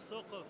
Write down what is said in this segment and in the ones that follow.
Soqov.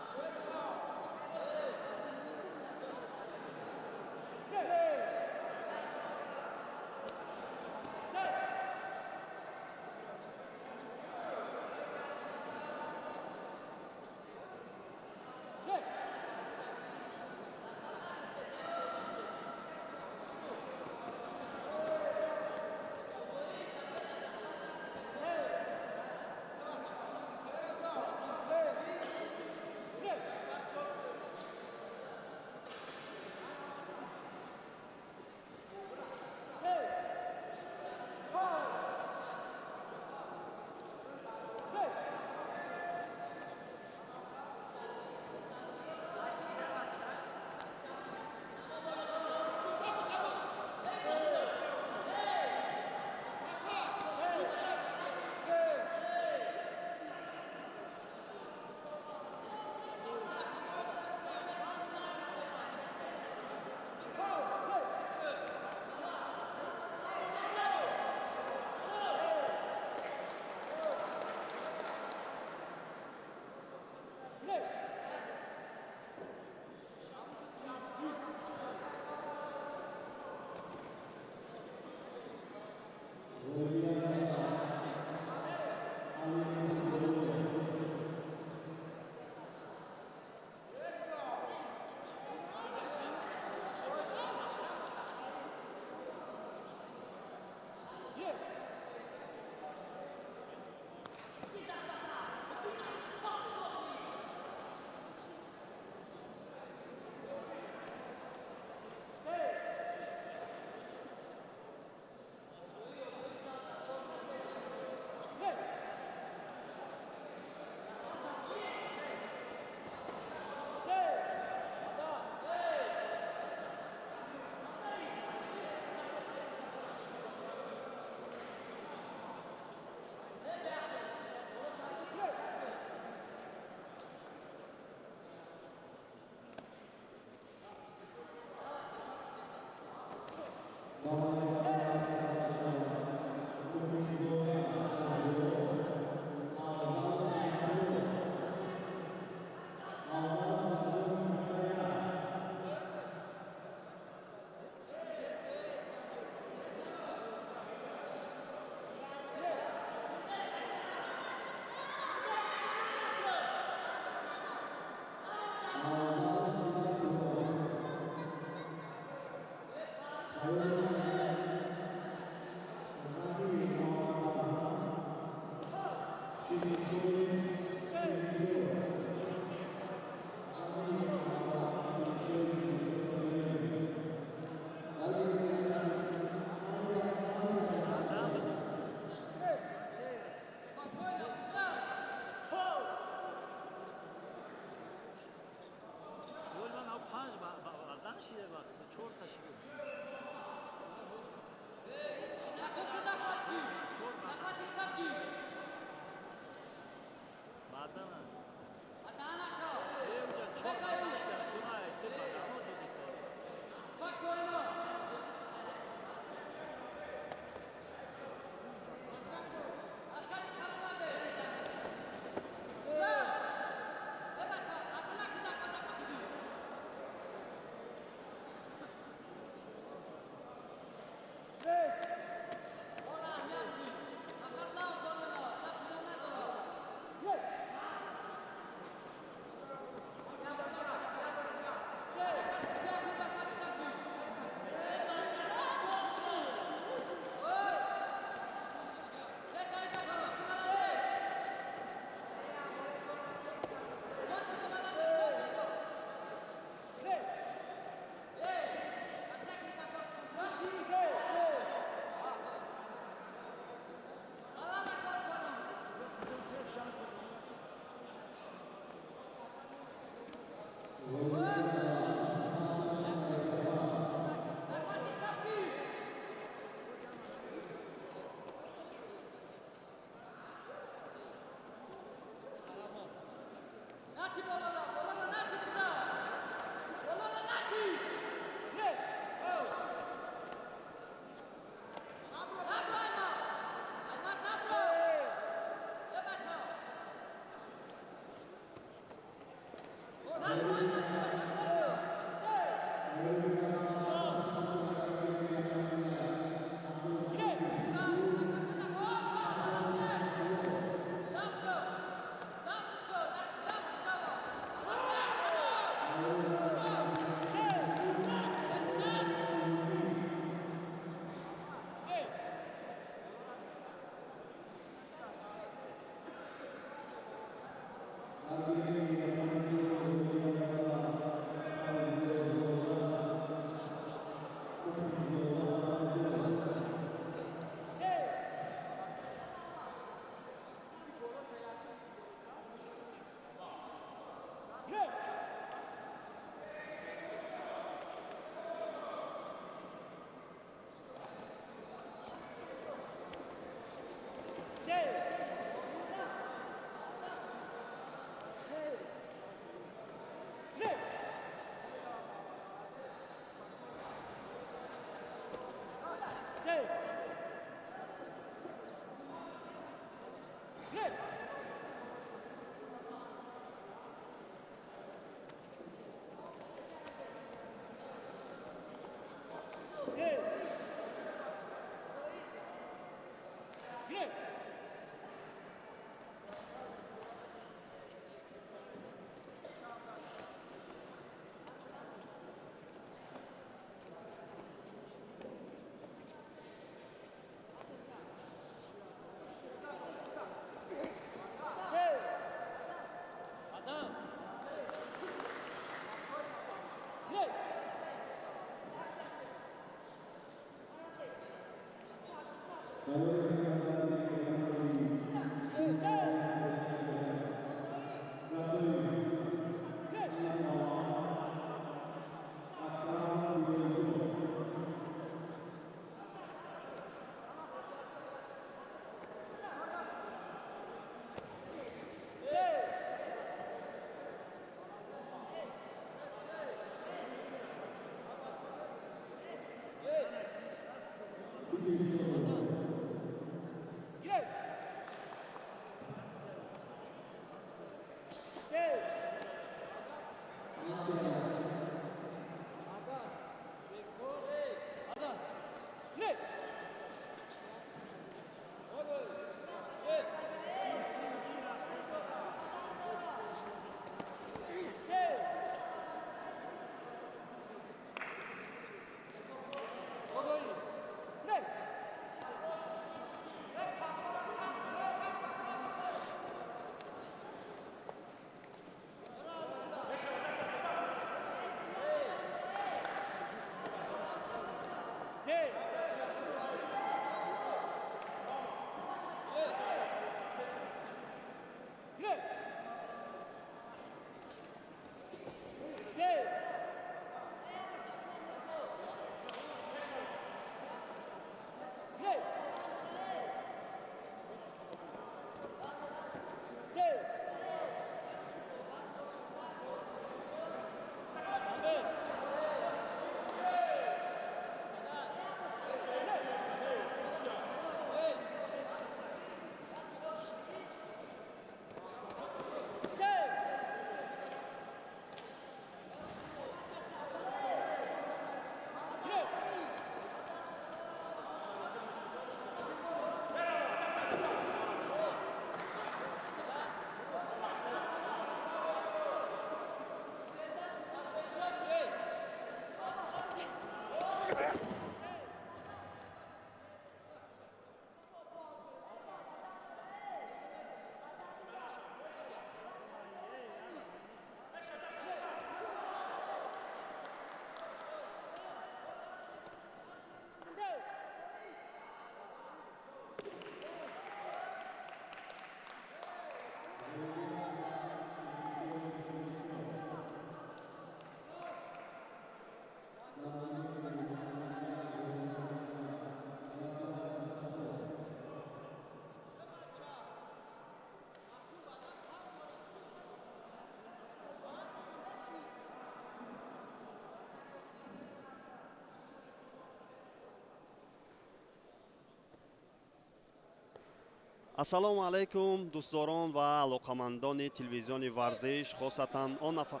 ассалому алайкум дӯстдорон ва алоқамандони телевизиони варзиш, хосатан он нафар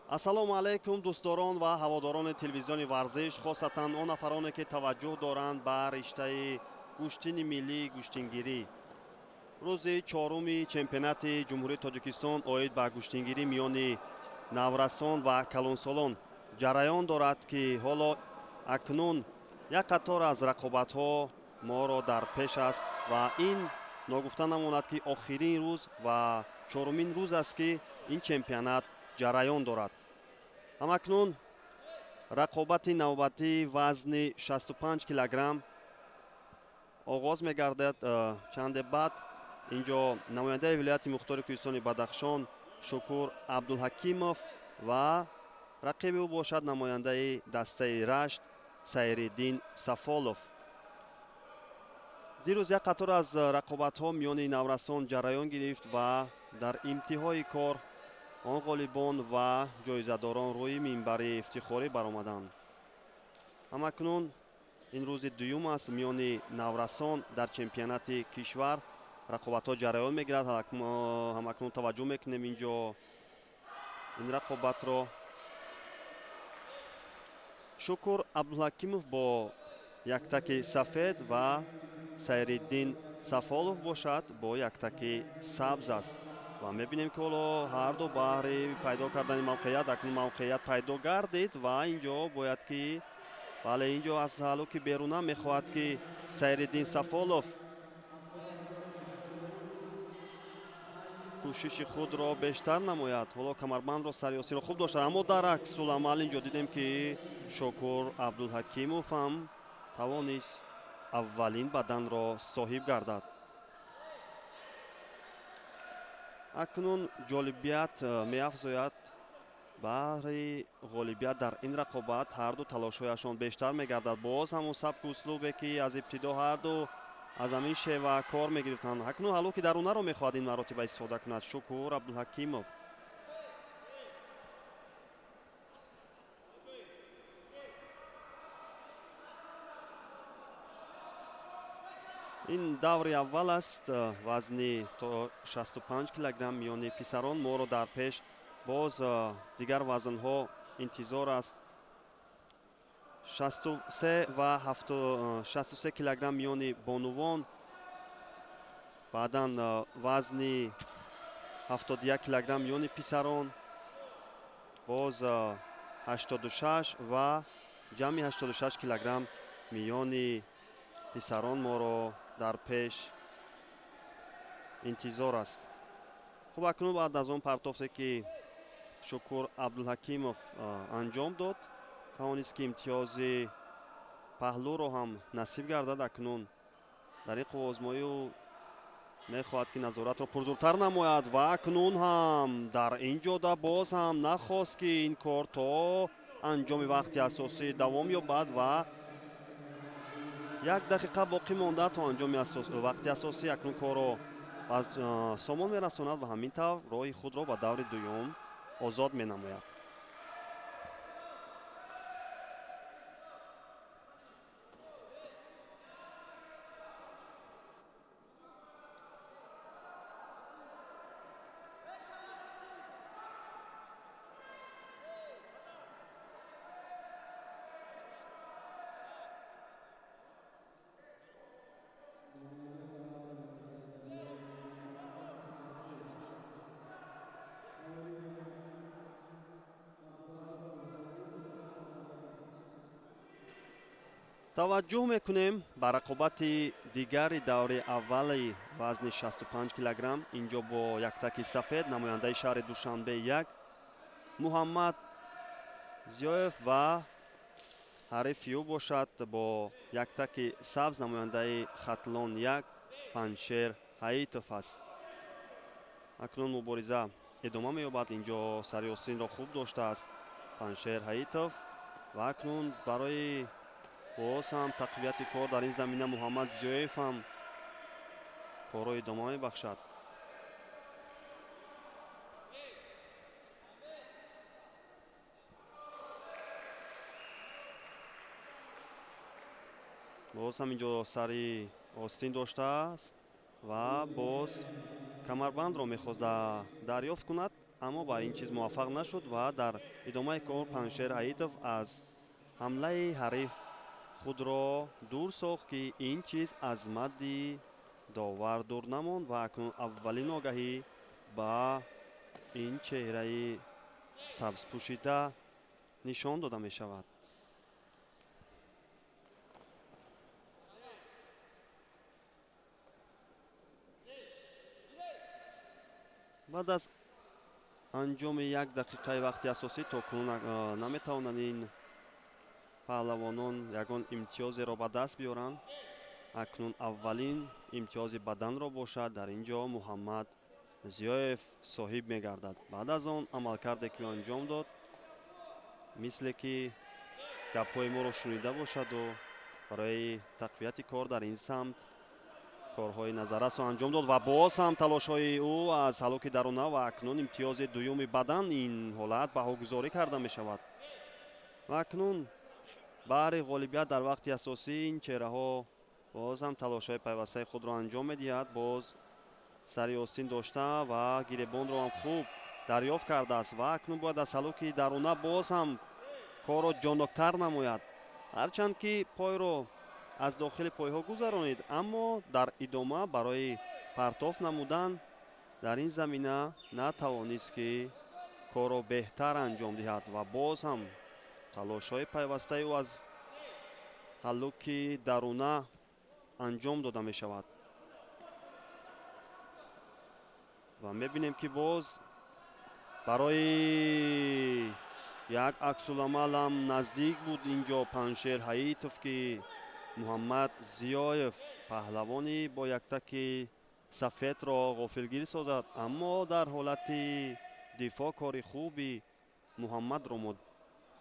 ассалому алайкум дӯстдорон ва ҳаводорони телевизиони варзиш, хосатан он нафароне ки таваҷҷӯҳ доранд ба риштаи гӯштини миллии гӯштингирӣ. рӯзи чоруми чемпионати ҷумҳурии Тоҷикистон оид ба гӯштингирӣ миёни наврасон ва калонсолон ҷараён дорад, ки ҳоло акнун як қатор аз рақобатҳо моро дар пеш аст ва ин ногуфта намонад, ки охирин рӯз ва чорумин рӯз аст, ки ин чемпионат ҷараён дорад. ҳамакнун рақобати навбатии вазни 65 килограмм оғоз мегардад. Чанде баъд инҷо намояндаи вилояти мухтори кӯҳистони Бадахшон Шукур Абдулҳакимов ва рақиби ӯ бошад намояндаи дастаи Рашт Сайриддин Сафолов. дирӯз як қатор аз рақобатҳо миёни наврасон ҷараён гирифт ва дар интиҳои кор он ғолибон ва ҷоизадорон рӯи минбари ифтихорӣ баромаданд. ҳамакнун ин рӯзи дуюм аст миёни наврасон дар чемпионати кишвар. рақобатҳо ҷараён мегирад. ҳамакнун таваҷҷӯҳ мекунем инҷо ин рақобатро. Шукур Абдулҳакимов бо яктаки сафед ва Сайриддин Сафолов бошад бо яктаки сабз аст. ва мебинем, ки ҳоло ҳарду баҳри пайдо кардани мавқеят акнун мавқеят пайдо гардид ва инҷо бояд, ки бале инҷо аз ҳалуки беруна мехоҳад, ки Сайриддин Сафолов кӯшиши худро бештар намояд. ҳоло камарбандро сариёсиро хуб доштад, аммо дар аксуламал инҷо дидем, ки Шукур Абдулҳакимов ҳам тавонист аввалин баданро соҳиб гардад. акнун ҷолибият меафзояд баҳри ғолибият дар ин рақобат ҳарду талошҳояшон бештар мегардад. боз ҳамон сабку услубе, ки аз ибтидо ҳарду аз ҳамин шева кор мегирифтанд. акнун ҳалуки дарунаро мехоҳад ин маротиба истифода кунад Шукур Абдулҳакимов. ин даври аввал аст. вазни то 65 килограмм миёни писарон моро дар пеш. боз дигар вазнҳо интизор аст. 63 ва 63 килограмм миёни бонувон. баъдан вазни 71 килограмм миёни писарон. боз 86 ва ҷамъи 86 килограмм миёни писарон моро дар пеш интизор аст. хуб, акнун баъд аз он партофте, ки Шукур Абдулҳакимов анҷом дод, тавонист, ки имтиёзи паҳлӯро ҳам насиб гардад. акнун дар ин қуввозмоӣ ӯ мехоҳад, ки назоратро пурзуртар намояд ва акнун ҳам дар ин ҷода боз ҳам нахост, ки ин кор то анҷоми вақти асосӣ давом ёбад ва 1 дақиқа боқӣ монда то анҷоми вақти асосӣ. акнун корро ба сомон мерасонад ва ҳамин тавр роҳи худро ба даври дуюм озод менамояд. таваҷҷӯҳ мекунем ба рақобати дигари даври аввали вазни 65 килограмм. инҷо бо яктаки сафед намояндаи шаҳри Душанбе 1 Муҳаммад Зиёев ва ҳарифи ӯ бошад бо яктаки сабз намояндаи Хатлон 1 Паншер Ҳаитов аст. акнун мубориза идома меёбад. инҷо сариёсинро хуб доштааст Паншер Ҳаитов ва акнун барои боз ҳам тақвияти кор дар ин замина Муҳаммад Зиёев ҳам корро идома мебахшад. боз ҳам инҷо сари остин доштааст ва боз камарбандро мехост дарёфт кунад, аммо бар ин чиз муваффақ нашуд ва дар идомаи кор Паншер Аитов аз ҳамлаи ҳариф худро дур сохт, ки ин чиз аз мадди довар дур намонд ва акнун аввалин огаҳӣ ба ин чеҳраи сабзпӯшида нишон дода мешавад. баъд аз анҷоми 1 дақиқаи вақти асосӣ токунун наметавонанд ин паҳлавонон ягон имтиёзеро ба даст биёранд. акнун аввалин имтиёзи баданро бошад. дар ин ҷо Муҳаммад Зиёев соҳиб мегардад. баъд аз он амалкарде ки ӯ анҷом дод, мисле ки гапҳои моро шунида бошаду барои тақвияти кор дар ин самт корҳои назаррасро анҷом дод ва боз ҳам талошҳои ӯ аз ҳалоки даруна ва акнун имтиёзи дуюми бадан ин ҳолат баҳогузорӣ карда мешавад. ва акнун баҳри ғолибият дар вақти асосӣ ин чеҳраҳо боз ҳам талошҳои пайвастаи худро анҷом медиҳад. боз сари остин дошта ва гиребонро ҳам хуб дарёфт кардааст ва акнун бояд аз ҳалоки даруна боз ҳам корро ҷоноктар намояд. ҳарчанд ки пойро аз дохили пойҳо гузаронид, аммо дар идома барои партофт намудан дар ин замина натавонист ки корро беҳтар анҷом диҳад ва боз ҳам талошҳои пайвастаи ӯ аз ҳалоки даруна анҷом дода мешавад. ва мебинем ки боз барои як аксуламалам наздик буд инҷо Паншер Аитов, ки Муҳаммад Зиёев паҳлавони бо яктаки сафедро ғофилгир созад, аммо дар ҳолати дифоъ кори хуби Муҳаммадро мо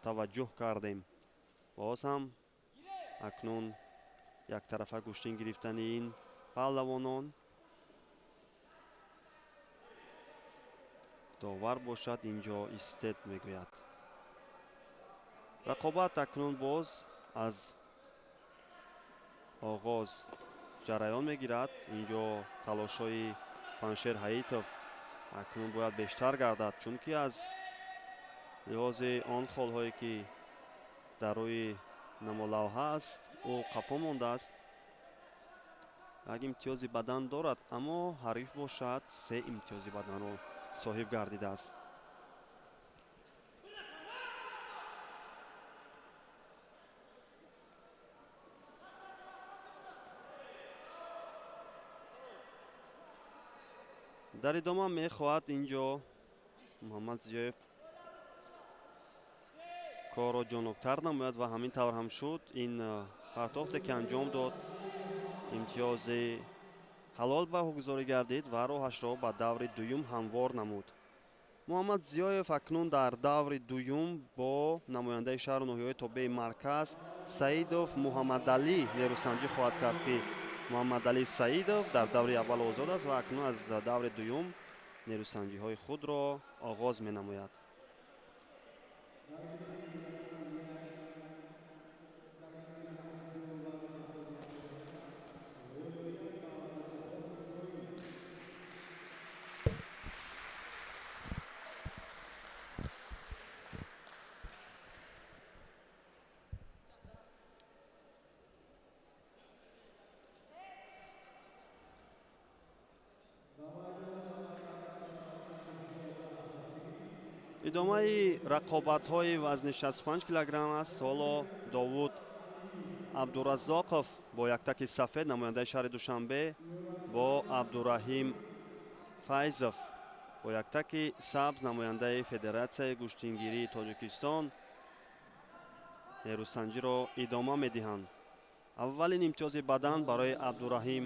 таваҷҷӯҳ кардем. боз ҳам акнун яктарафа гӯштин гирифтани ин паҳлавонон довар бошад, инҷо истед мегӯяд. рақобат акнун боз аз оғоз ҷараён мегирад. инҷо талошҳои Паншер Аитов акнун бояд бештар гардад, чунки аз лиҳози он холҳое ки дар рӯи намолавҳа аст, ӯ қафо мондааст. як имтиёзи бадан дорад, аммо ҳариф бошад 3 имтиёзи баданро соҳиб гардидааст. дар идома мехоҳад инҷо Муҳаммад Зиёев корро ҷоноктар намояд ва ҳамин тавр ҳам шуд. ин партофте ки анҷом дод имтиёзи ҳалол баҳогузорӣ гардид ва роҳашро ба даври дуюм ҳамвор намуд. Муҳаммад Зиёев акнун дар даври дуюм бо намояндаи шаҳру ноҳияҳои тобеи марказ Саидов Муҳаммадалӣ нерӯсанҷӣ хоҳад кард, ки Муҳаммадалӣ Саидов дар даври аввал озод аст ва акнун аз даври дуюм нерӯсанҷиҳои худро оғоз менамояд. идомаи рақобатҳои вазни 65 килограмм аст. ҳоло Довуд Абдураззоқов бо яктаки сафед намояндаи шаҳри Душанбе бо Абдураҳим Файзов бо яктаки сабз намояндаи Федератсияи гӯштингирии Тоҷикистон нерӯсанҷиро идома медиҳанд. аввалин имтиёзи бадан барои Абдураҳим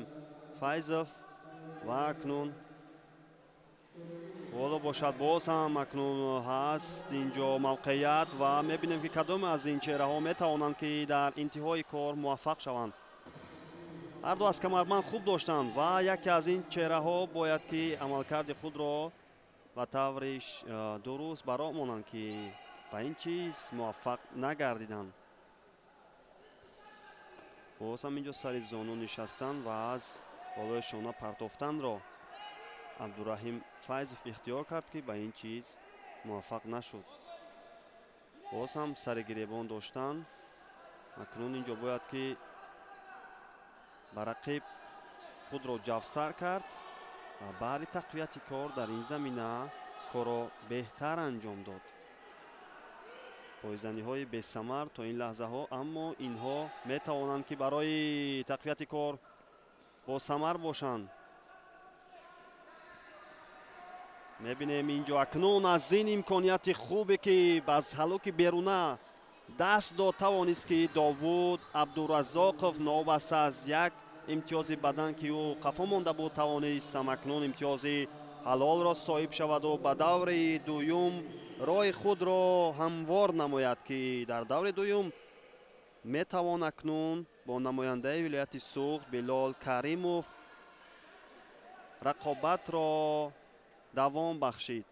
Файзов ва акнун ҳоло бошад боз ҳам акнун ҳаст инҷо мавқеият ва мебинем ки кадоме аз ин чеҳраҳо метавонанд ки дар интиҳои кор муваффақ шаванд. ҳарду аз камарбанд хуб доштанд ва яке аз ин чеҳраҳо бояд ки амалкарди худро ба таври дуруст баромонанд, ки ба ин чиз муваффақ нагардиданд. боз ҳам инҷо сари зону нишастан ва аз болои шона партофтанро абдураҳим файзов ихтиёр кард, ки ба ин чиз муваффақ нашуд. боз ҳам сари гиребон доштан. акнун инҷо бояд ки ба рақиб худро ҷавстар кард ва баъди тақвияти кор дар ин замина корро беҳтар анҷом дод. пойзаниҳои бесамар то ин лаҳзаҳо, аммо инҳо метавонанд ки барои тақвияти кор босамар бошанд. мебинем инҷо акнун аз ин имконияти хубе ки ба ҳалоки беруна даст дод, тавонист ки Довуд Абдураззоқов новаста аз як имтиёзи бадан ки ӯ қафо монда буд, тавонист акнун имтиёзи ҳалолро соҳиб шаваду ба даври дуюм роҳи худро ҳамвор намояд, ки дар даври дуюм метавон акнун бо намояндаи вилояти Суғд Билол Каримов рақобатро давом бахшид.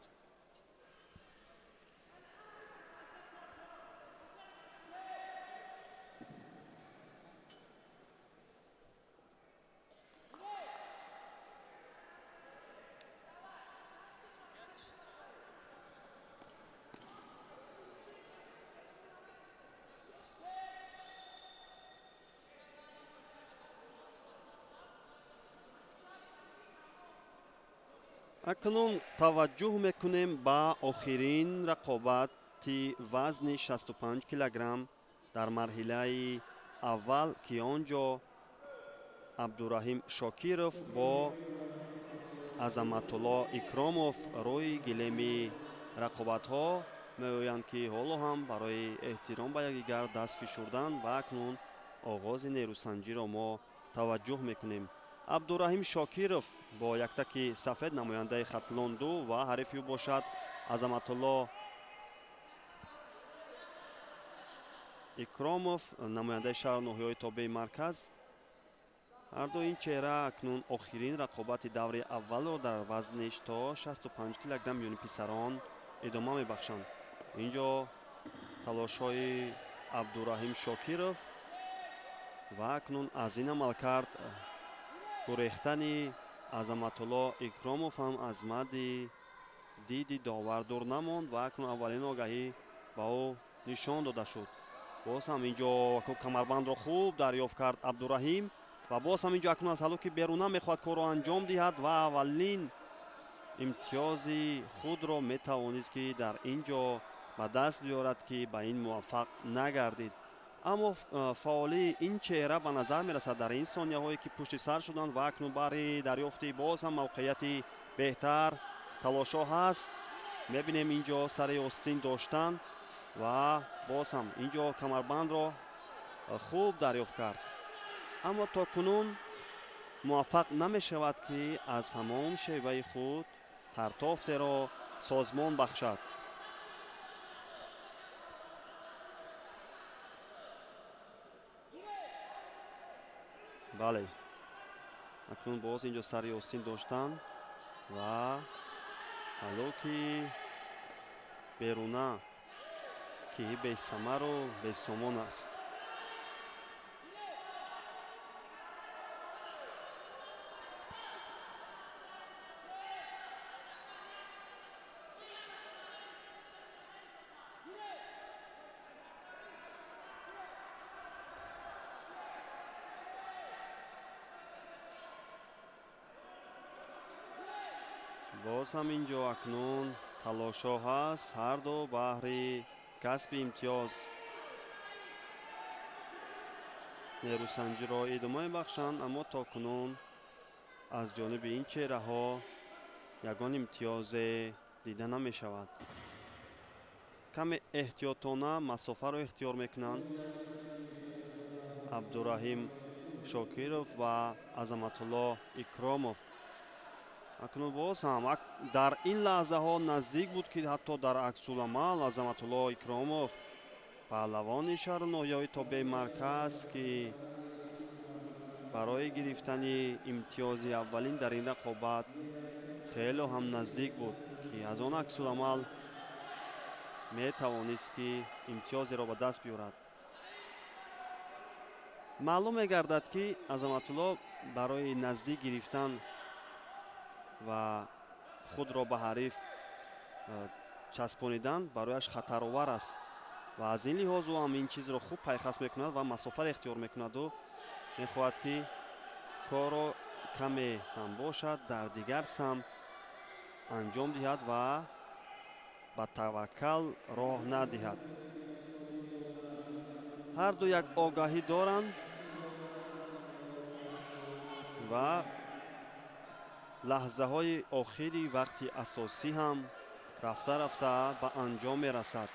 акнун таваҷҷӯҳ мекунем ба охирин рақобати вазни 65 килограмм дар марҳилаи аввал, ки он ҷо Абдураҳим Шокиров бо Азаматулло Икромов рӯи гилеми рақобатҳо меоянд, ки ҳоло ҳам барои эҳтиром ба якдигар даст фишурданд. ва акнун оғози нерӯсанҷиро мо таваҷҷӯҳ мекунем. Абдураҳим Шокиров бо яктаки сафед намояндаи хатлонду ва ҳарифи ӯ бошад Азаматулло Икромов, намояндаи шаҳру ноҳияҳои тобеи марказ. ҳарду ин чеҳра акнун охирин рақобати даври аввалро дар вазни то 65 килограмм ёни писарон идома мебахшанд. инҷо талошҳои Абдураҳим Шокиров ва акнун аз ин амалкард гурехтани Азаматулло Икромов ҳам аз мадди диди довар дур намонд ва акнун аввалин огаҳӣ ба ӯ нишон дода шуд. боз ҳам инҷо камарбандро хуб дарёфт кард Абдураҳим ва боз ҳам инҷо акнун аз ҳалоки беруна мехоҳад корро анҷом диҳад ва аввалин имтиёзи худро метавонист ки дар ин ҷо ба даст биёрад, ки ба ин муваффақ нагардид. аммо фаъолии ин чеҳра ба назар мерасад дар ин сонияҳое ки пушти сар шуданд ва акнун баҳри дарёфти боз ҳам мавқеияти беҳтар талошҳо ҳаст. мебинем инҷо сари остин доштан ва боз ҳам инҷо камарбандро хуб дарёфт кард, аммо то кунун муваффақ намешавад ки аз ҳамон шеваи худ партофтеро созмон бахшад. бале, акнун боз инҷо сари остин доштан ва ҳалоки беруна ки бесамару бесомон аст. боз ҳам инҷо акнун талошҳо ҳаст, ҳарду баҳри касби имтиёз нерӯсанҷиро идома мебахшанд, аммо то кунун аз ҷониби ин чеҳраҳо ягон имтиёзе дида намешавад. каме эҳтиётона масофаро ихтиёр мекунанд Абдураҳим Шокиров ва Азаматулло Икромов. акнун боз ҳам дар ин лаҳзаҳо наздик буд, ки ҳатто дар аксуламал Азаматулло Икромов, паҳлавони шаҳру ноҳияҳои тобеи марказ, ки барои гирифтани имтиёзи аввалин дар ин рақобат хело ҳам наздик буд, ки аз он аксуламал метавонист ки имтиёзеро ба даст биёрад. маълум мегардад ки Азаматулло барои наздик гирифтан ва худро ба ҳариф часпонидан барояш хатаровар аст ва аз ин лиҳоз ӯ ҳам ин чизро хуб пайхас мекунад ва масофаро ихтиёр мекунаду мехоҳад ки корро каме ҳам бошад дар дигар самт анҷом диҳад ва ба таваккал роҳ надиҳад. ҳарду як огаҳӣ доранд ва лаҳзаҳои охири вақти асосӣ ҳам рафта рафта ба анҷом мерасад.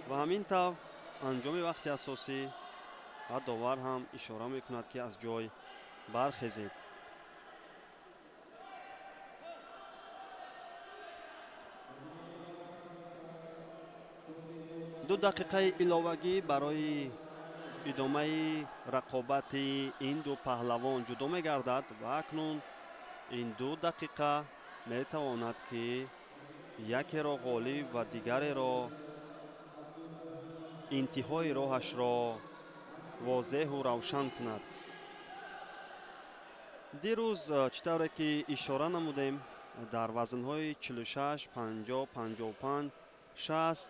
ва ҳамин тавр анҷоми вақти асосӣ ва довар ҳам ишора мекунад ки аз ҷой бархезед. ду дақиқаи иловагӣ барои идомаи рақобати ин ду паҳлавон ҷудо мегардад ва акнун ин ду дақиқа метавонад ки якеро ғолиб ва дигареро интиҳои роҳашро возеҳу равшан кунад. дирӯз чӣ тавре ки ишора намудем дар вазнҳои 46, 50, 55, 60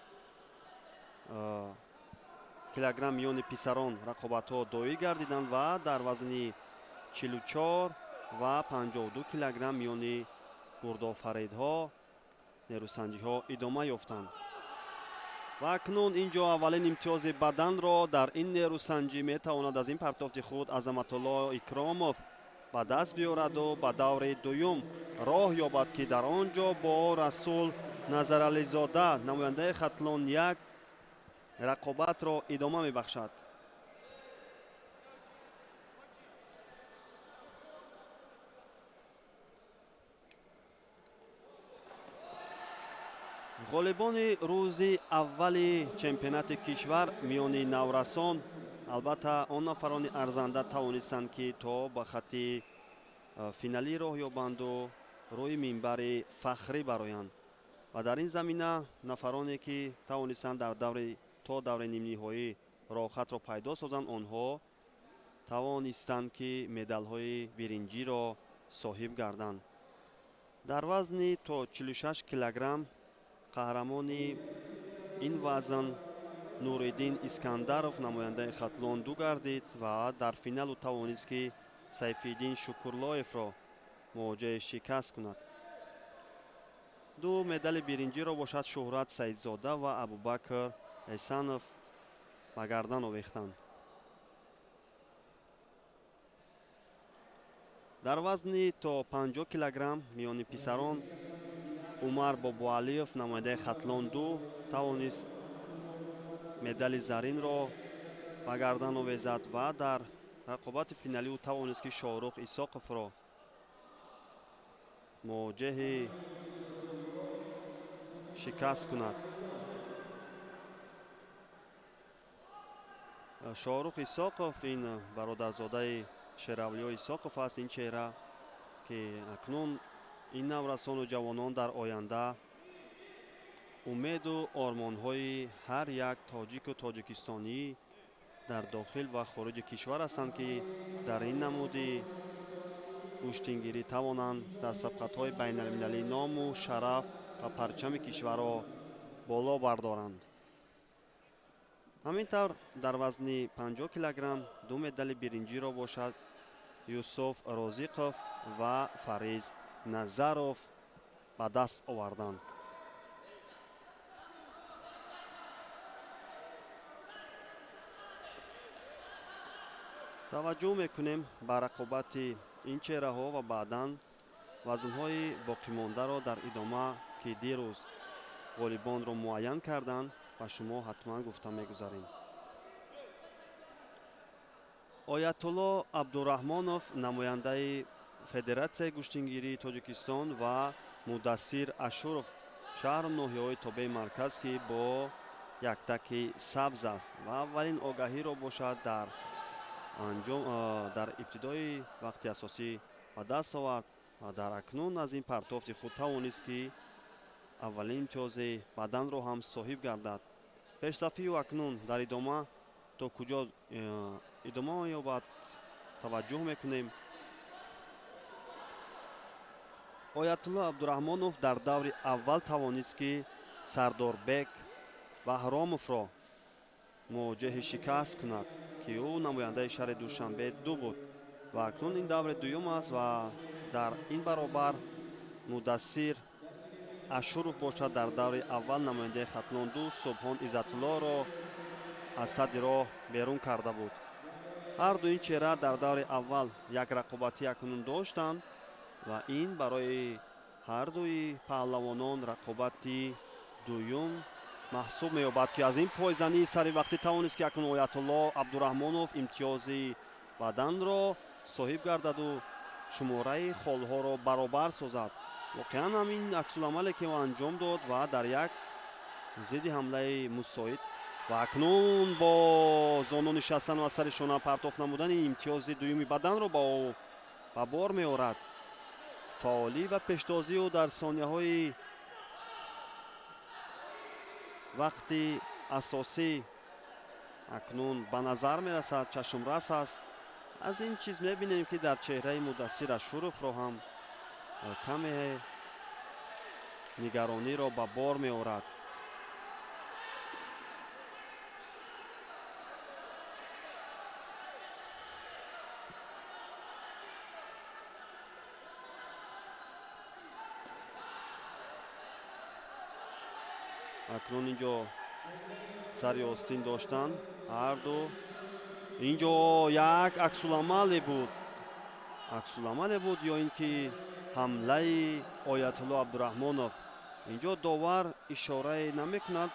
килограмм миёни писарон рақобатҳо доир гардиданд ва дар вазни 44 ва 52 килограмм миёни гурдофаридҳо нерӯсанҷиҳо идома ёфтанд. ва акнун ин ҷо аввалин имтиёзи баданро дар ин нерӯсанҷӣ метавонад аз ин партофти худ Азаматулло Икромов ба даст биёраду ба даври дуюм роҳ ёбад ки дар он ҷо бо Расул Назарализода намояндаи Хатлон 1 рақобатро идома мебахшад. ғолибони рӯзи аввали чемпионати кишвар миёни наврасон албатта он нафарони арзанда тавонистанд ки то ба хатти финалӣ роҳ ёбанду рӯи минбари фахрӣ бароянд ва дар ин замина нафароне ки тавонистанд дар то даври нимниҳоӣ роҳхатро пайдо созанд онҳо тавонистанд ки медалҳои биринҷиро соҳиб гарданд. дар вазни то 46 килограмм қаҳрамони ин вазн Нуриддин Искандаров намояндаи Хатлон 2 гардид ва дар финалу тавонист ки Сайфиддин Шукурлоевро мувоҷиҳи шикаст кунад. ду медали биринҷиро бошад Шуҳрат Саидзода ва Абубакр Эҳсанов ба гардан овехтанд. дар вазни то 50 килограмм миёни писарон Умар Бобуалиев намояндаи Хатлон 2 тавонист медали заринро ба гардан овезад ва дар рақобати финалӣ ӯ тавонист ки Шорух Исоқовро мувоҷиҳи шикаст кунад. Шорух Исоқов ин бародарзодаи Шеравлиё Исоқов аст. ин чеҳра ки акнун ин наврасону ҷавонон дар оянда умеду ормонҳои ҳар як тоҷику тоҷикистонӣ дар дохил ва хориҷи кишвар ҳастанд ки дар ин намуди гӯштингирӣ тавонанд дар сабқатҳои байналмилалӣ ному шараф ва парчами кишварро боло бардоранд. ҳамин тавр дар вазни 50 килограмм ду медали биринҷиро бошад Юсуф Розиқов ва Фариз Назаров ба даст оварданд. таваҷҷӯҳ мекунем ба рақобати ин чеҳраҳо ва баъдан вазнҳои боқимондаро дар идома ки дирӯз ғолибонро муайян карданд ба шумо ҳатман гуфта мегузарем. Оятулло Абдураҳмонов намояндаи Федератсияи гӯштингирии Тоҷикистон ва Мудассир Ашуров шаҳру ноҳияҳои тобеи марказ ки бо яктаки сабз аст ва аввалин огаҳиро бошад дар ибтидои вақти асосӣ ба даст овард ва дар акнун аз ин партофти худ тавонист ки аввалин имтиёзи баданро ҳам соҳиб гардад. пешсафию акнун дар идома то куҷо идома меёбад таваҷҷӯҳ мекунем. оятулло абдураҳмонов дар даври аввал тавонист ки сардорбек баҳромовро мувоҷиҳи шикаст кунад, ки ӯ намояндаи шаҳри душанбе 2 буд ва акнун ин даври дуюм аст ва дар ин баробар мудассир ашуров бошад. Дар даври аввал намояндаи хатлон 2 субҳон иззатуллоро аз садди роҳ берун карда буд. ҳарду ин чеҳра дар даври аввал як рақобатӣ акнун доштанд ва ин барои ҳардуи паҳлавонон рақобати дуюм маҳсуб меёбад, ки аз ин пойзании саривақтӣ тавонист ки акнун оятулло абдураҳмонов имтиёзи баданро соҳиб гардаду шумораи холҳоро баробар созад. воқеан ҳамин аксуламале ки ӯ анҷом дод ва дар як зидди ҳамлаи мусоид ва акнун бо зону нишастану аз сари шона партофт намудани имтиёзи дуюми баданро ба бор меорад. фаъолӣ ва пешдозиу дар сонияҳои вақти асосӣ акнун ба назар мерасад, чашмрас аст. аз ин чиз мебинем ки дар чеҳраи мудассир ашуровро ҳам каме нигарониро ба бор меорад. акнун инҷо сари остин доштанд ҳарду. инҷо як аксуламале буд ё ин ки ҳамлаи оятулло абдураҳмонов. инҷо довар ишорае намекунад.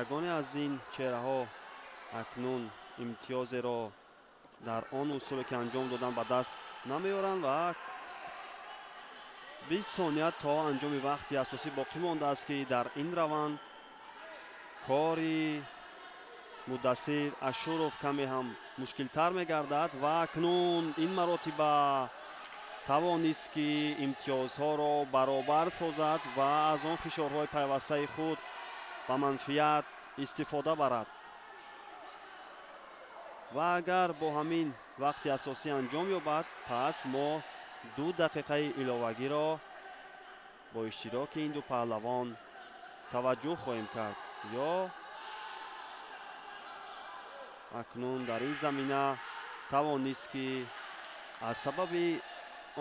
ягоне аз ин чеҳраҳо акнун имтиёзеро дар он усуле ки анҷом додан ба даст намеоранд ва 20 сония то анҷоми вақти асосӣ боқӣ мондааст, ки дар ин раванд кори мудассир ашуров каме ҳам мушкилтар мегардад ва акнун ин маротиба тавонист ки имтиёзҳоро баробар созад ва аз он фишорҳои пайвастаи худ ба манфиат истифода барад. ва агар бо ҳамин вақти асосӣ анҷом ёбад, пас мо 2 дақиқаи иловагиро бо иштироки ин ду паҳлавон таваҷҷӯҳ хоҳем кард. ё акнун дар ин замина тавонист ки аз сабаби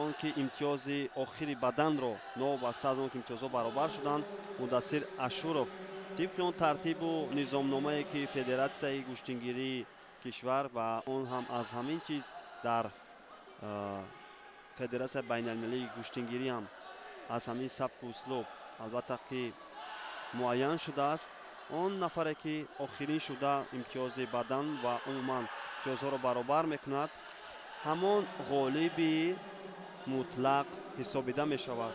он ки имтиёзи охири баданро новобаста аз он ки имтиёзҳо баробар шуданд, мудассир ашуров тибқи он тартибу низомномае ки федератсияи гӯштингирии кишвар ва он ҳам аз ҳамин чиз дар федератсияи байналмилалии гӯштингирӣ ҳам аз ҳамин сабку услуб албатта ки муайян шудааст. он нафаре ки охирин шуда имтиёзи бадан ва умуман имтиёзҳоро баробар мекунад, ҳамон ғолиби мутлақ ҳисобида мешавад.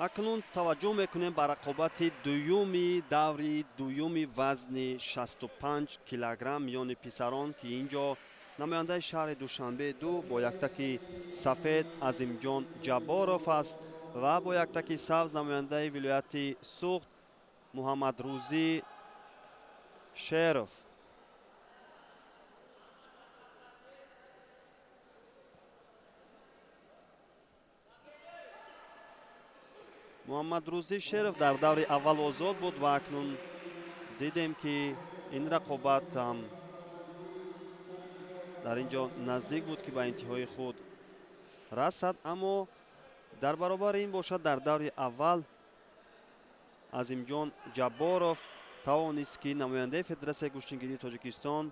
акнун таваҷҷӯҳ мекунем ба рақобати дуюми даври дуюми вазни 65 килограмм миёни писарон, ки инҷо намояндаи шаҳри душанбе 2 бо яктаки сафед азимҷон ҷабборов аст ва бо яктаки сабз намояндаи вилояти суғд муҳаммадрӯзӣ шеров. муҳаммадрӯзӣ шеров дар даври аввал озод буд ва акнун дидем ки ин рақобат ҳам дар ин ҷо наздик буд ки ба интиҳои худ расад. аммо дар баробари ин бошад, дар даври аввал азимҷон ҷабборов тавонист ки намояндаи федератсияи гӯштингирии тоҷикистон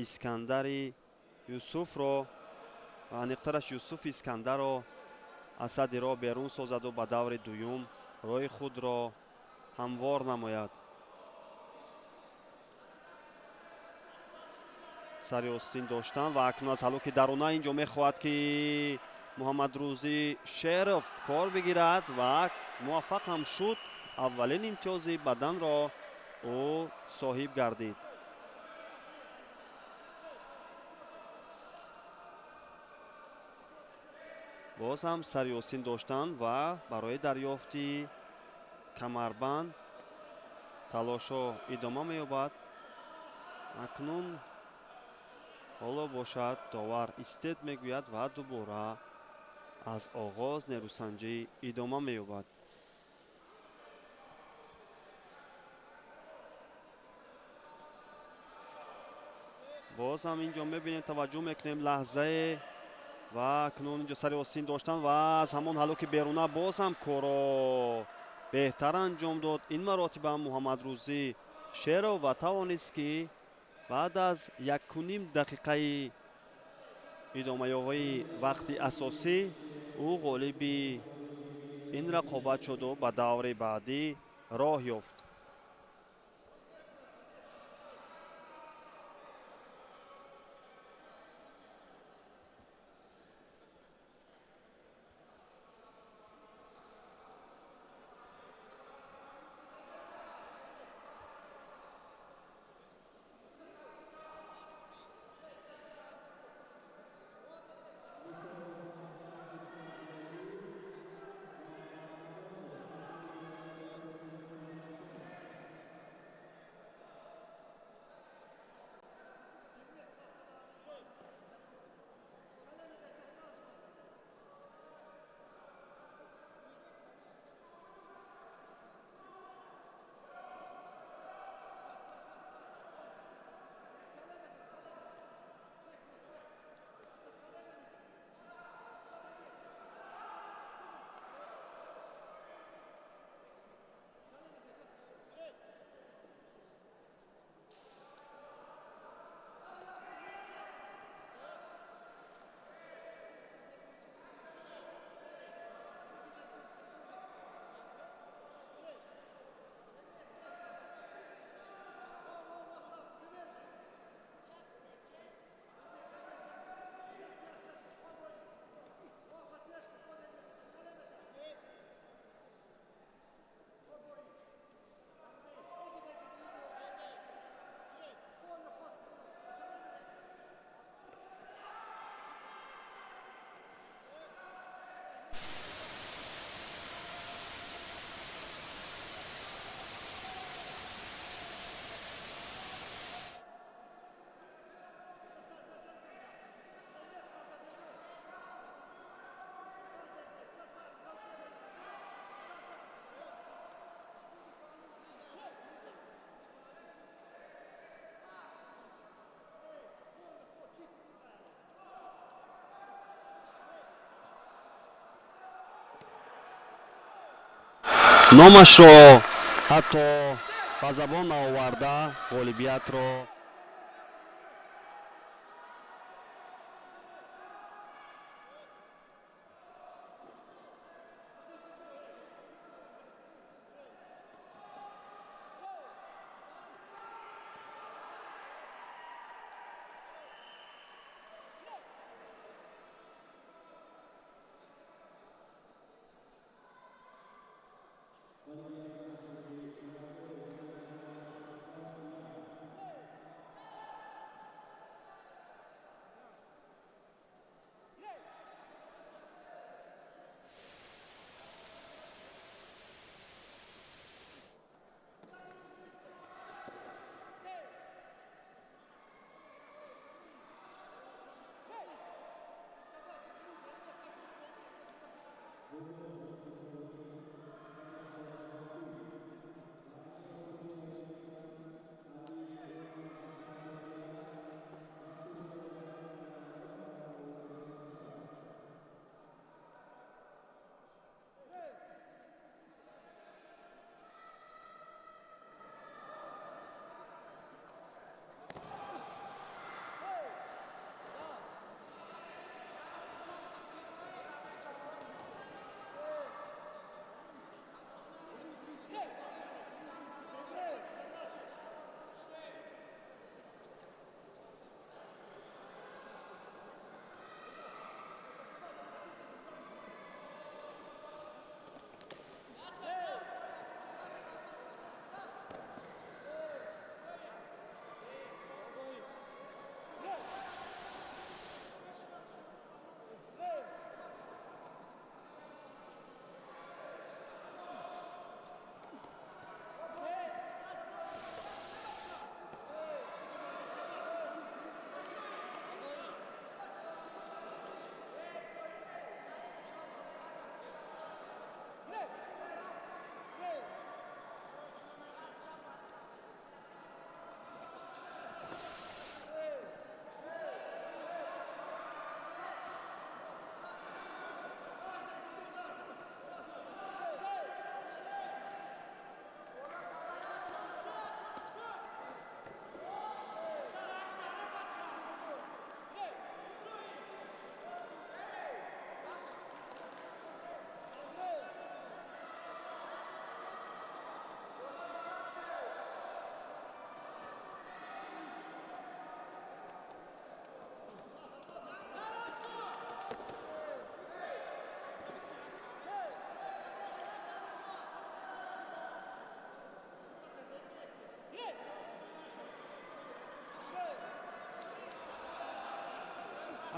искандари юсуфро, аниқтараш юсуф искандарро аз садди роҳ берун созаду ба даври дуюм роҳи худро ҳамвор намояд. сари остин доштанд ва акнун аз ҳалоки даруна инҷо мехоҳад ки муҳаммадрӯзӣ шеров кор бигирад ва муваффақ ҳам шуд. аввалин имтиёзи баданро ӯ соҳиб гардид. боз ҳам сариостин доштанд ва барои дарёфти камарбанд талошо идома меёбад. акнун ҳоло бошад довар истед мегӯяд ва дубора аз оғоз нерӯсанҷӣ идома меёбад. боз ҳам инҷо мебинем, таваҷҷӯҳ мекунем лаҳзае ва акнун инҷо сари остин доштанд ва аз ҳамон ҳалоки беруна боз ҳам коро беҳтар анҷом дод. ин маротиба муҳаммадрӯзӣ шеров ва тавонист ки баъд аз 1.5 дақиқаи идомаёбии вақти асосӣ ӯ ғолиби ин рақобат шуду ба даври баъдӣ роҳ ёфт. номашро ҳатто ба забон наоварда ғолибиятро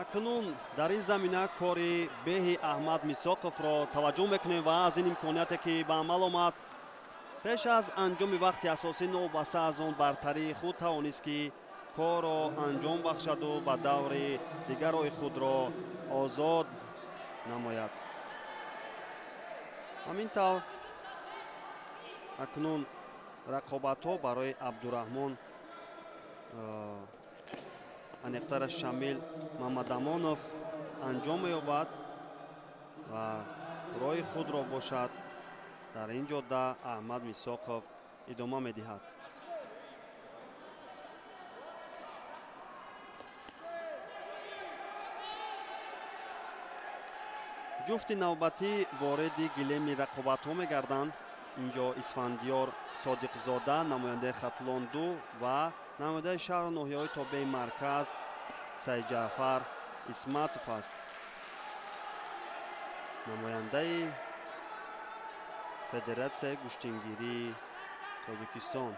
акнун дар ин замина кори беҳи аҳмад мисоқовро таваҷҷӯҳ мекунем ва аз ин имконияте ки ба амал омад пеш аз анҷоми вақти асосӣ новбаста аз он бартарии худ тавонист ки корро анҷом бахшаду ба даври дигар роҳи худро озод намояд. ҳамин тавр акнун рақобатҳо барои абдураҳмон аниқтараш шамил мамадамонов анҷом меёбад ва роҳи худро бошад дар ин ҷодда аҳмад мисоқов идома медиҳад. ҷуфти навбатӣ вориди гилеми рақобатҳо мегарданд. инҷо исфандиёр содиқзода намояндаи хатлон 2 ва намояндаи шаҳру ноҳияҳои тобеи марказ сайҷаъфар исматов аст. намояндаи федератсияи гӯштингирии тоҷикистон.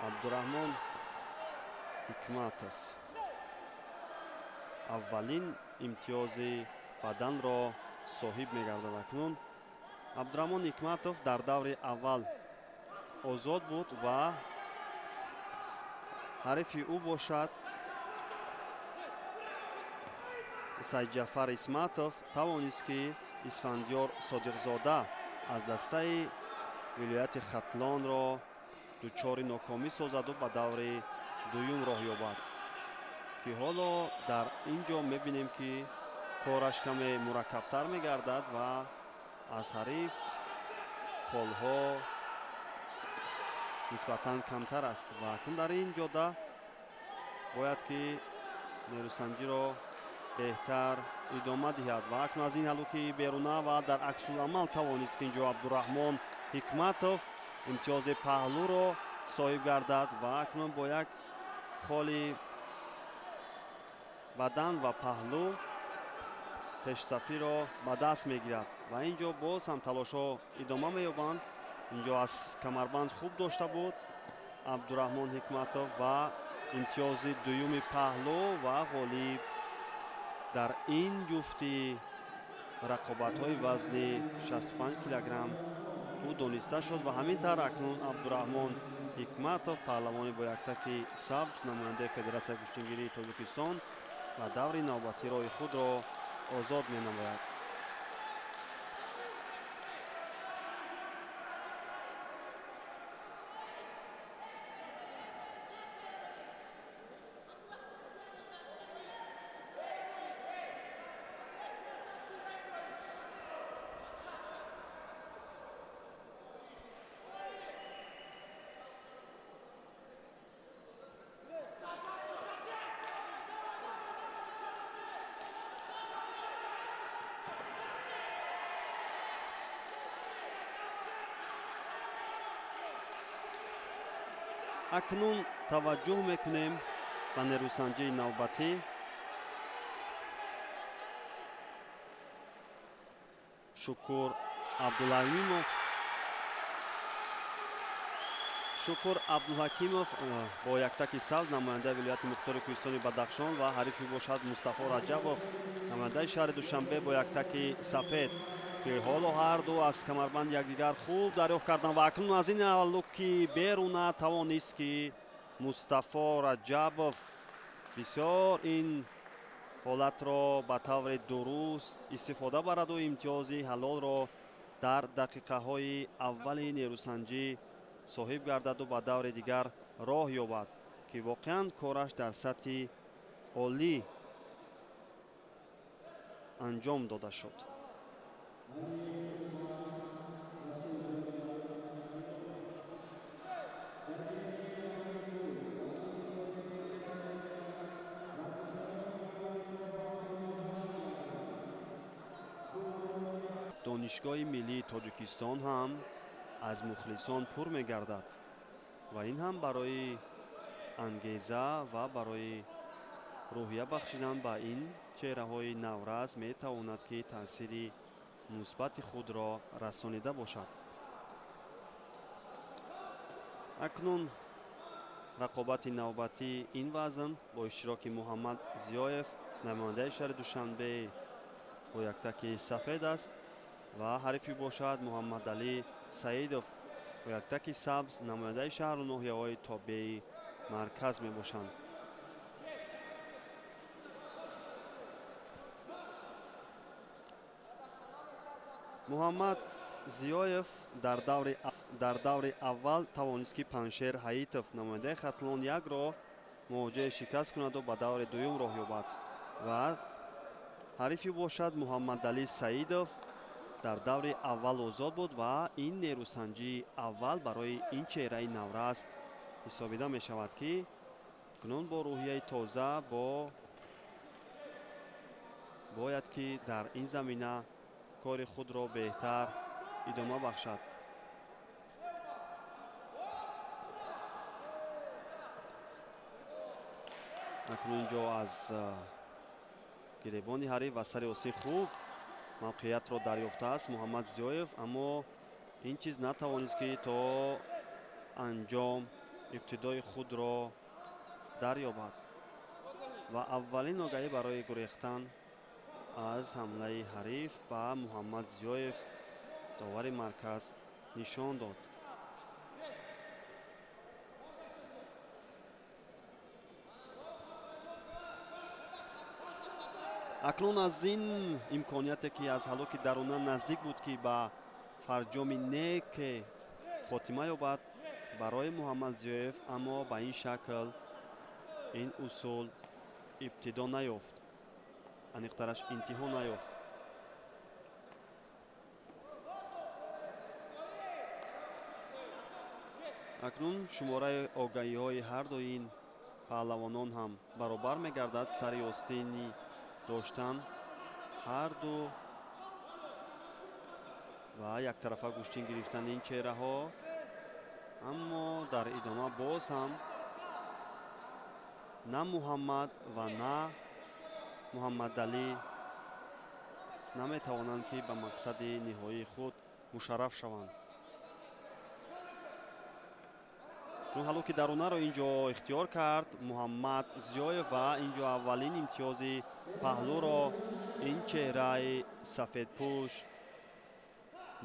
абдураҳмон ҳикматов аввалин имтиёзи баданро соҳиб мегардад. акнун абдураҳмон ҳикматов дар даври аввал озод буд ва ҳарифи ӯ бошад сайҷаъфар исматов тавонист ки исфандиёр содиқзода аз дастаи вилояти хатлонро дучори нокомӣ созаду ба даври дуюм роҳ ёбад, ки ҳоло дар ин ҷо мебинем ки кораш каме мураккабтар мегардад ва аз ҳариф холҳо нисбатан камтар аст ва акнун дар ин ҷода бояд ки нерӯсанҷиро беҳтар идома диҳад ва акнун аз ин ҳалуки беруна ва дар аксуламал тавонист ки инҷо абдураҳмон ҳикматов имтиёзи паҳлӯро соҳиб гардад ва акнун бо як холи бадан ва паҳлӯ пешсафиро ба даст мегирад ва инҷо боз ҳам талошҳо идома меёбанд. инҷо аз камарбанд хуб дошта буд абдураҳмон ҳикматов ва имтиёзи дуюми паҳлӯ ва ғолиб дар ин ҷуфти рақобатҳои вазни 65 килограмм ӯ дониста шуд ва ҳамин тавр акнун абдураҳмон ҳикматов паҳлавони бо яктаки сабз намояндаи федератсияи гӯштингирии тоҷикистон ва даври навбатӣ роҳи худро озод менамояд. акнун таваҷҷӯҳ мекунем ба нерӯсанҷии навбатӣ. шукур абдулҳакимов бо яктаки сабз намояндаи вилояти мухтори кӯҳистони бадахшон ва ҳарифи бошад мустафо раҷабов намояндаи шаҳри душанбе бо яктаки сафед, ки ҳоло ҳарду аз камарбанд якдигар хуб дарёфт карданд ва акнун аз ин ҳалуки беруна тавонист ки мустафо раҷабов бисёр ин ҳолатро ба таври дуруст истифода бараду имтиёзи ҳалолро дар дақиқаҳои аввали нерӯсанҷӣ соҳиб гардаду ба даври дигар роҳ ёбад, ки воқеан кораш дар сатҳи олӣ анҷом дода шуд. донишгоҳи миллии тоҷикистон ҳам аз мухлисон пур мегардад ва ин ҳам барои ангеза ва барои рӯҳия бахшидан ба ин чеҳраҳои навраз метавонад ки таъсири мусбати худро расонида бошад. акнун рақобати навбатии ин вазн бо иштироки муҳаммад зиёев намояндаи шаҳри душанбе бо яктаки сафед аст ва ҳарифи бошад муҳаммадалӣ саидов бо яктаки сабз намояндаи шаҳру ноҳияҳои тобеи марказ мебошанд. муҳаммад зиёев дар даври аввал тавонист ки паншер ҳаитов намояндаи хатлон якро мувоҷиҳи шикасткунаду ба даври дуюм роҳ ёбад ва ҳарифи бошад муҳаммадалӣ саидов дар даври аввал озод буд ва ин нерӯсанҷии аввал барои ин чеҳраи наврас ҳисобида мешавад ки кунун бо рӯҳияи тоза бояд ки дар ин замина кори худро беҳтар идома бахшад. акнун инҷо аз гиребони ҳариф ва сари ости хуб мавқеиятро дарёфтааст муҳаммад зиёев, аммо ин чиз натавонист ки то анҷом ибтидои худро дарёбад ва аввалин огаҳӣ барои гурехтан аз ҳамлаи ҳариф ба муҳаммад зиёев довари марказ нишон дод. акнун аз ин имконияте ки аз ҳалоки даруна наздик буд ки ба фарҷоми неке хотима ёбад барои муҳаммад зиёев, аммо ба ин шакл ин усул ибтидо наёфт, аниқтараш интиҳо наёфт. акнун шумораи огаҳиҳои ҳардуи ин паҳлавонон ҳам баробар мегардад. сари остини доштан ҳарду ва яктарафа гӯштин гирифтани ин чеҳраҳо, аммо дар идома боз ҳам на муҳаммад ва на муҳаммадалӣ наметавонанд ки ба мақсади ниҳоии худ мушарраф шаванд. ҳалоки дарунаро инҷо ихтиёр кард муҳаммад зиёев ва инҷо аввалин имтиёзи паҳлӯро ин чеҳраи сафедпӯш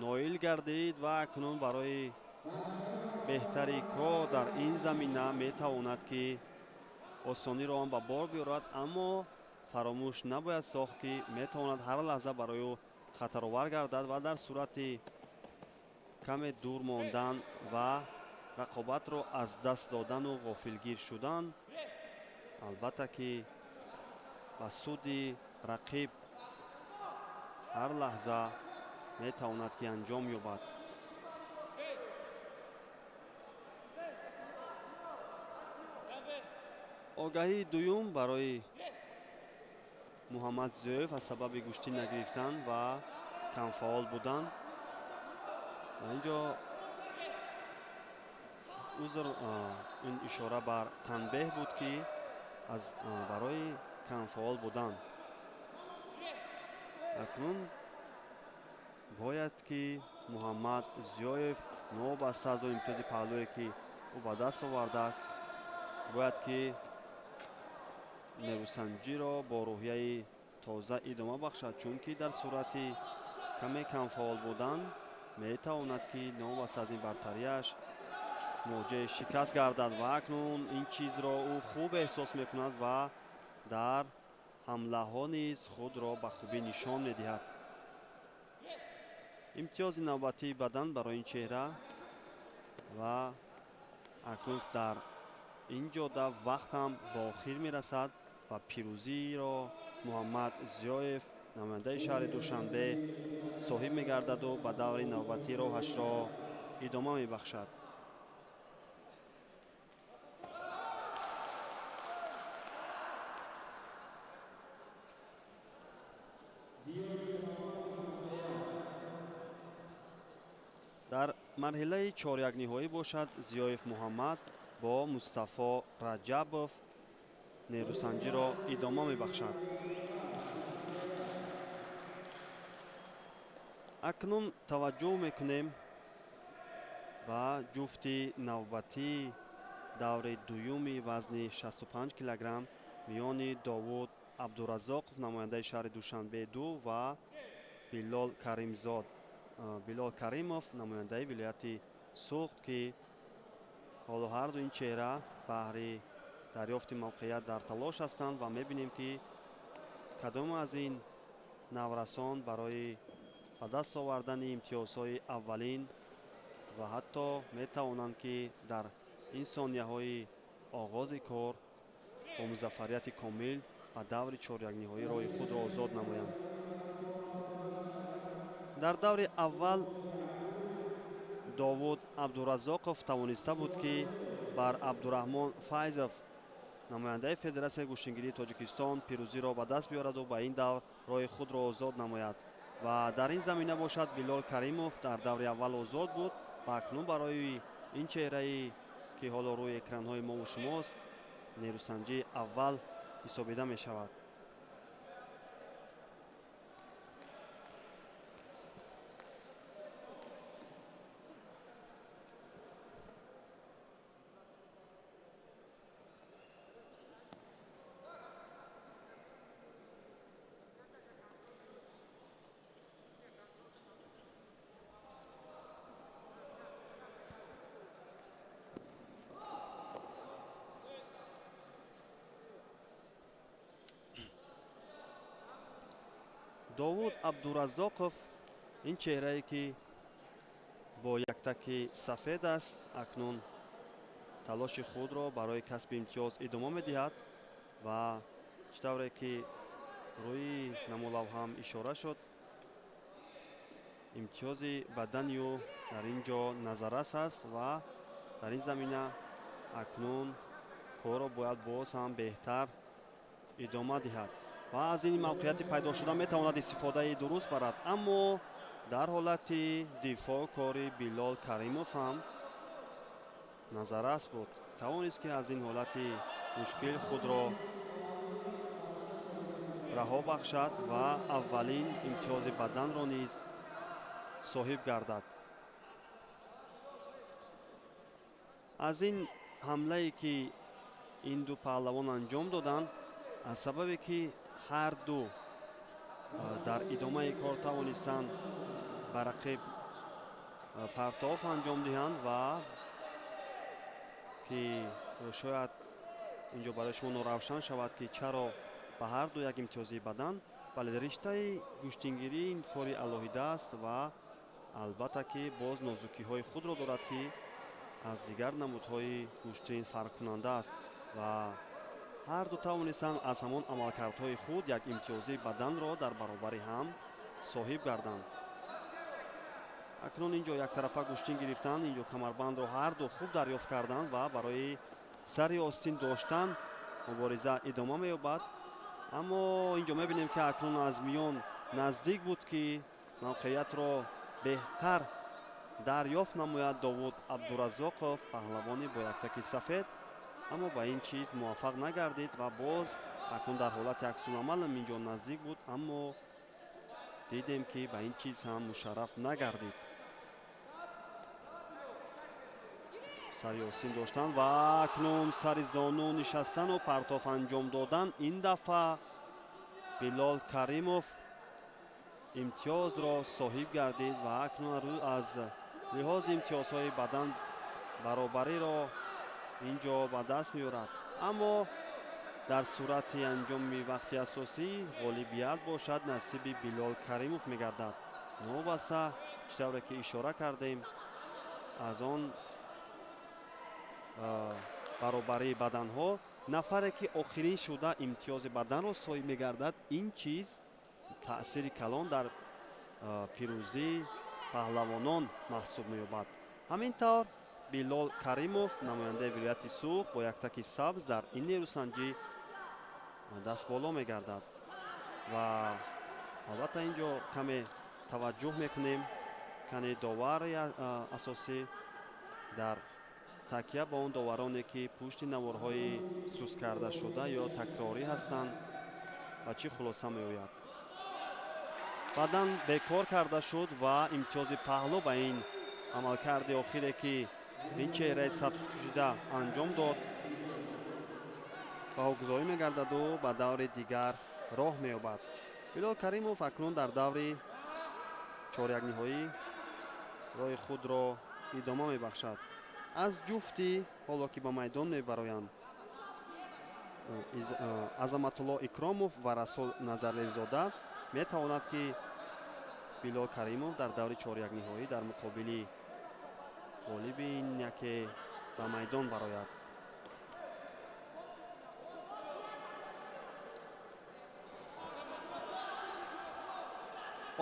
ноил гардид ва акнун барои беҳтари кор дар ин замина метавонад ки осониро ба бор биёрад, аммо фаромӯш набояд сохт ки метавонад ҳар лаҳза барои ӯ хатаровар гардад ва дар сурати каме дур мондан ва рақобатро аз даст додану ғофилгир шудан албатта ки ба суди рақиб ҳар лаҳза метавонад ки анҷом ёбад. огаҳии дуюм барои муҳаммад зиёев аз сабаби гӯштин нагирифтан ва камфаъол будан. ва инҷо ин ишора бар танбеҳ буд ки барои камфаъол будан. акнун бояд ки муҳаммад зиёев новобаста аз имтиёзи паҳлӯе ки ӯ ба даст овардааст, бояд ки нерӯсанҷиро бо рӯҳияи тоза идома бахшад, чунки дар сурати каме камфаъол будан метавонад ки новобаста аз ин бартарияш мувоҷиҳи шикаст гардад ва акнун ин чизро ӯ хуб эҳсос мекунад ва дар ҳамлаҳо низ худро ба хубӣ нишон медиҳад. имтиёзи навбатии бадан барои ин чеҳра ва акнун дар ин ҷода вақт ҳам ба охир мерасад ва пирӯзиро муҳаммад зиёев намояндаи шаҳри душанбе соҳиб мегардаду ба даври навбатӣ роҳашро идома мебахшад. дар марҳилаи чорякниҳоӣ бошад зиёев муҳаммад бо мустафо раҷабов нерӯсанҷиро идома мебахшад. акнун таваҷҷӯҳ мекунем ва ҷуфти навбатии даври дуюми вазни 65 килограмм миёни Довуд Абдураззоқов намояндаи шаҳри Душанбе 2 ва Билол Каримов намояндаи вилояти Суғд ки ҳоло ҳарду ин чеҳра баҳри дарёфти мавқеият дар талош ҳастанд ва мебинем ки кадом аз ин наврасон барои ба даст овардани имтиёзҳои аввалин ва ҳатто метавонанд ки дар ин сонияҳои оғози кор бо музаффарияти комил ба даври чорякниҳоӣ роҳи худро озод намоянд. дар даври аввал Довуд Абдураззоқов тавониста буд ки бар Абдураҳмон Файзов намояндаи Федератсияи гӯштангирии Тоҷикистон пирӯзиро ба даст биёраду ба ин давр роҳи худро озод намояд. ва дар ин замина бошад Билол Каримов дар даври аввал озод буд ва акнун барои ин чеҳраи ки ҳоло рӯи экранҳои мову шумост нерӯсанҷии аввал ҳисобида мешавад. Довуд Абдураззоқов ин чеҳрае ки бо яктаки сафед аст акнун талоши худро барои касби имтиёз идома медиҳад ва чӣ тавре ки рӯи намолавҳам ишора шуд имтиёзи бадани ӯ дар ин ҷо назаррас аст ва дар ин замина акнун корро бояд боз ҳам беҳтар идома диҳад ва аз ин мавқеияти пайдошуда метавонад истифодаи дуруст барад. Аммо дар ҳолати дифоъ кори Билол Каримов ҳам назаррас буд. Тавонист ки аз ин ҳолати мушкил худро раҳо бахшад ва аввалин имтиёзи баданро низ соҳиб гардад. аз ин ҳамлае ки ин ду паҳлавон анҷом доданд аз сабабе ки ҳар ду дар идомаи кор тавонистанд ба рақиб партов анҷом диҳанд ва ки шояд ин ҷо барои шумо норавшан шавад ки чаро ба ҳар ду як имтиёзи бадан. Бале риштаи гӯштингирӣ ин кори алоҳида аст ва албатта ки боз нозукиҳои худро дорад ки аз дигар намудҳои гӯштин фарқкунанда аст ва ҳар ду тавонистанд аз ҳамон амалкардҳои худ як имтиёзи баданро дар баробари ҳам соҳиб гарданд. акнун ин ҷо яктарафа гӯштин гирифтанд, ин ҷо камарбандро ҳар ду хуб дарёфт карданд ва барои сари остин доштан мубориза идома меёбад. аммо ин ҷо мебинем ки акнун аз миён наздик буд ки мавқеиятро беҳтар дарёфт намояд Довуд Абдураззоқов паҳлавони бо яктаки сафед, аммо ба ин чиз муваффақ нагардид ва боз акнун дар ҳолати аксунамалам ин ҷо наздик буд, аммо дидем ки ба ин чиз ҳам мушарраф нагардид. сари остин доштан ва акнун сари зону нишастану партов анҷом додан. ин дафъа Билол Каримов имтиёзро соҳиб гардид ва акнун аз лиҳози имтиёзҳои бадан баробариро ин ҷо ба даст меёрад. аммо дар сурати анҷоми вақти асосӣ ғолибият бошад насиби Билол Каримов мегардад. новаста чӣ тавре ки ишора кардем аз он баробарии баданҳо нафаре ки охирин шуда имтиёзи баданро соҳиб мегардад, ин чиз таъсири калон дар пирӯзии паҳлавонон маҳсуб меёбад. ҳамин тавр Билол Каримов намояндаи вилояти Суғд бо яктаки сабз дар ин нерӯсанҷӣ дастболо мегардад ва албатта ин ҷо каме таваҷҷӯҳ мекунем кани довари асосӣ дар такя ба он довароне ки пушти наворҳои сусткардашуда ё такрорӣ ҳастанд ба чӣ хулоса меояд. баъдан бекор карда шуд ва имтиёзи паҳлу ба ин амалкарди охире ки ин чеҳраи сабзпӯшида анҷом дод баҳогузорӣ мегардаду ба даври дигар роҳ меёбад. Билол Каримов акнун дар даври чорякниҳоӣ роҳи худро идома мебахшад. аз ҷуфти ҳоло ки ба майдон мебароянд Азаматулло Икромов ва Расул Назарализода, метавонад ки Билол Каримов дар даври чорякниҳоӣ дар муқобили ғолиби ин яке ба майдон барояд.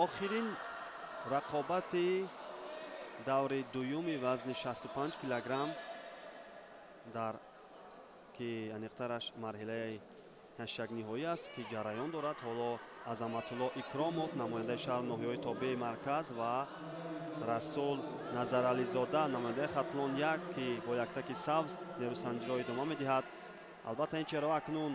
охирин рақобати даври дуюми вазни 65 килограмм дар ки аниқтараш марҳилаи ҳаштагниҳоӣ аст ки ҷараён дорад. ҳоло Азаматулло Икромов намояндаи шаҳри ноҳиёи Тобеи Марказ ва Расул Назарализода намояндаи Хатлон 1 ки бо яктаки сабз нерӯсанҷиро идома медиҳад. албатта ин чеҳраҳо акнун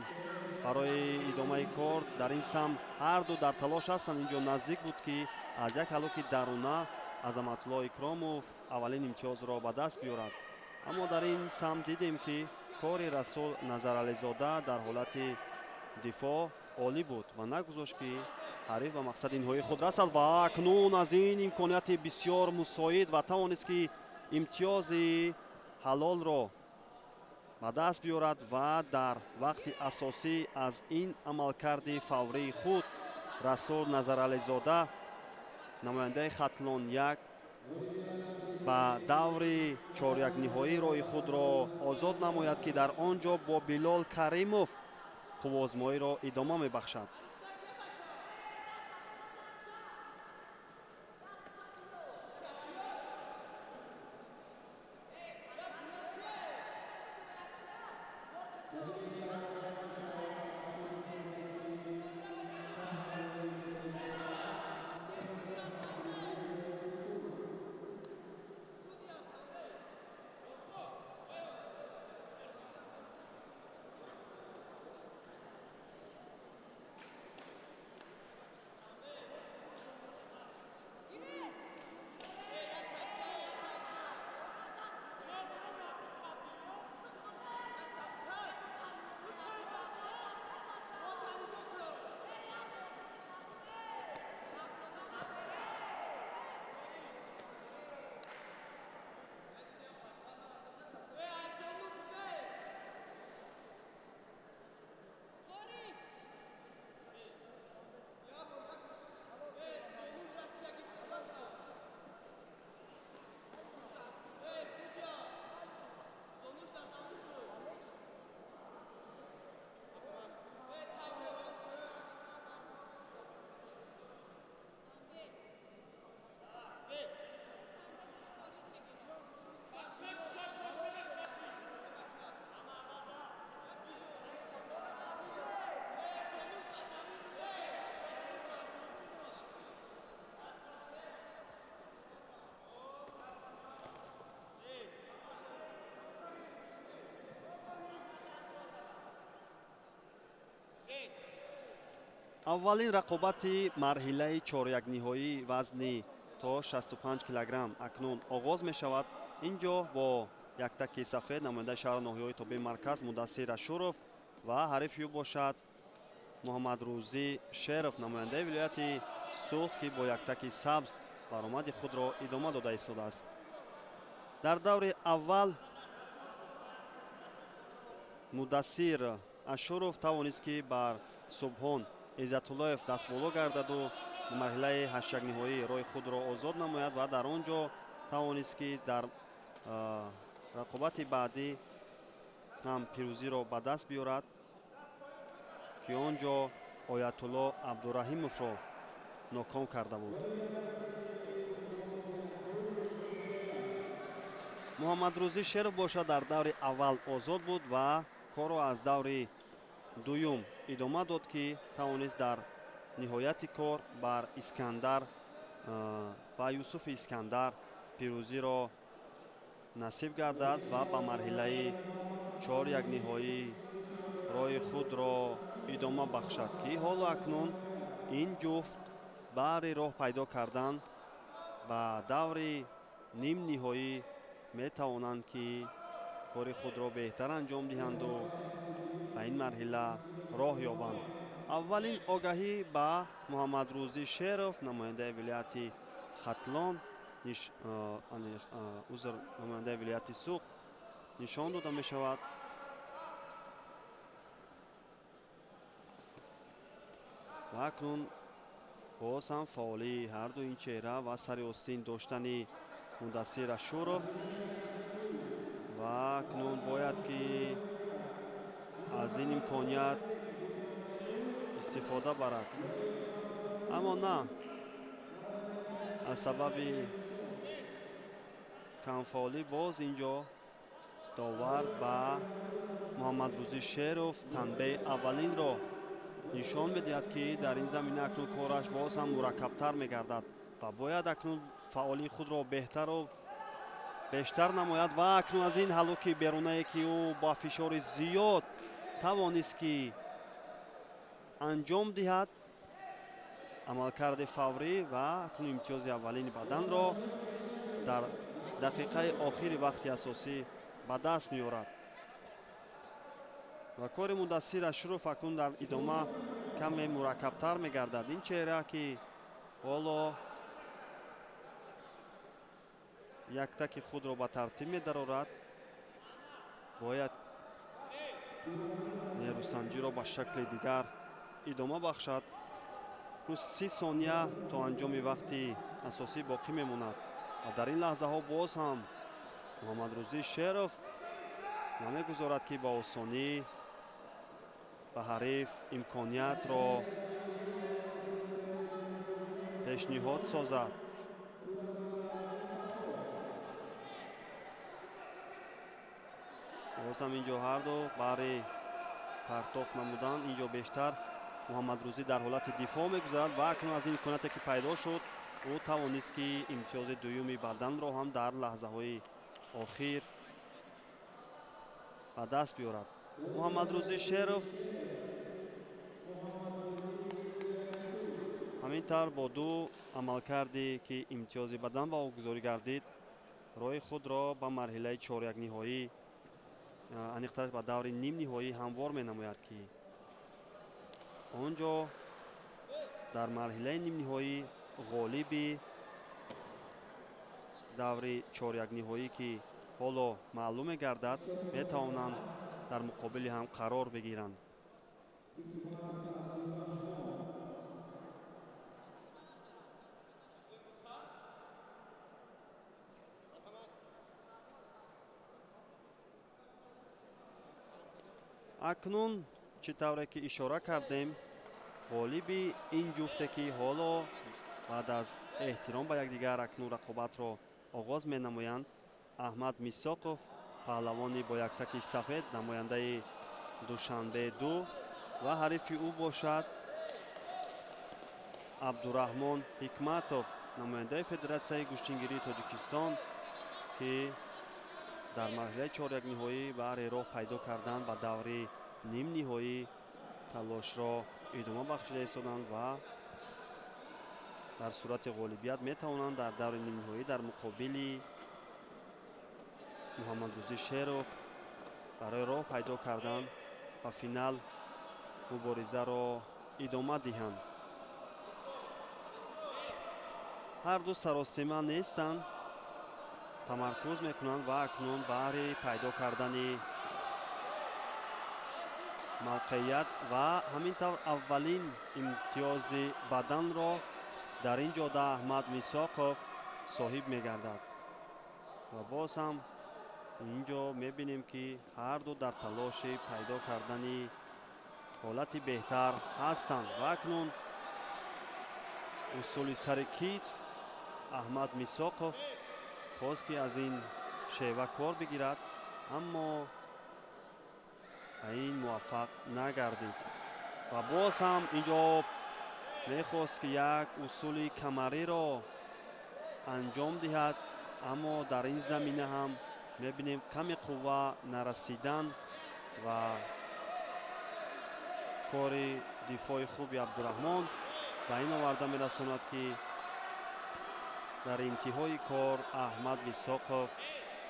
барои идомаи кор дар ин самт ҳарду дар талош ҳастанд. инҷо наздик буд ки аз як ҳалоки даруна Азаматулло Икромов аввалин имтиёзро ба даст биёрад, аммо дар ин самт дидем ки кори Расул Назарализода дар ҳолати дифоъ олӣ буд ва нагузошт ки ҳариф ба мақсади ниҳоии худ расад. ва акнун аз ин имконияти бисёр мусоид ва тавонист ки имтиёзи ҳалолро ба даст биёрад ва дар вақти асосӣ аз ин амалкарди фаврии худ Расул Назарализода намояндаи Хатлон 1 ба даври чорякниҳоӣ роҳи худро озод намояд ки дар он ҷо бо Билол Каримов қуввозмоиро идома мебахшад. аввалин рақобати марҳилаи чорякниҳоӣ вазни то 65 килограмм акнун оғоз мешавад. ин ҷо бо яктаки сафед намояндаи шаҳри ноҳиёи Тобеи Марказ Мудассир Ашуров ва ҳарифи ӯ бошад Муҳаммадрӯзӣ Шеров намояндаи вилояти Суғд ки бо яктаки сабз баромади худро идома дода истодааст. дар даври аввал Мудассир Ашуров тавонист ки бар Субҳон Иззатуллоев дастболо гардаду марҳилаи ҳаштагниҳоӣ роҳи худро озод намояд ва дар он ҷо тавонист ки дар рақобати баъдӣ ҳам пирӯзиро ба даст биёрад ки он ҷо Оятулло Абдураҳимовро ноком карда буд. Муҳаммадрӯзӣ Шеров бошад дар даври аввал озод буд ва корро аз даври дуюм идома дод ки тавонист дар ниҳояти кор бар Искандар ба Юсуфи Искандар пирӯзиро насиб гардад ва ба марҳилаи чорякниҳоӣ роҳи худро идома бахшад ки ҳоло акнун ин ҷуфт баҳри роҳ пайдо кардан ба даври ним ниҳоӣ метавонанд ки кори худро беҳтар анҷом диҳанду ба ин марҳила роҳ ёбанд. аввалин огаҳӣ ба муҳаммадрӯзӣ шеров, намояндаи вилояти хатлон, намояндаи вилояти суғд нишон дода мешавад. ва акнун боз ҳам фаъолии ҳарду ин чеҳра ва сари остин доштани Мудассир Ашуров. ва акнун бояд ки аз ин имконият истифода барад, аммо на, аз сабаби камфаъолӣ боз инҷо довар ба Муҳаммадрӯзӣ Шеров танбеҳ аввалинро нишон медиҳад ки дар ин замина акнун кораш боз ҳам мураккабтар мегардад ва бояд акнун фаъолии худро беҳтару бештар намояд. ва акнун аз ин ҳалоки берунае ки ӯ ба фишори зиёд тавонист ки анҷом диҳад, амалкарди фаврӣ ва акнун имтиёзи аввалини баданро дар дақиқаи охири вақти асосӣ ба даст меорад. ва кори Мудассир Ашуров акнун дар идома каме мураккабтар мегардад. ин чеҳра ки ҳоло яктаки худро ба тартиб медарорад, бояд нерӯсанҷиро ба шакли дигар идома бахшад. 30 сония то анҷоми вақти асосӣ боқӣ мемонад ва дар ин лаҳзаҳо боз ҳам Муҳаммадрӯзӣ Шеров намегузорад ки ба осонӣ ба ҳариф имкониятро пешниҳод созад. бозам инҷо ҳарду баҳри партоф намудан инҷо бештар Муҳаммадрӯзӣ дар ҳолати дифоъ мегузарад ва акнун аз ин имконияте ки пайдо шуд, ӯ тавонист ки имтиёзи дуюми баданро ҳам дар лаҳзаҳои охир ба даст биёрад. Муҳаммадрӯзӣ Шеров ҳамин тавр бо ду амалкарде ки имтиёзи бадан вогузорӣ гардид, роҳи худро ба марҳилаи чорякниҳоӣ, аниқтараш ба даври нимниҳоӣ ҳамвор менамояд ки он ҷо дар марҳилаи нимниҳоӣ ғолиби даври чорякниҳоӣ ки ҳоло маълум мегардад, метавонанд дар муқобили ҳам қарор бигиранд. акнун чӣ тавре ки ишора кардем, ғолиби ин ҷуфте ки ҳоло баъд аз эҳтиром ба якдигар акнун рақобатро оғоз менамоянд, Аҳмад Мисоқов, паҳлавони бо яктаки сафед, намояндаи Душанбе-2 ва ҳарифи ӯ бошад Абдураҳмон Ҳикматов, намояндаи Федератсияи гӯштингирии Тоҷикистон, ки дар марҳилаи чорякниҳоӣ баҳри роҳ пайдо кардан ба даври нимниҳоӣ талошро идома бахшида истоданд ва дар сурати ғолибият метавонанд дар даври нимниҳоӣ дар муқобили Муҳаммадрӯзӣ Шеров барои роҳ пайдо кардан ба финал муборизаро идома диҳанд. ҳарду саросима нестанд, тамаркуз мекунанд ва акнун баҳри пайдо кардани мавқеият ва ҳамин тавр аввалин имтиёзи баданро дар ин ҷода Аҳмад Мисоқов соҳиб мегардад. ва боз ҳам ин ҷо мебинем ки ҳарду дар талоши пайдо кардани ҳолати беҳтар ҳастанд. ва акнун усули сари китф Аҳмад Мисоқов хост ки аз ин шева кор бигирад, аммо ба ин муваффақ нагардид. ва боз ҳам ин ҷо мехост ки як усули камариро анҷом диҳад, аммо дар ин замина ҳам мебинем каме қувва нарасидан ва кори дифои хуби Абдураҳмон ба ин оварда мерасонад ки дар интиҳои кор Аҳмад Мисоқов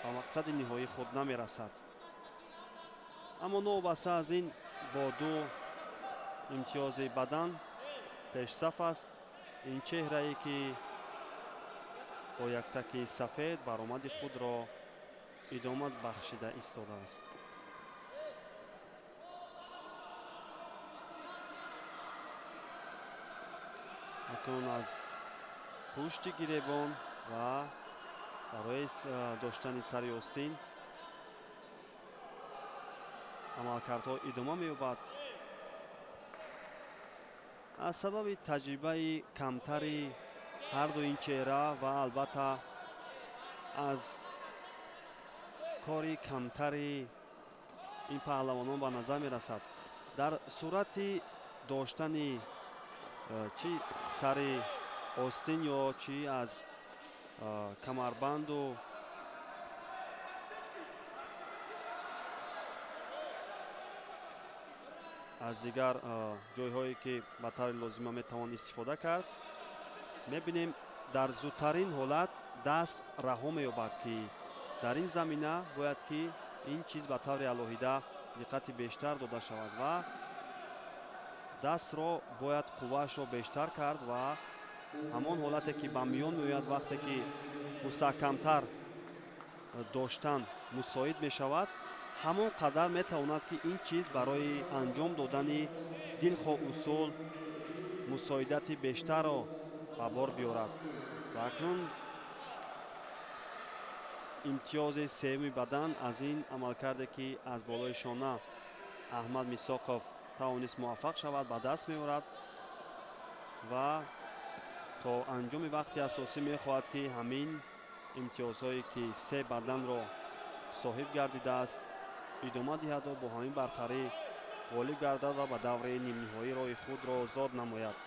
ба мақсади ниҳоӣ худ намерасад. аммо новобаста аз ин бо 2 имтиёзи бадан пешсаф аст. ин чеҳрае ки бо яктаки сафед баромади худро идома бахшида истодааст. акнун аз пушти гиребон ва барои доштани сари остин амалкардҳо идома меёбад. аз сабаби таҷрибаи камтари ҳарду ин чеҳра ва албатта аз кори камтари ин паҳлавонон ба назар мерасад дар сурати доштани чи сари остин ё чи аз камарбанду аз дигар ҷойҳое ки ба таври лозима метавон истифода кард, мебинем дар зудтарин ҳолат даст раҳо меёбад ки дар ин замина бояд ки ин чиз ба таври алоҳида диққати бештар дода шавад ва дастро бояд қувваашро бештар кард ва ҳамон ҳолате ки ба миён меояд вақте ки мустаҳкамтар доштан мусоид мешавад, ҳамон қадар метавонад ки ин чиз барои анҷом додани дилхоҳ усул мусоидати бештарро ба бор биёрад. ва акнун имтиёзи сеюми бадан аз ин амалкарде ки аз болои шона Аҳмад Мисоқов тавонист муваффақ шавад ба даст меорад ва то анҷоми вақти асосӣ мехоҳад ки ҳамин имтиёзҳое ки 3 баданро соҳиб гардидааст идома диҳад ва бо ҳамин бартарӣ ғолиб гардад ва ба даври нимниҳоӣ роҳи худро озод намояд.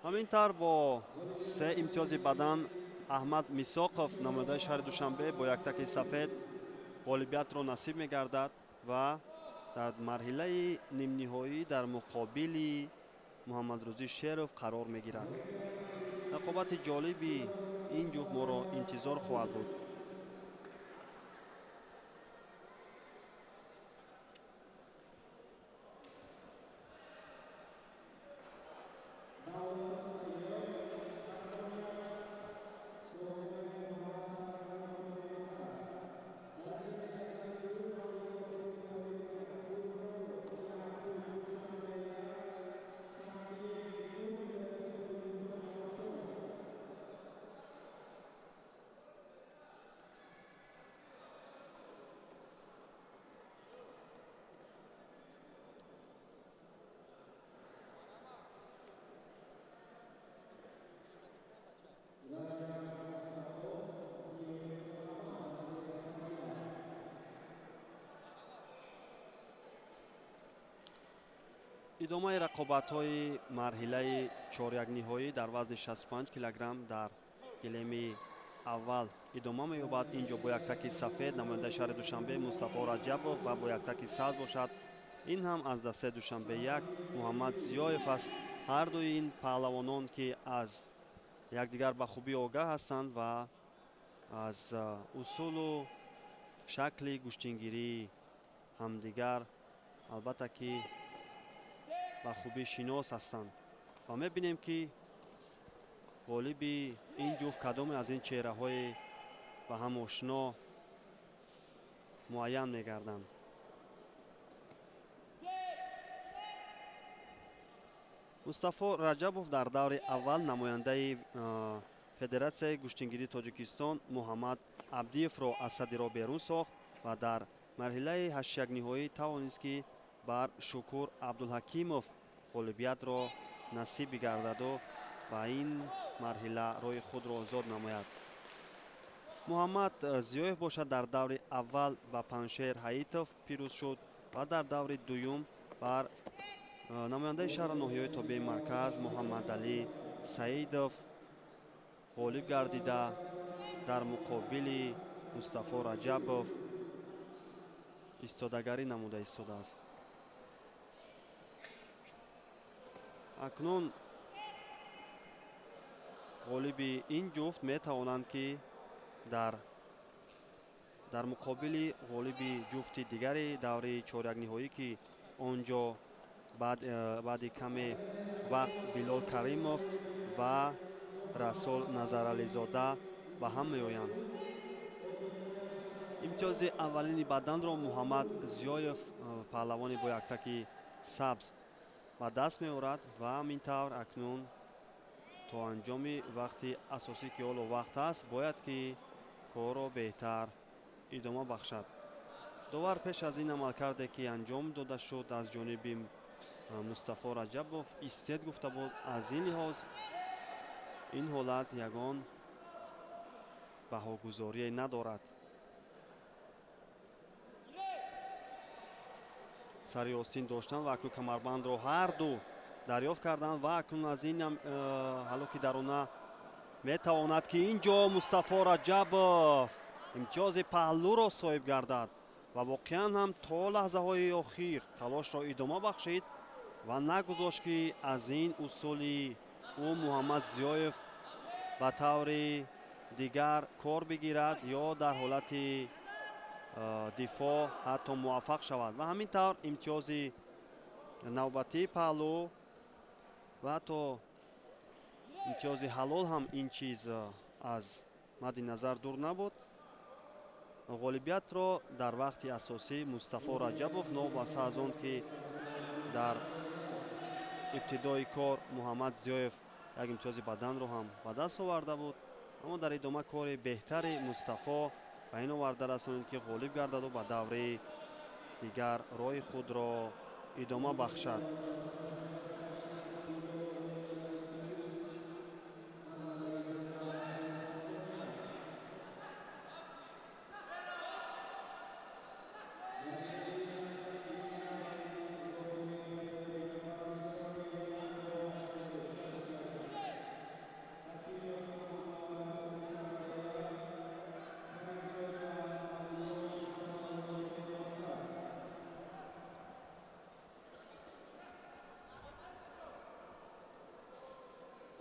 ҳамин тавр бо 3 имтиёзи бадан Аҳмад Мисоқов намояндаи шаҳри Душанбе бо яктаки сафед ғолибиятро насиб мегардад ва дар марҳилаи нимниҳоӣ дар муқобили Муҳаммадрӯзӣ Шеров қарор мегирад. рақобати ҷолиби ин ҷуфт моро интизор хоҳад буд. идомаи рақобатҳои марҳилаи чорякниҳоӣ дар вазни 65 килограмм дар гилеми аввал идома меёбад. инҷо бо яктаки сафед намояндаи шаҳри Душанбе Мустафо Раҷабов ва бо яктаки сабз бошад. ин ҳам аз дастаи Душанбе-1 Муҳаммад Зиёев аст. ҳардуи ин паҳлавонон ки аз якдигар ба хубӣ огаҳ ҳастанд ва аз усулу шакли гӯштингирии ҳамдигар албатта ки ба хубӣ шинос ҳастанд ва мебинем ки ғолиби ин ҷуфт кадоме аз ин чеҳраҳои ба ҳам ошно муайян мегарданд. Мустафо Раҷабов дар даври аввал намояндаи Федератсияи гӯштингирии Тоҷикистон Муҳаммад Абдиевро аз садиро берун сохт ва дар марҳилаи ҳаштякниҳоӣ тавонист ки бар Шукур Абдулҳакимов ғолибиятро насиб гардаду ба ин марҳила роҳи худро озод намояд. Муҳаммад Зиёев бошад дар даври аввал ба Паншер Ҳаитов пирӯз шуд ва дар даври дуюм бар намояндаи шаҳри ноҳияи тобеи марказ муҳаммадалӣ саидов ғолиб гардида дар муқобили мустафо раҷабов истодагарӣ намуда истодааст. акнун ғолиби ин ҷуфт метавонанд ки дар муқобили ғолиби ҷуфти дигари даври чорякниҳоӣ ки онҷо баъди каме вақт Билол Каримов ва Расул Назарализода ба ҳам меоянд. имтиёзи аввалини баданро Муҳаммад Зиёев паҳлавони бо яктаки сабз ба даст меорад ва ҳамин тавр акнун то анҷоми вақти асосӣ ки ҳоло вақт аст бояд ки корро беҳтар идома бахшад. довар пеш аз ин амалкарде ки анҷом дода шуд аз ҷониби Мустафо Раҷабов истед гуфта буд. Аз ин лиҳоз ин ҳолат ягон баҳогузорие надорад. сари остин доштанд ва акнун камарбандро ҳарду дарёфт карданд ва акнун аз ин ҳалоки дарона метавонад ки ин ҷо Мустафо Раҷабов имтиёзи паҳлӯро соҳиб гардад ва воқеан ҳам то лаҳзаҳои охир талошро идома бахшид ва нагузошт ки аз ин усули ӯ Муҳаммад Зиёев ба таври дигар кор бигирад ё дар ҳолати дифоъ ҳатто муваффақ шавад ва ҳамин тавр имтиёзи навбатии паҳлӯ ва ҳатто имтиёзи ҳалол ҳам ин чиз аз мадди назар дур набуд. ғолибиятро дар вақти асосӣ Мустафо Раҷабов новбаста аз он ки дар ибтидои кор Муҳаммад Зиёев як имтиёзи баданро ҳам ба даст оварда буд, аммо дар идома кори беҳтари Мустафо ба ин оварда расонид ки ғолиб гардаду ба даври дигар роҳи худро идома бахшад.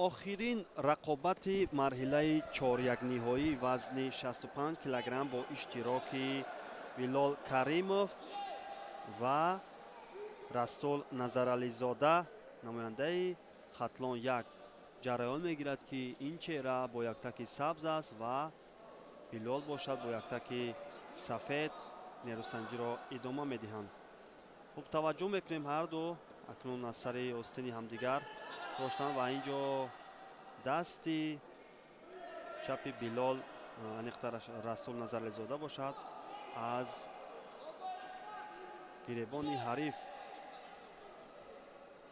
охирин рақобати марҳилаи чорякниҳоӣ вазни 65 килограмм бо иштироки Билол Каримов ва Расул Назарализода намояндаи Хатлон 1 ҷараён мегирад ки ин чеҳра бо яктаки сабз аст ва Билол бошад бо яктаки сафед нерӯсанҷиро идома медиҳанд. хуб таваҷҷӯҳ мекунем ҳарду акнун аз сари остини ҳамдигар доштанд ва ин ҷо дасти чапи Билол аниқта Расул Назарализода бошад аз гиребони ҳариф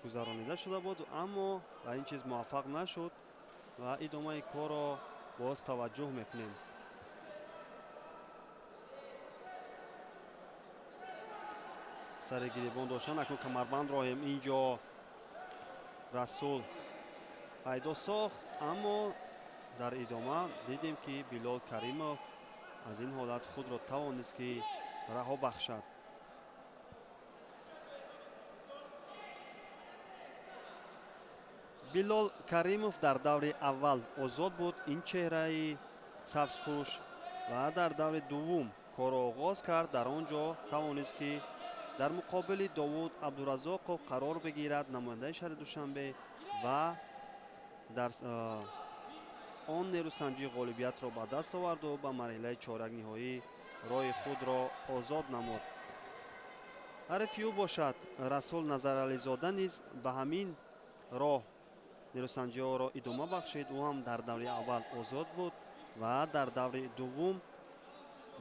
гузаронида шуда буд, аммо ба ин чиз муваффақ нашуд ва идомаи корро боз таваҷҷӯҳ мекунем. сари гиребон доштан акнун камарбандро ин ҷо Расул пайдо сохт, аммо дар идома дидем ки Билол Каримов аз ин ҳолат худро тавонист ки раҳо бахшад. Билол Каримов дар даври аввал озод буд, ин чеҳраи сабзпӯш, ва дар даври дуввум корро оғоз кард. Дар он ҷо тавонист ки дар муқобили Довуд Абдуразоқов қарор бигирад, намояндаи шаҳри Душанбе, ва дар он нерӯсанҷӣ ғолибиятро ба даст оварду ба марҳилаи чорякниҳоӣ роҳи худро озод намуд. ҳарифи ӯ бошад Расул Назарализода низ ба ҳамин роҳ нерӯсанҷиҳоро идома бахшид. ӯ ҳам дар даври аввал озод буд ва дар даври дуввум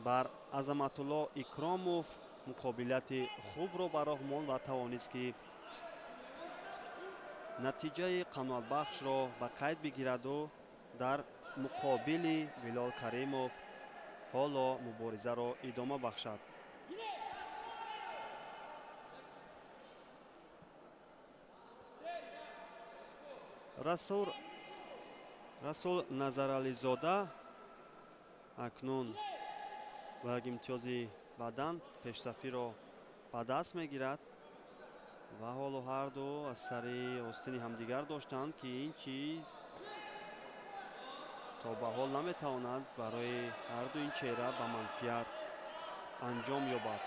бар Азаматулло Икромов муқобилияти хубро ба роҳ монд ва тавонист ки натиҷаи қаноатбахшро ба қайд бигираду дар муқобили Билол Каримов ҳоло муборизаро идома бахшад. расул назарализода акнун ба имтиёзи бадан пешсафиро ба даст мегирад ва ҳоло ҳарду аз сари остини ҳамдигар доштанд ки ин чиз то ба ҳол наметавонад барои ҳарду ин чеҳра ба манфиат анҷом ёбад.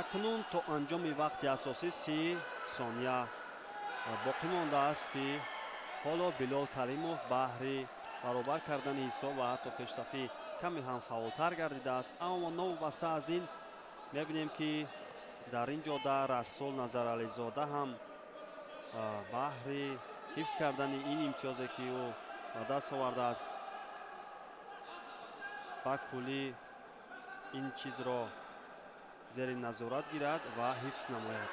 акнун то анҷоми вақти асосӣ 30 сония боқӣ мондааст ки ҳоло Билол Каримов баҳри баробар кардани ҳисоб ва ҳатто пешсафӣ каме ҳам фаъолтар гардидааст. Аммо новобаста аз ин мебинем ки дар ин ҷода Расул Назарализода ҳам баҳри ҳифз кардани ин имтиёзе ки ӯ ба даст овардааст ба куллӣ ин чизро зери назорат гирад ва ҳифз намояд.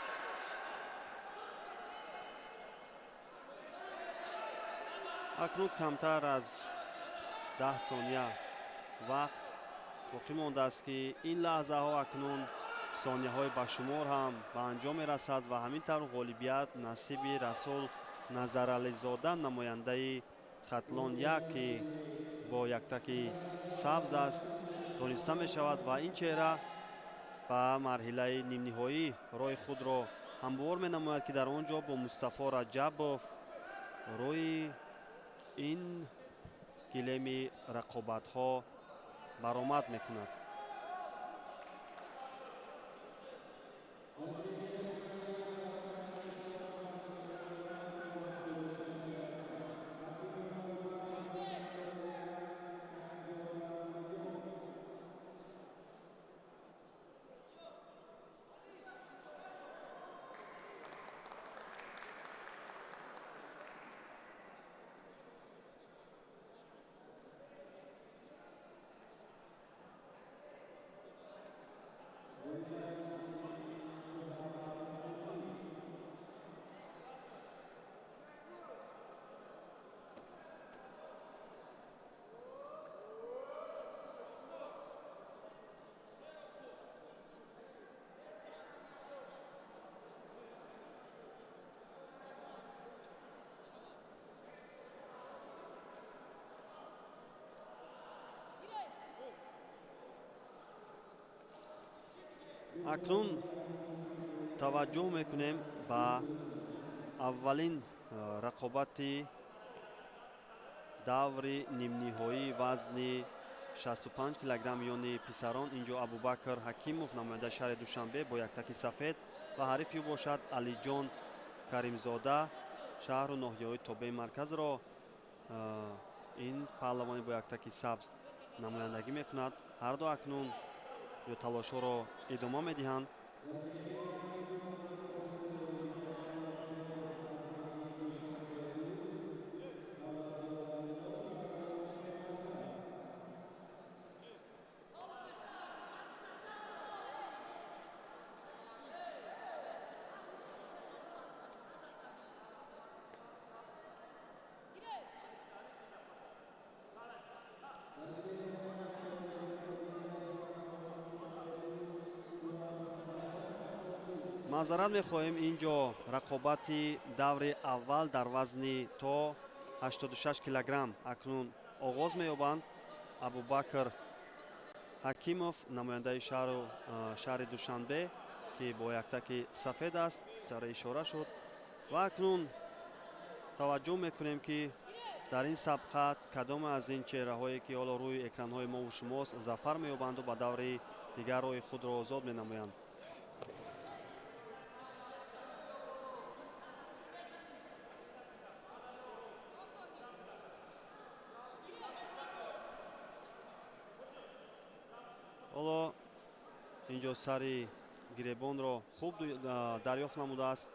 акнун камтар аз 10 сония вақт боқӣ мондааст ки ин лаҳзаҳо акнун сонияҳои башумор ҳам ба анҷом мерасад ва ҳамин тавр ғолибият насиби Расул Назарализода намояндаи хатлон як ки бо яктаки сабз аст дониста мешавад ва ин чеҳра ба марҳилаи нимниҳоӣ роҳи худро ҳамвор менамояд ки дар он ҷо бо Мустафо Раҷабов рӯи ин гилеми рақобатҳо баромад мекунад. акнун таваҷҷӯҳ мекунем ба аввалин рақобати даври нимниҳоии вазни 65 килограммёни писарон. Инҷо Абубакр Ҳакимов намояндаи шаҳри Душанбе бо яктаки сафед ва ҳарифи ӯ бошад Алиҷон Каримзода шаҳру ноҳияҳои тобеи марказро. ин паҳлавони бо яктаки сабз намояндагӣ мекунад. ҳарду акнун ё талошҳоро идома медиҳанд. маъзарат мехоҳем, ин ҷо рақобати даври аввал дар вазни то 86 килограмм акнун оғоз меёбанд. Абубакр Ҳакимов намояндаи шаҳри Душанбе ки бо яктаки сафед аст чара ишора шуд ва акнун таваҷҷӯҳ мекунем ки дар ин сабқат кадоме аз ин чеҳраҳое ки ҳоло рӯи экранҳои мову шумост зафар меёбанду ба даври дигар роҳи худро озод менамоянд. инҷо сари гиребонро хуб дарёфт намудааст.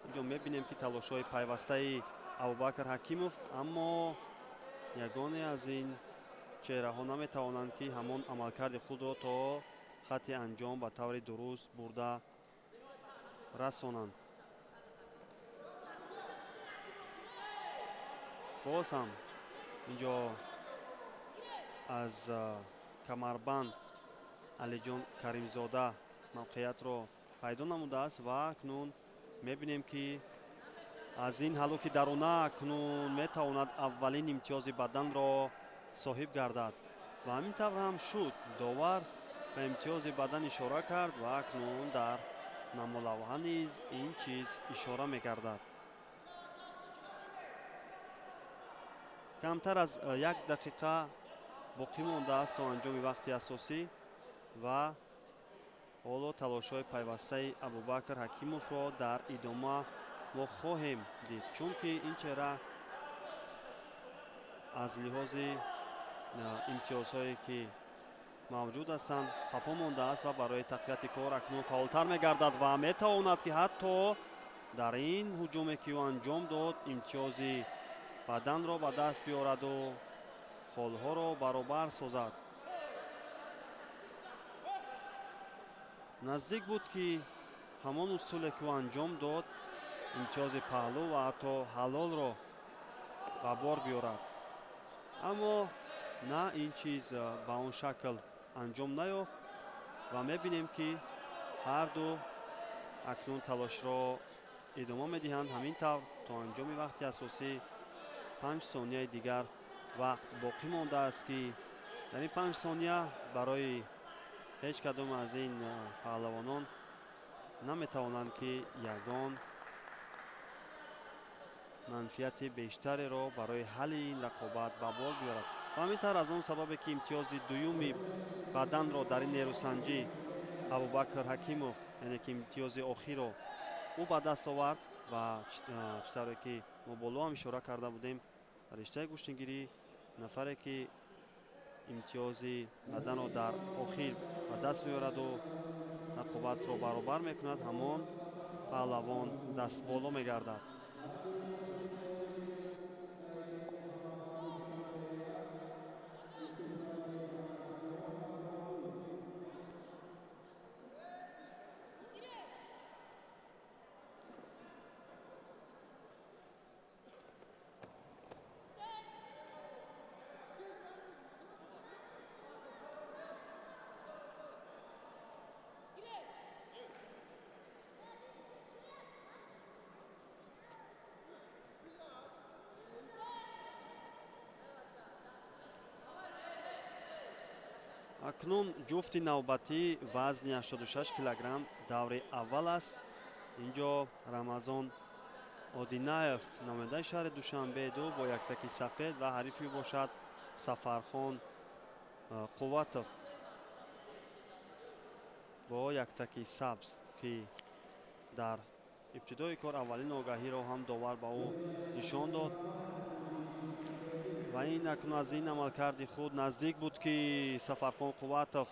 инҷо мебинем ки талошҳои пайвастаи Абубакр Ҳакимов, аммо ягоне аз ин чеҳраҳо наметавонанд ки ҳамон амалкарди худро то хатти анҷом ба таври дуруст бурда расонанд. боз ҳам инҷо аз камарбанд Алиҷон Каримзода мавқеиятро пайдо намудааст ва акнун мебинем ки аз ин ҳалуки даруна акнун метавонад аввалин имтиёзи баданро соҳиб гардад. ва ҳамин тавр ҳам шуд. Довар ба имтиёзи бадан ишора кард ва акнун дар намолавҳа низ ин чиз ишора мегардад. камтар аз 1 дақиқа боқӣ мондааст то анҷоми вақти асосӣ ва ҳоло талошҳои пайвастаи Абубакр Ҳакимовро дар идома мо хоҳем дид, чунки ин чеҳра аз лиҳози имтиёзҳое ки мавҷуд ҳастанд хафо мондааст ва барои тақвияти кор акнун фаъолтар мегардад ва метавонад ки ҳатто дар ин ҳуҷуме ки ӯ анҷом дод имтиёзи баданро ба даст биёраду холҳоро баробар созад. наздик буд ки ҳамон усуле ки ӯ анҷом дод имтиёзи паҳлӯ ва ҳатто ҳалолро ба бор биёрад, аммо на ин чиз ба он шакл анҷом наёфт ва мебинем ки ҳарду акнун талошро идома медиҳанд. ҳамин тавр то анҷоми вақти асосӣ 5 сонияи дигар вақт боқӣ мондааст ки дар ин 5 сония барои ҳеҷ кадом аз ин паҳлавонон наметавонанд ки ягон манфиати бештареро барои ҳалли ин рақобат ба бор биёрад. ва ҳамин тавр аз он сабабе ки имтиёзи дуюми баданро дар ин нерӯсанҷӣ Абубакр Ҳакимов, яъне ки имтиёзи охирро ӯ ба даст овард ва чӣ тавре ки мо боло ҳам ишора карда будем, риштаи гӯштингирӣ нафаре ки имтиёзи баданро дар охир ба даст меораду рақобатро баробар мекунад, ҳамон паҳлавон дастболо мегардад. акнун ҷуфти навбатӣ вазни 86 килограмм даври аввал аст. инҷо Рамазон Одинаев намояндаи шаҳри Душанбе ду бо яктаки сафед ва ҳарифи ӯ бошад Сафархон Қувватов бо яктаки сабз ки дар ибтидои кор аввалин огаҳиро ҳам довар ба ӯ нишон дод. ва ин акнун аз ин амалкарди худ наздик буд ки Сафархон Қувватов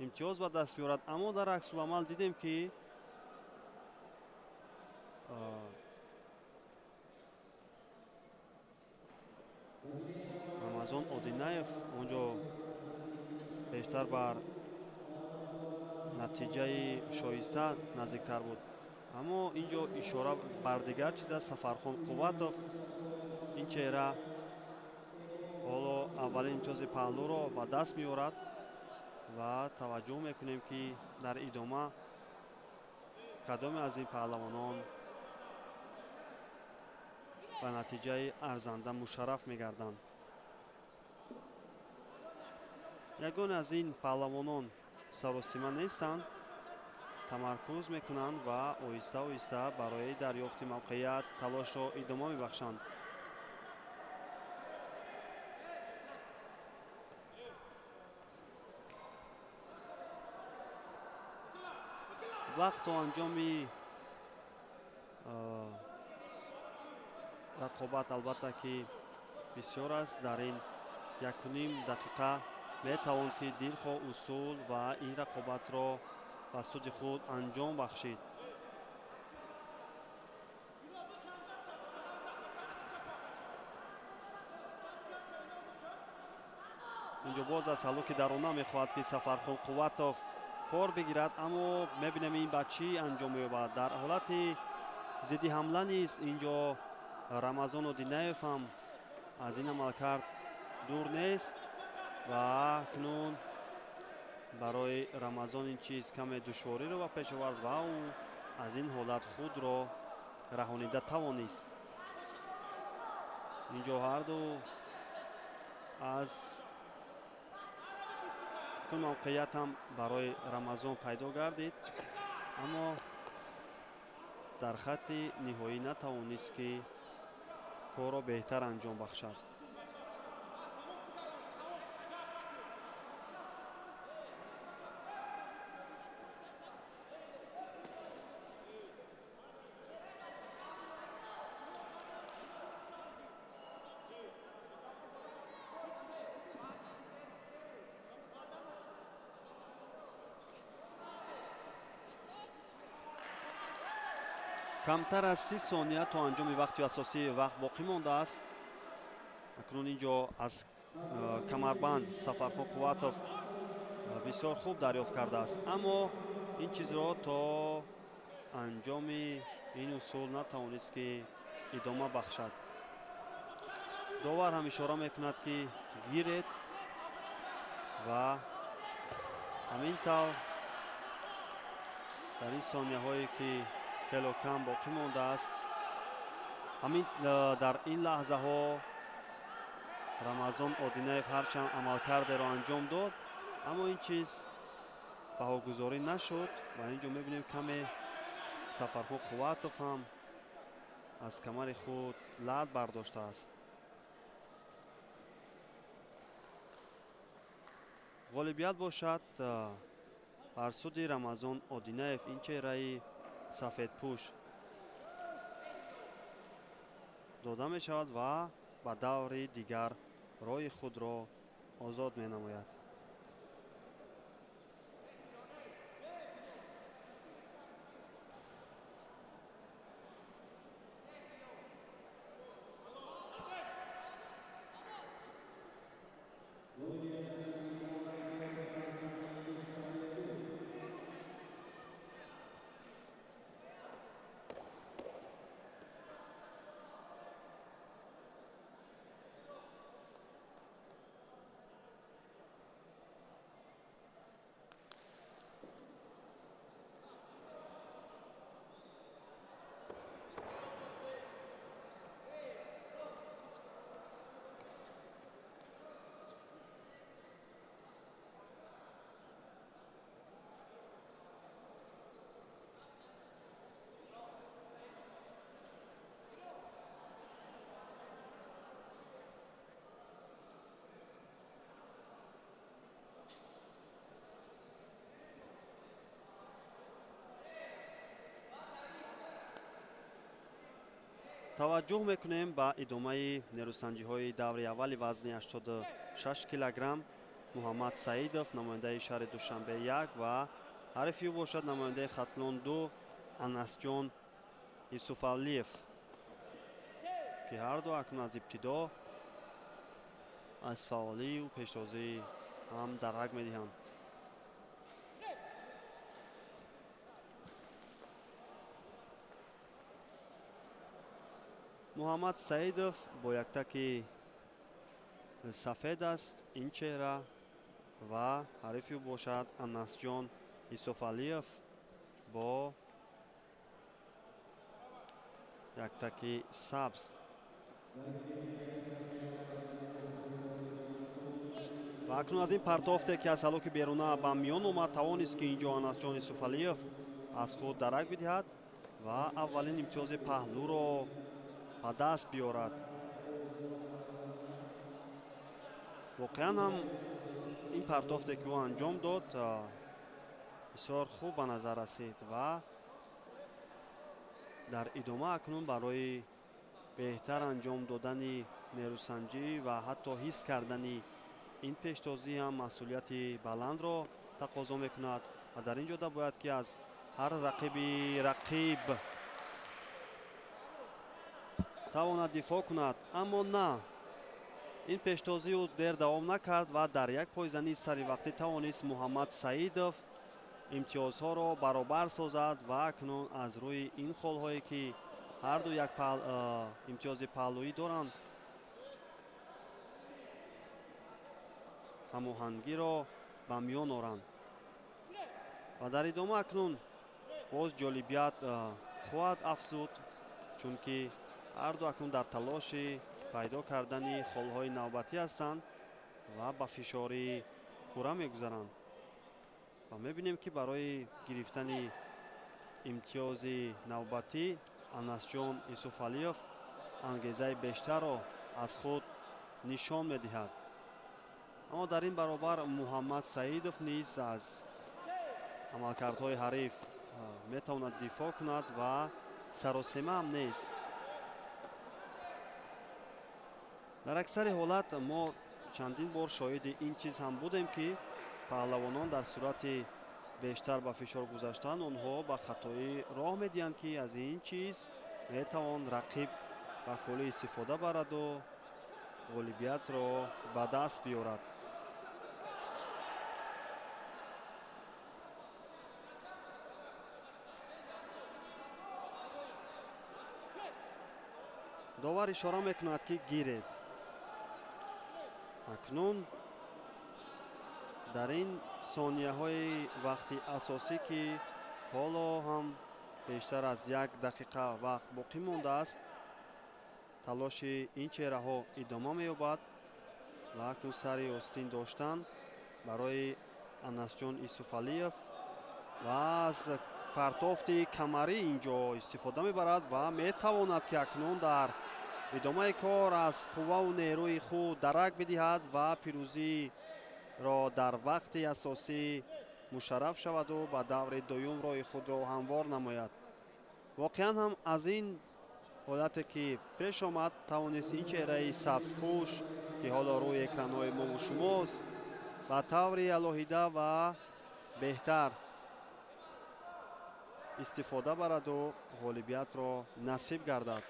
имтиёз ба даст биёрад, аммо дар аксуламал дидем ки Рамазон Одинаев онҷо бештар бар натиҷаи шоиста наздиктар буд, аммо инҷо ишора бар дигар чиз аст. Сафархон Қувватов ин чеҳра ҳоло аввалин имтиёзи паҳлӯро ба даст меорад ва таваҷҷӯҳ мекунем ки дар идома кадоме аз ин паҳлавонон ба натиҷаи арзанда мушарраф мегарданд. ягоне аз ин паҳлавонон саросима нестанд, тамаркуз мекунанд ва оҳиста оҳиста барои дарёфти мавқеият талошро идома мебахшанд. вақт то анҷоми рақобат албатта ки бисёр аст. дар ин 1.5 дақиқа метавон ки дилхоҳ усул ва ин рақобатро ба суди худ анҷом бахшид. инҷо боз аз ҳалуки дарона мехоҳад ки Сафархон Қувватов кор бигирад, аммо мебинем ин ба чӣ анҷом меёбад. Дар ҳолати зидди ҳамла низ инҷо Рамазон Одинаев ҳам аз ин амалкард дур нест ва акнун барои Рамазон ин чиз каме душвориро ба пеш овард ва ӯ аз ин ҳолат худро раҳонида тавонист. инҷо ҳарду аз мавқеият ҳам барои Рамазон пайдо гардид, аммо дар хатти ниҳоӣ натавонист ки корро беҳтар анҷом бахшад. камтар аз 30 сония то анҷоми вақти асосии вақт боқӣ мондааст. акнун инҷо аз камарбанд Сафархон Қувватов бисёр хуб дарёфт кардааст, аммо ин чизро то анҷоми ин усул натавонист ки идома бахшад. довар ҳам ишора мекунад ки гиред ва ҳамин тавр дар ин сонияҳое ки хело кам боқӣ мондааст, ҳамин дар ин лаҳзаҳо Рамазон Одинаев ҳарчанд амалкардеро анҷом дод, аммо ин чиз баҳогузорӣ нашуд ва инҷо мебинем каме Сафархон Қувватов ҳам аз камари худ лад бардоштааст. ғолибият бошад бар суди Рамазон Одинаев, ин чеҳраи сафедпӯш дода мешавад ва ба даври дигар роҳи худро озод менамояд. таваҷҷӯҳ мекунем ба идомаи нерӯсанҷиҳои даври аввали вазни 86 килограмм. Муҳаммад Саидов намояндаи шаҳри Душанбе 1 ва ҳарифи ӯ бошад намояндаи Хатлон 2 Анасҷон Исуфалиев, ки ҳарду акнун аз ибтидо аз фаъолии ӯ пештозӣ ҳам дарак медиҳанд. муҳаммад Саидов бо яктаки сафед аст ин чеҳра ва ҳарифи ӯ бошад Анасҷон Исуфалиев бо яктаки сабз. ва акнун аз ин партофте ки аз ҳалуки беруна ба миён омад, тавонист ки инҷо Анасҷон Исуфалиев аз худ дарак бидиҳад ва аввалин имтиёзи паҳлӯро ба даст биёрад. воқеан ҳам ин партофте ки ӯ анҷом дод бисёр хуб ба назар расид ва дар идома акнун барои беҳтар анҷом додани нерӯсанҷӣ ва ҳатто ҳифз кардани ин пештозӣ ҳам масъулияти баландро тақозо мекунад ва дар ин ҷода бояд ки аз ҳар рақиб тавонад дифоъ кунад, аммо на, ин пештозиро дер давом накард ва дар як пойзании саривақтӣ тавонист Муҳаммад Саидов имтиёзҳоро баробар созад ва акнун аз рӯи ин холҳое ки ҳарду як имтиёзи паҳлӯӣ доранд, ҳамоҳангиро ба миён оранд. ва дар идома акнун боз ҷолибият хоҳад афзуд, чунки ҳарду акнун дар талоши пайдо кардани холҳои навбатӣ ҳастанд ва ба фишори пурра мегузаранд. ва мебинем ки барои гирифтани имтиёзи навбатӣ Анасҷон Исуфалиев ангезаи бештарро аз худ нишон медиҳад. аммо дар ин баробар Муҳаммад Саидов низ аз амалкардҳои ҳариф метавонад дифоъ кунад ва саросема ҳам нест. дар аксари ҳолат мо чандин бор шоҳиди ин чиз ҳам будем ки паҳлавонон дар сурати бештар ба фишор гузаштан онҳо ба хатоӣ роҳ медиҳанд ки аз ин чиз метавон рақиб ба кӯлӣ истифода бараду ғолибиятро ба даст биёрад. довар ишора мекунад ки гиред. акнун дар ин сонияҳои вақти асосӣ ки ҳоло ҳам бештар аз 1 дақиқа вақт боқӣ мондааст, талоши ин чеҳраҳо идома меёбад ва акнун сари остин доштан барои Анасҷон Исуфалиев ва аз партофти камарӣ инҷо истифода мебарад ва метавонад ки акнун дар идомаи кор аз қувваву нерӯи худ дарак бидиҳад ва пирӯзиро дар вақти асосӣ мушарраф шаваду ба даври дуюм роҳи худро ҳамвор намояд. воқеан ҳам аз ин ҳолате ки пеш омад тавонист ин чеҳраи сабзпӯш ки ҳоло рӯи экранҳои мову шумост ба таври алоҳида ва беҳтар истифода бараду ғолибиятро насиб гардад.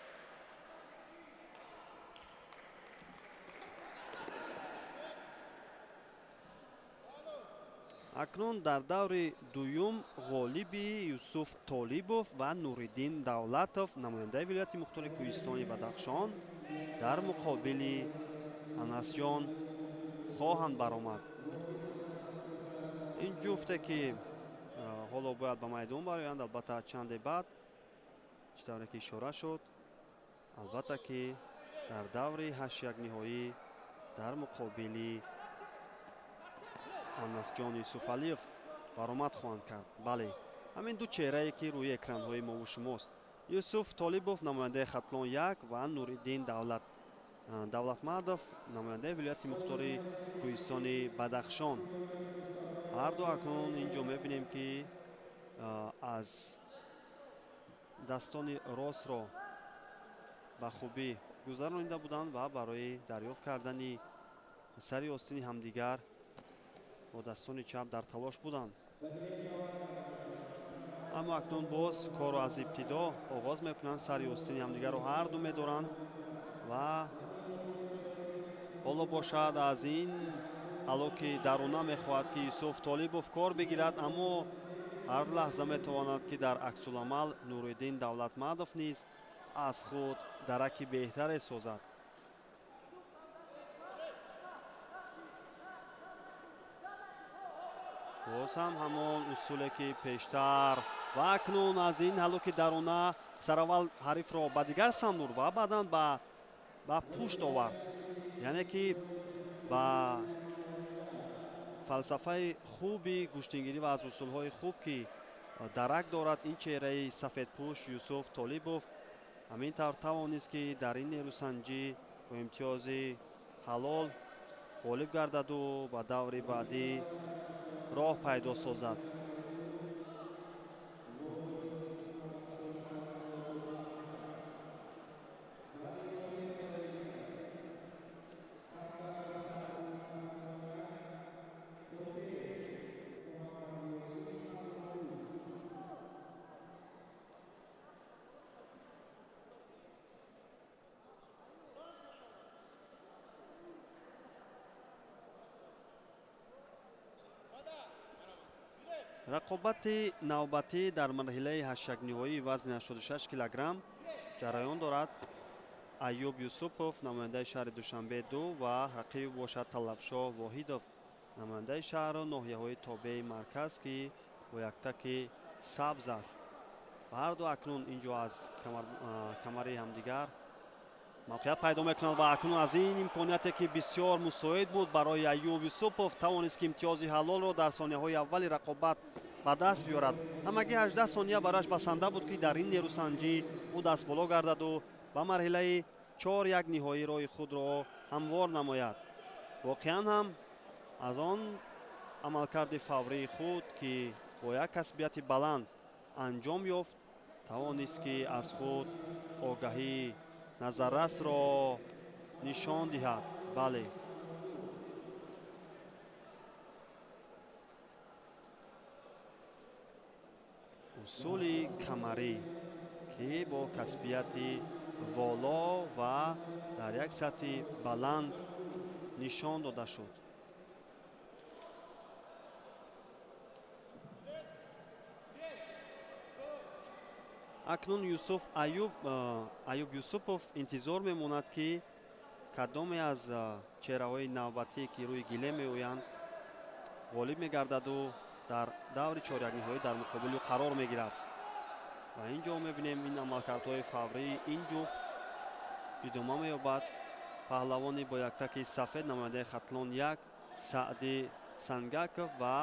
акнун дар даври дуюм ғолиби Юсуф Толибов ва Нуриддин Давлатов намояндаи вилояти мухтори Кӯҳистони Бадахшон дар муқобили Анасҷон хоҳанд баромад. ин ҷуфте ки ҳоло бояд ба майдон бароянд, албатта чанде баъд, чӣ тавре ки ишора шуд, албатта ки дар даври 8-1 дар муқобили Анасҷон Исуфалиев баромад хоҳанд кард. бале, ҳамин ду чеҳрае ки рӯи экранҳои мову шумост. Юсуф Толибов намояндаи Хатлон 1 ва Нуриддин Давлатмадов намояндаи вилояти мухтори Кӯҳистони Бадахшон. ҳарду акнун инҷо мебинем ки аз dastoни ростро ба хубӣ гузаронида буданд ва барои дарёфт кардани сари остини ҳамдигар бо дастони чап дар талош буданд. аммо акнун боз корро аз ибтидо оғоз мекунанд, сари остини ҳамдигарро ҳарду медоранд ва ҳоло бошад аз ин ҳалоки даруна мехоҳад ки Юсуф Толибов кор бигирад, аммо ҳар лаҳза метавонад ки дар аксуламал Нуриддин Давлатмадов низ аз худ дараки беҳтаре созад. боз ҳам ҳамон усуле ки пештар ва акнун аз ин ҳалоки даруна сараввал ҳарифро ба дигар самнур ва баъдан ба пушт овард. яъне ки ба фалсафаи хуби гӯштингирӣ ва аз усулҳои хуб ки дарак дорад ин чеҳраи сафедпӯш Юсуф Толибов, ҳамин тавр тавонист ки дар ин нерӯсанҷӣ бо имтиёзи ҳалол ғолиб гардаду ба даври баъдӣ роҳ пайдо созад. рақобати навбатӣ дар марҳилаи ҳаштагниҳоии вазни 86 килограмм ҷараён дорад. Аюб Юсупов намояндаи шаҳри Душанбе-2 ва рақиби бошад Талабшоҳ Воҳидов намояндаи шаҳру ноҳияҳои тобеи марказ, ки бо яктаки сабз аст. ҳарду акнун инҷо аз камари ҳамдигар мавқеят пайдо мекунанд ва акнун аз ин имконияте ки бисёр мусоид буд барои Аюб Юсупов тавонист ки имтиёзи ҳалолро дар сонияҳои аввали рақобат ба даст биёрад. ҳамагӣ 18 сония барояш басанда буд ки дар ин нерӯсанҷӣ ӯ дастболо гардаду ба марҳилаи 4-1 ниҳоӣ роҳи худро ҳамвор намояд. воқеан ҳам аз он амалкарди фаврии худ ки бо як касбияти баланд анҷом ёфт, тавонист ки аз худ огаҳии назаррасро нишон диҳад. бале, усули камарӣ ки бо касбияти воло ва дар як сатҳи баланд нишон дода шуд. акнун Аюб Юсупов интизор мемонад ки кадоме аз чеҳраҳои навбатӣ ки рӯи гилем меоянд ғолиб мегардаду дар даври чорякниҳоӣ дар муқобили ӯ қарор мегирад. ва ин ҷо мебинем ин амалкардҳои фаврии ин ҷуфт идома меёбад. паҳлавони бо яктаки сафед намояндаи хатлон 1 Саъди Сангаков ва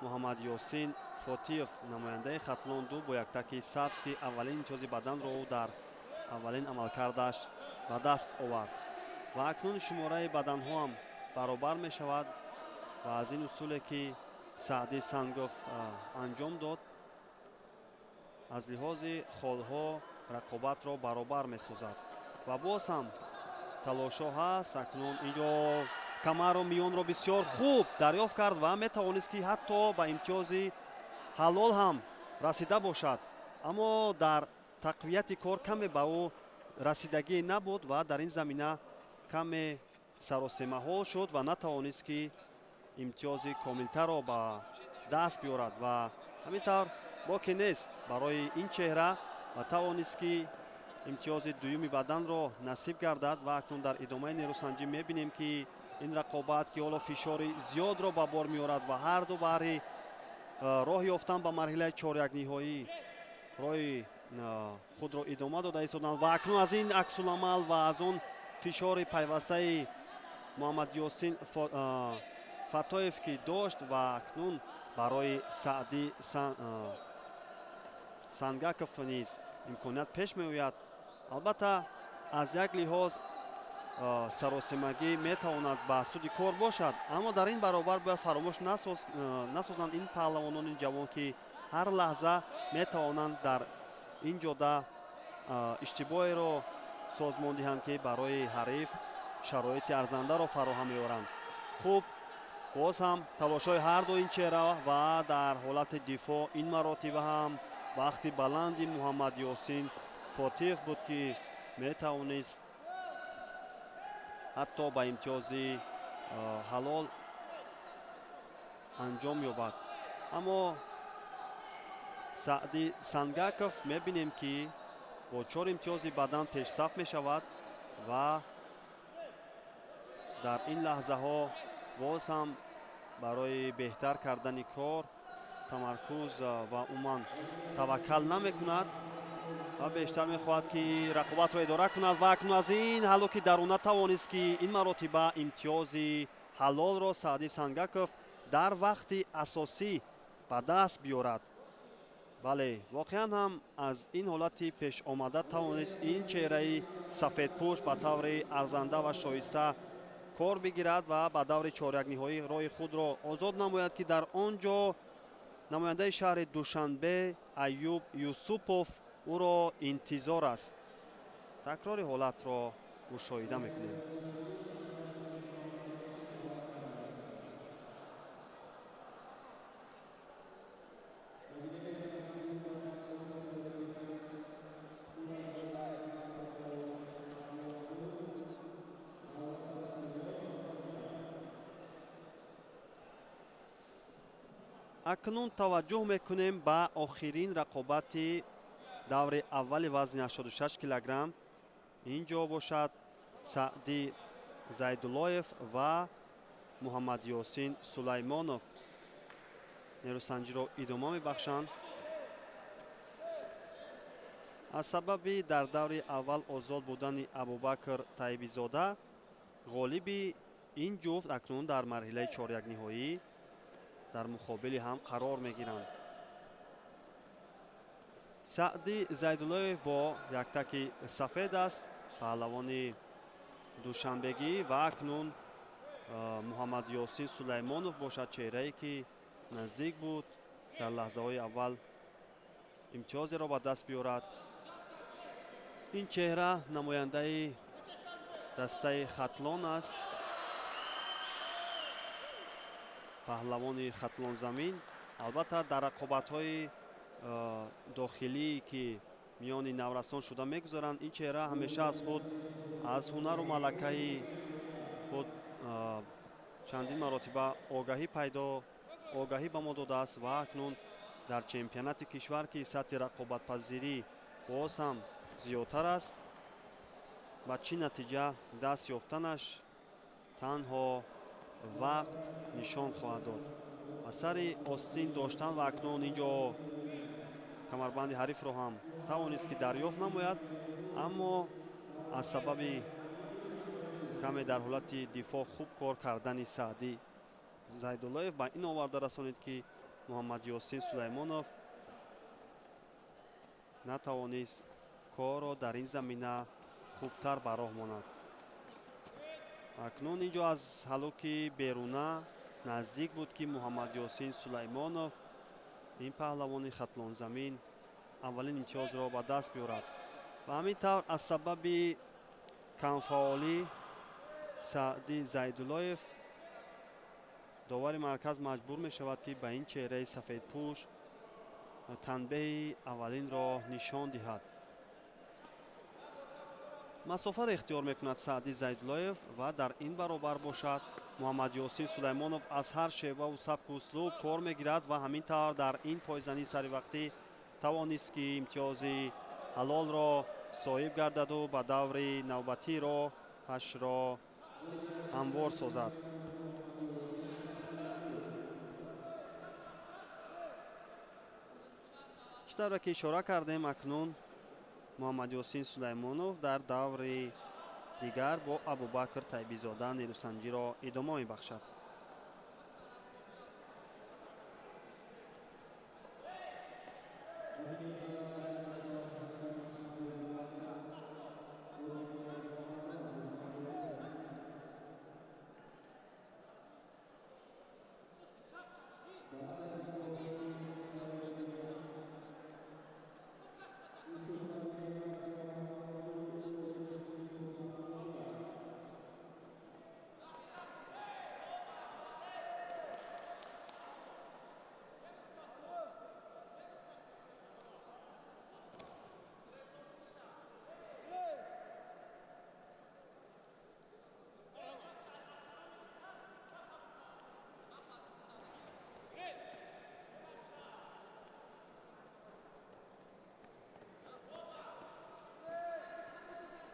Муҳаммад Ёсин Фотиев намояндаи хатлон 2 бо яктаки сабз, ки аввалин имтиёзи баданро ӯ дар аввалин амалкардаш ба даст овард. ва акнун шумораи баданҳо ҳам баробар мешавад ва аз ин усуле ки Саъди Сангов анҷом дод, аз лиҳози холҳо рақобатро баробар месозад. ва боз ҳам талошҳо ҳаст. акнун инҷо камару миёнро бисёр хуб дарёфт кард ва метавонист ки ҳатто ба имтиёзи ҳалол ҳам расида бошад, аммо дар тақвияти кор каме ба ӯ расидагӣ набуд ва дар ин замина каме саросемаҳол шуд ва натавонист ки имтиёзи комилтарро ба даст биёрад. ва ҳамин тавр боки нест барои ин чеҳра ва тавонист ки имтиёзи дуюми баданро насиб гардад. ва акнун дар идомаи нерӯсанҷӣ мебинем ки ин рақобат ки ҳоло фишори зиёдро ба бор меорад ва ҳарду баҳри роҳ ёфтан ба марҳилаи чорякниҳоӣ роҳи худро идома дода истоданд. ва акнун аз ин аксуламал ва аз он фишори пайвастаи Муҳаммад Ёсин Фатоев ки дошт, ва акнун барои Саъди Сангаков низ имконият пеш меояд. албатта аз як лиҳоз саросемагӣ метавонад ба суди кор бошад, аммо дар ин баробар бояд фаромӯш насозанд ин паҳлавонони ҷавон ки ҳар лаҳза метавонанд дар ин ҷода иштибоҳеро созмон диҳанд ки барои ҳариф шароити арзандаро фароҳам меоранд. хуб, боз ҳам талошҳои ҳарду ин чеҳра ва дар ҳолати дифоъ ин маротиба ҳам вақти баланди Муҳаммад Ёсин Фотиев буд ки метавонист ҳатто ба имтиёзи ҳалол анҷом ёбад. аммо Саъди Сангаков мебинем ки бо 4 имтиёзи бадан пешсаф мешавад ва дар ин лаҳзаҳо боз ҳам барои беҳтар кардани кор тамаркуз ва умуман таваккал намекунад ва бештар мехоҳад ки рақобатро идора кунад. ва акнун аз ин ҳалоки даруна тавонист ки ин маротиба имтиёзи ҳалолро Саъди Сангаков дар вақти асосӣ ба даст биёрад. бале, воқеан ҳам аз ин ҳолати пешомада тавонист ин чеҳраи сафедпӯш ба таври арзанда ва шоиста кор бигирад ва ба даври чорякниҳоӣ роҳи худро озод намояд, ки дар он ҷо намояндаи шаҳри Душанбе Аюб Юсупов ӯро интизор аст. такрори ҳолатро мушоҳида мекунем. акнун таваҷҷӯҳ мекунем ба охирин рақобати даври аввали вазни 86 килограмм. инҷо бошад Саъди Зайдуллоев ва Муҳаммадёсин Сулаймонов нерӯсанҷиро идома мебахшанд. аз сабаби дар даври аввал озод будани Абубакр Тайбизода ғолиби ин ҷуфт акнун дар марҳилаи чорякниҳоӣ дар муқобили ҳам қарор мегиранд. Саъди Зайдуллоев бо яктаки сафед аст, паҳлавони душанбегӣ, ва акнун Муҳаммадёсин Сулаймонов бошад чеҳрае ки наздик буд дар лаҳзаҳои аввал имтиёзеро ба даст биёрад. ин чеҳра намояндаи дастаи хатлон аст, паҳлавони хатлонзамин. албатта дар рақобатҳои дохилӣ ки миёни наврасон шуда мегузаранд, ин чеҳра ҳамеша аз худ аз ҳунару малакаи худ чандин маротиба огаҳӣ ба мо додааст ва акнун дар чемпионати кишвар ки сатҳи рақобатпазирӣ боз ҳам зиёдтар аст, ба чӣ натиҷа даст ёфтанаш танҳо вақт нишон хоҳад дод. аз сари остин доштан ва акнун инҷо камарбанди ҳарифро ҳам тавонист ки дарёфт намояд, аммо аз сабаби каме дар ҳолати дифоъ хуб кор кардани Саъди Зайдуллоев ба ин оварда расонид ки Муҳаммадёсин Сулаймонов натавонист корро дар ин замина хубтар ба роҳ монад. акнун инҷо аз ҳалуки беруна наздик буд ки Муҳаммадёсин Сулаймонов, ин паҳлавони хатлонзамин, аввалин имтиёзро ба даст биёрад. ва ҳамин тавр аз сабаби камфаъолӣ Саъди Зайдуллоев, довари марказ маҷбур мешавад ки ба ин чеҳраи сафедпӯш танбеҳи аввалинро нишон диҳад. масофаро ихтиёр мекунад Саъди Зайдуллоев ва дар ин баробар бошад Муҳаммадёсин Сулаймонов аз ҳар шеваву сабку услуб кор мегирад ва ҳамин тавр дар ин пойзанӣ саривақтӣ тавонист ки имтиёзи ҳалолро соҳиб гардаду ба даври навбатиро ҳашро ҳамвор созад. чӣ тавре ки ишора кардем, акнун Муҳаммадёсин Сулаймонов дар даври дигар бо Абубакр Тайбизода нерӯсанҷиро идома мебахшад.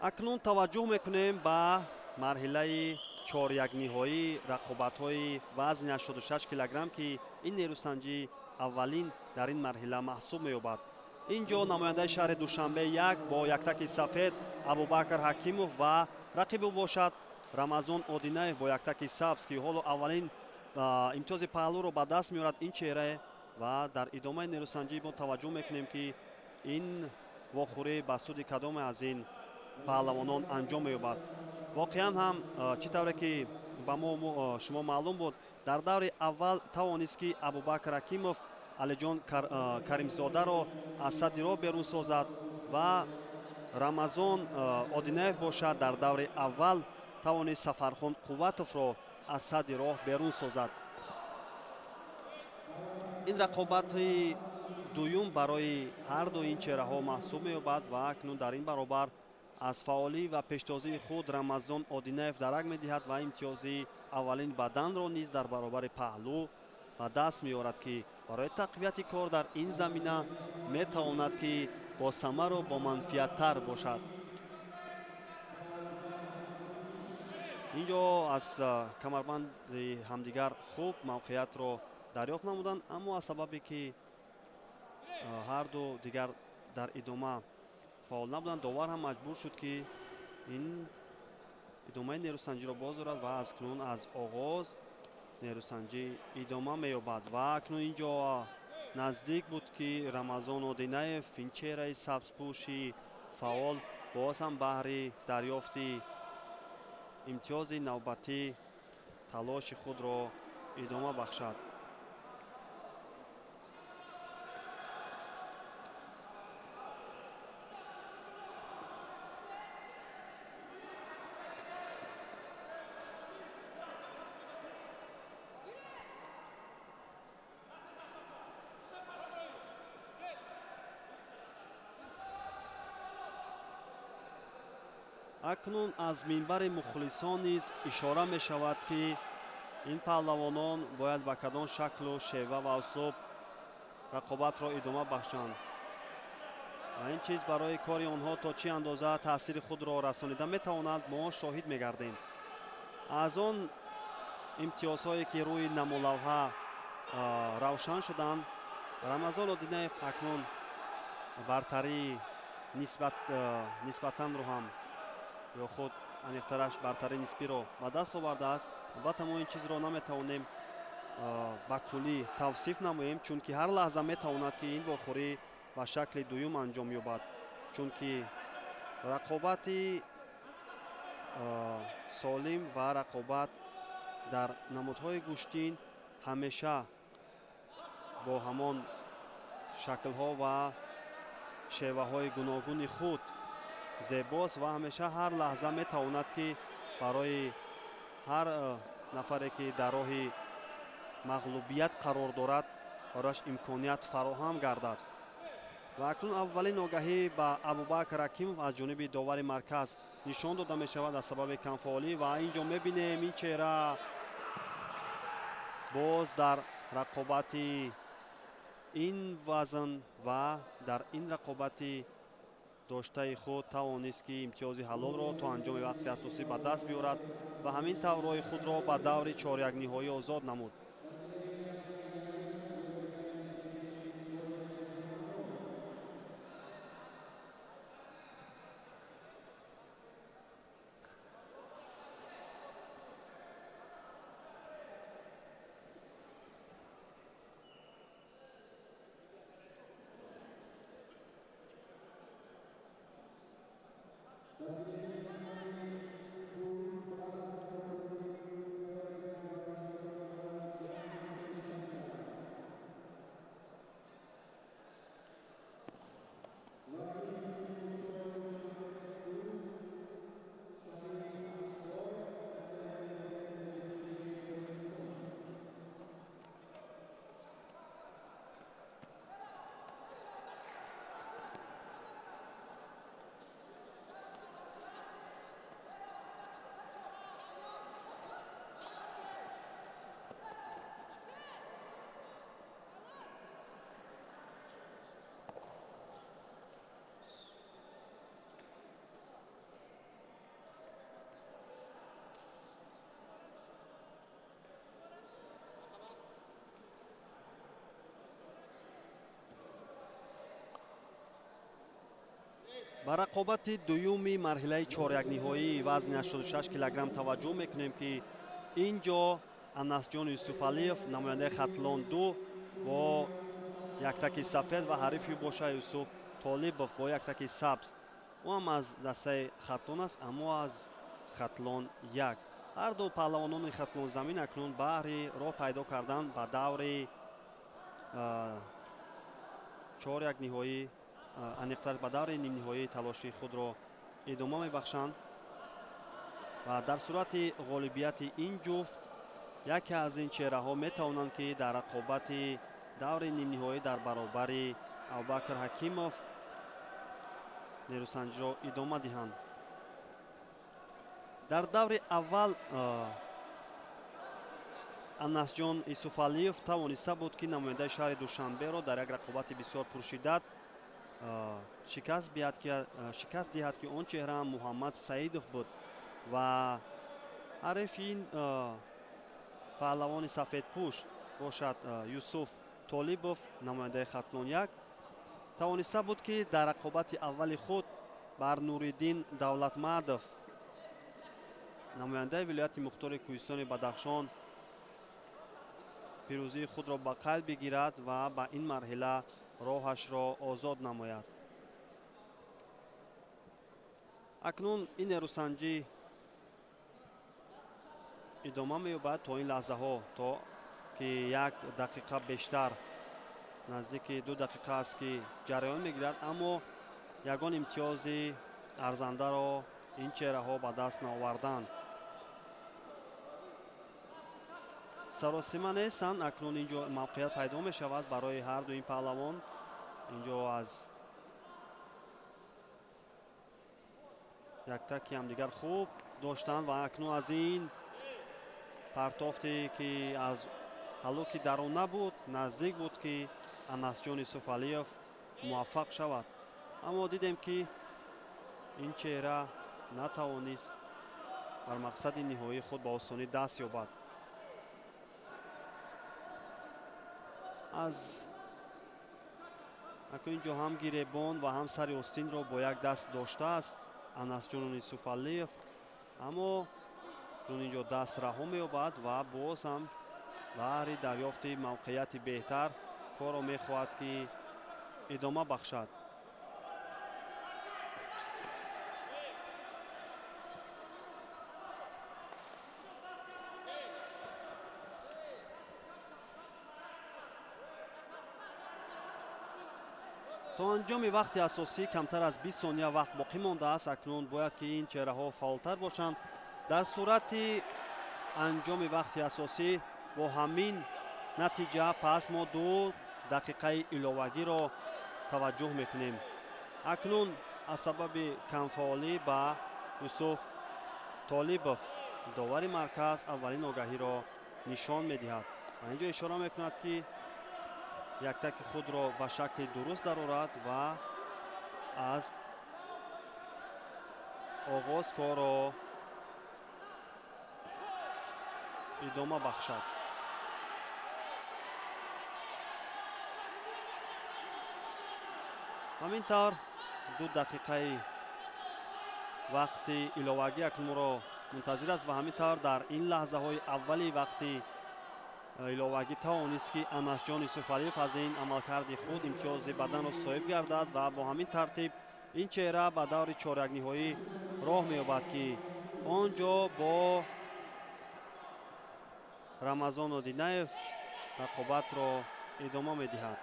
акнун таваҷҷӯҳ мекунем ба марҳилаи чорякниҳоӣ рақобатҳои вазни 86 килограмм ки ин нерӯсанҷӣ аввалин дар ин марҳила маҳсуб меёбад. инҷо намояндаи шаҳри Душанбе як бо яктаки сафед Абубакр Ҳакимов ва рақиб ӯ бошад Рамазон Одинаев бо яктаки сабз ки ҳоло аввалин имтиёзи паҳлӯро ба даст меорад ин чеҳра. ва дар идомаи нерӯсанҷӣ мо таваҷҷӯҳ мекунем ки ин вохӯрӣ ба суди кадоме аз ин паҳлавонон анҷом меёбад. воқеан ҳам чӣ тавре ки ба шумо маълум буд, дар даври аввал тавонист ки Абубакр Ҳакимов Алиҷон Каримзодаро аз садди роҳ берун созад ва Рамазон Одинаев бошад дар даври аввал тавонист Сафархон Қувватовро аз садди роҳ берун созад. ин рақобати дуюм барои ҳарду ин чеҳраҳо маҳсуб меёбад ва акнун дар ин баробар аз фаъолӣ ва пештозии худ Рамазон Одинаев дарак медиҳад ва имтиёзи аввалин баданро низ дар баробари паҳлӯ ба даст меорад, ки барои тақвияти кор дар ин замина метавонад ки босамару боманфиаттар бошад. инҷо аз камарбанди ҳамдигар хуб мавқеиятро дарёфт намуданд, аммо аз сабабе ки ҳарду дигар дар идома фаъол набуданд, довар ҳам маҷбур шуд ки ин идомаи нерӯсанҷиро боз дорад ва аз кунун аз оғоз нерӯсанҷӣ идома меёбад. Ва акнун инҷо наздик буд ки Рамазон Одинаев, ин чеҳраи сабзпӯши фаъол, боз ҳам баҳри дарёфти имтиёзи навбатӣ талоши худро идома бахшад. акнун аз минбари мухлисон низ ишора мешавад ки ин паҳлавонон бояд ба кадом шаклу шева ва услуб рақобатро идома бахшанд ва ин чиз барои кори онҳо то чӣ андоза таъсири худро расонида метавонад, мо шоҳид мегардем. аз он имтиёзҳое ки рӯи намулавҳа равшан шуданд, Рамазон Одинаев акнун бартарии нисбатанро ҳам ё худ аниқтараш бартарии ниспиро ба даст овардааст. албатта мо ин чизро наметавонем ба куллӣ тавсиф намоем, чунки ҳар лаҳза метавонад ки ин вохӯрӣ ба шакли дуюм анҷом ёбад, чунки рақобати солим ва рақобат дар намудҳои гӯштин ҳамеша бо ҳамон шаклҳо ва шеваҳои гуногуни худ зебост ва ҳамеша ҳар лаҳза метавонад ки барои ҳар нафаре ки дар роҳи мағлубият қарор дорад, барояш имконият фароҳам гардад. ва акнун аввалин огаҳӣ ба Абубакр Акимов аз ҷониби довари марказ нишон дода мешавад аз сабаби камфаъолӣ ва инҷо мебинем ин чеҳра боз дар рақобати ин вазн ва дар ин рақобати доштаи худ тавонист ки имтиёзи ҳалолро то анҷоми вақти асосӣ ба даст биёрад ва ҳамин тавр роҳи худро ба даври чорякниҳоӣ озод намуд. ба рақобати дуюми марҳилаи чорякниҳоии вазни 86 килограмм таваҷҷӯҳ мекунем ки инҷо Анасҷон Юсуфалиев намояндаи Хатлон 2 бо яктаки сафед ва ҳарифи боша Юсуф Толибов бо яктаки сабз. ӯ ҳам аз дастаи Хатлон аст, аммо аз Хатлон 1. ҳарду паҳлавонони Хатлонзамин акнун баҳри роҳ пайдо кардан ба даври чорякниҳоӣ, аниқтар ба даври нимниҳоии талоши худро идома мебахшанд ва дар сурати ғолибияти ин ҷуфт яке аз ин чеҳраҳо метавонанд ки дар рақобати даври нимниҳоӣ дар баробари Абубакр Ҳакимов нерӯсанҷиро идома диҳанд. дар даври аввал анасҷон исуфалиев тавониста буд ки намояндаи шаҳри душанберо дар як рақобати бисёр пуршиддат шикаст диҳад ки он чеҳра муҳаммад саидов буд ва ҳарифи ин паҳлавони сафедпӯш бошад юсуф толибов намояндаи хатлон 1 тавониста буд ки дар рақобати аввали худ бар нуриддин давлатмадов намояндаи вилояти мухтори кӯҳистони бадахшон пирӯзии худро ба қайд бигирад ва ба ин марҳила роҳашро озод намояд. акнун ин нерӯсанҷӣ идома меёбад то ин лаҳзаҳо, то ки 1 дақиқа бештар наздики 2 дақиқа аст ки ҷараён мегирад, аммо ягон имтиёзи арзандаро ин чеҳраҳо ба даст наоварданд. саросима нестанд. акнун инҷо мавқеият пайдо мешавад барои ҳарду ин паҳлавон. инҷо аз яктаки ҳамдигар хуб доштанд ва акнун аз ин партофте ки аз ҳалуки дарона буд наздик буд ки анасҷон исуфалиев муваффақ шавад, аммо дидем ки ин чеҳра натавонист бар мақсади ниҳоии худ ба осонӣ даст ёбад. аз акнун инҷо ҳам гиребон ва ҳам сари остинро бо як даст доштааст анасҷон исуфалиев, аммо чун инҷо даст раҳо меёбад ва боз ҳам баҳри дарёфти мавқеияти беҳтар корро мехоҳад ки идома бахшад. то анҷоми вақти асосӣ камтар аз 20 сония вақт боқӣ мондааст. акнун бояд ки ин чеҳраҳо фаъолтар бошанд. дар сурати анҷоми вақти асосӣ бо ҳамин натиҷа пас мо 2 дақиқаи иловагиро таваҷҷӯҳ мекунем. акнун аз сабаби камфаъолӣ ба юсуф толибов довари марказ аввалин огаҳиро нишон медиҳад. инҷо ишора мекунад ки яктаки худро ба шакли дуруст дарорад ва аз оғоз корро идома бахшад. ҳамин тавр 2 дақиқаи вақти иловагӣ акнунро мунтазир аст ва ҳамин тавр дар ин лаҳзаҳои аввали вақти иловагӣ тавонист ки анасҷон исуфалиев аз ин амалкарди худ имтиёзи баданро соҳиб гардад ва бо ҳамин тартиб ин чеҳра ба даври чорякниҳоӣ роҳ меёбад ки он ҷо бо рамазон одинаев рақобатро идома медиҳад.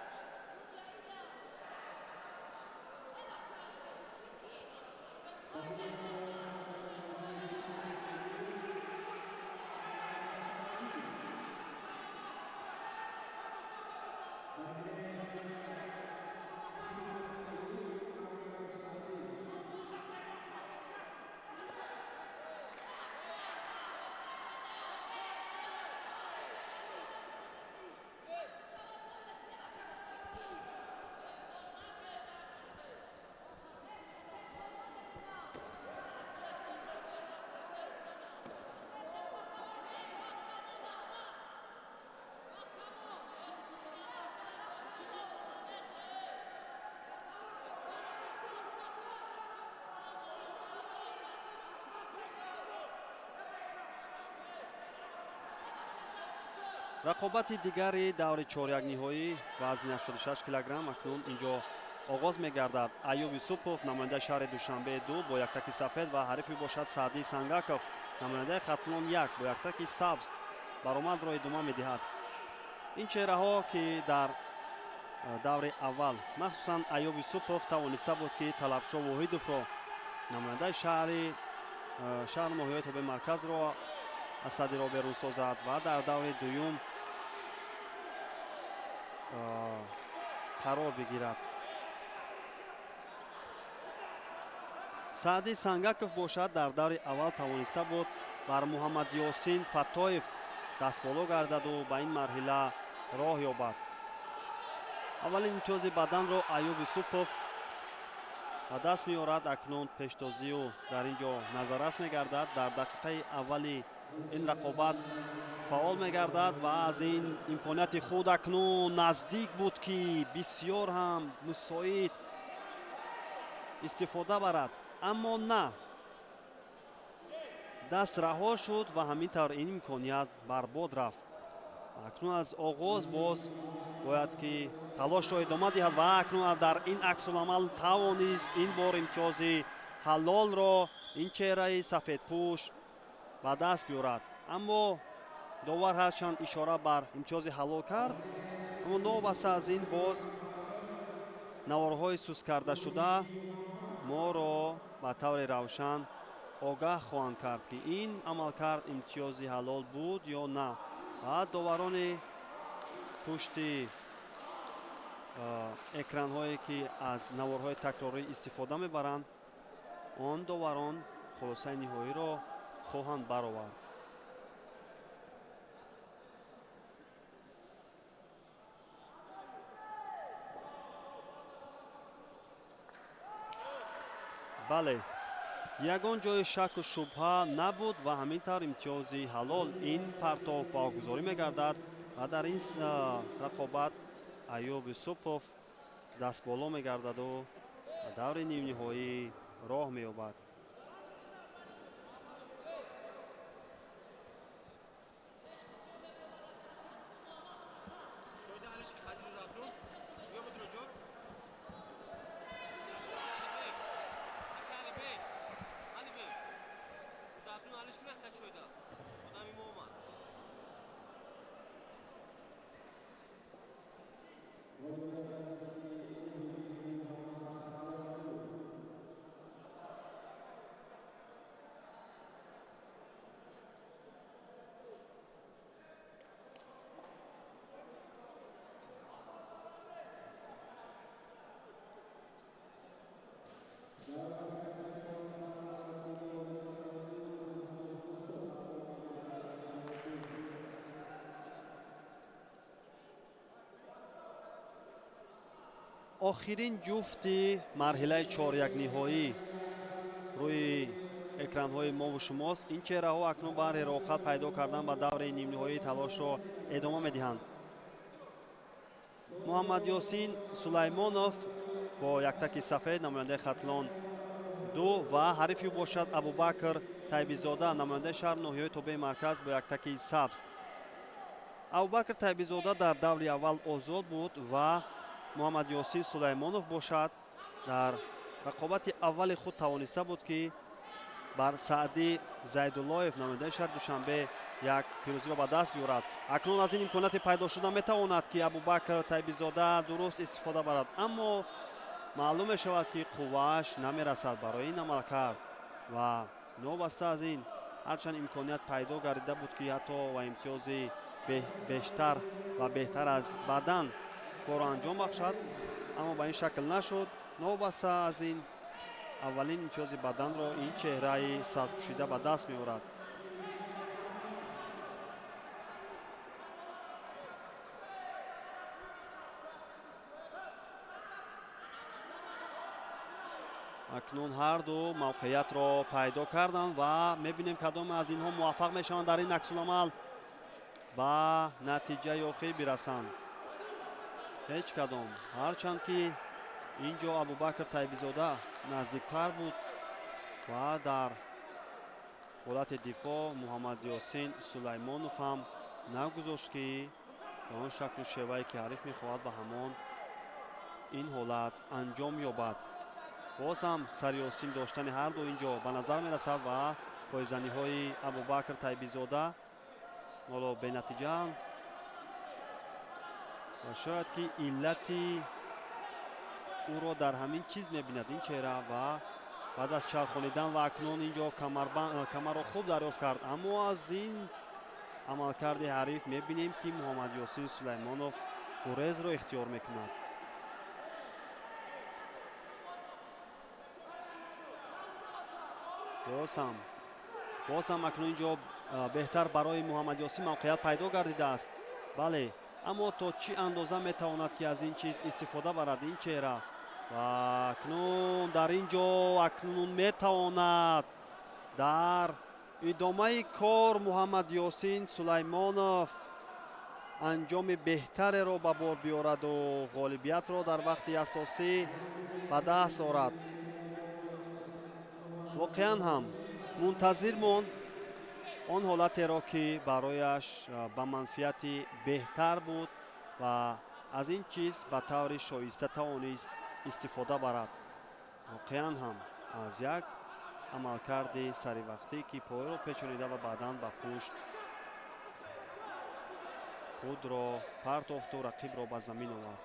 рақобати дигари даври чорякниҳоӣ вазни 86 килограмм акнун инҷо оғоз мегардад. Айюб Юсупов намояндаи шаҳри Душанбе 2 бо яктаки сафед ва ҳарифи бошад Саъдӣ Сангаков намояндаи Хатлон 1 бо яктаки сабз баромадро идома медиҳад. ин чеҳраҳо ки дар даври аввал махсусан Айюб Юсупов тавониста буд ки Талабшоҳ Воҳидовро намояндаи шаҳр ноҳияи тобе марказро аз садиро берун созад ва дар даври дуюм қарор бигирад. Саъдӣ Сангаков бошад дар даври аввал тавониста буд бар Муҳаммад Ёсин Фаттоев дастболо гардаду ба ин марҳила роҳ ёбад. аввалин имтиёзи баданро Аюб Юсупов ба даст меорад. Акнун пештозию дар ин ҷо назаррас мегардад. Дар дақиқаи аввали ин рақобат фаъол мегардад ва аз ин имконияти худ акнун наздик буд ки бисёр ҳам мусоид истифода барад, аммо на, даст раҳо шуд ва ҳамин тавр ин имконият барбод рафт. акнун аз оғоз боз бояд ки талошро идома диҳад ва акнун дар ин аксуламал тавонист ин бор имтиёзи ҳалолро ин чеҳраи сафедпӯш ба даст биёрад. Аммо довар ҳарчанд ишора бар имтиёзи ҳалол кард, аммо новобаста аз ин боз наворҳои сусткардашуда моро ба таври равшан огаҳ хоҳанд кард ки ин амалкард имтиёзи ҳалол буд ё на. ва доварони пушти экранҳое ки аз наворҳои такрорӣ истифода мебаранд, он доварон хулосаи ниҳоиро хоҳанд баровард. бале, ягон ҷои шаку шубҳа набуд ва ҳамин тавр имтиёзи ҳалол ин партов вогузорӣ мегардад ва дар ин рақобат Аюб Юсупов дастболо мегардаду ба даври нимниҳоӣ роҳ меёбад. охирин ҷуфти марҳилаи чорякниҳоӣ рӯи экранҳои мову шумост. ин чеҳраҳо акнун баҳри роҳхат пайдо кардан ба даври нимниҳоӣ талошро эдома медиҳанд. Муҳаммад Ёсин Сулаймонов бо яктаки сафед намояндаи Хатлон 2 ва ҳарифи ӯ бошад Абубакр Тайбизода намояндаи шаҳр ноҳияи Тобеи Марказ бо яктаки сабз. Абубакр Тайбизода дар даври аввал озод буд ва Муҳаммад Ёсин Сулаймонов бошад дар рақобати аввали худ тавониста буд ки бар Саъди Зайдуллоев намояндаи шаҳри Душанбе як пирӯзиро ба даст биёрад. Акнун аз ин имконияти пайдо шуда метавонад ки Абубакр Тайбизода дуруст истифода барад, аммо маълум мешавад ки қуввааш намерасад барои ин амал кард ва новобаста аз ин ҳарчанд имконият пайдо гардида буд ки ҳатто ва имтиёзи бештар ва беҳтар аз бадан корро анҷом бахшад, аммо ба ин шакл нашуд. новобаста аз ин аввалин имтиёзи баданро ин чеҳраи сабзпӯшида ба даст меорад. акнун ҳарду мавқеиятро пайдо карданд ва мебинем кадоме аз инҳо муваффақ мешаванд дар ин аксуламал ба натиҷаи охир бирасанд. ҳеҷ кадом, ҳарчанд ки ин ҷо Абубакр Тайбизода наздиктар буд ва дар ҳолати дифоъ Муҳаммад Ёсин Сулаймонов ҳам нагузошт ки ба он шаклу шевае ки ҳариф мехоҳад ба ҳамон ин ҳолат анҷом ёбад. боз ҳам сарёстин доштани ҳарду ин ҷо ба назар мерасад ва пойзаниҳои Абубакр Тайбизода ҳоло бенатиҷаанд ва шояд ки иллати ӯро дар ҳамин чиз мебинад ин чеҳра ва баъд аз чархонидан ва акнун ин ҷо камарро хуб дарёфт кард, аммо аз ин амалкарди ҳариф мебинем ки Муҳаммад Ёсин Сулаймонов гурезро ихтиёр мекунад. боз ҳам акнун ин ҷо беҳтар барои Муҳаммадёсин мавқеият пайдо гардидааст. бале, аммо то чӣ андоза метавонад ки аз ин чиз истифода барад ин чеҳра. ва акнун дар ин ҷо акнун метавонад дар идомаи кор Муҳаммадёсин Сулаймонов анҷоми беҳтареро ба бор биёраду ғолибиятро дар вақти асосӣ ба даст орад. воқеан ҳам мунтазир монд он ҳолатеро ки барояш ба манфиати беҳтар буд ва аз ин чиз ба таври шоиста тавонист истифода барад. воқеан ҳам аз як амалкарди саривақтӣ ки поеро печонида ва баъдан ба пушт худро партофту рақибро ба замин овард.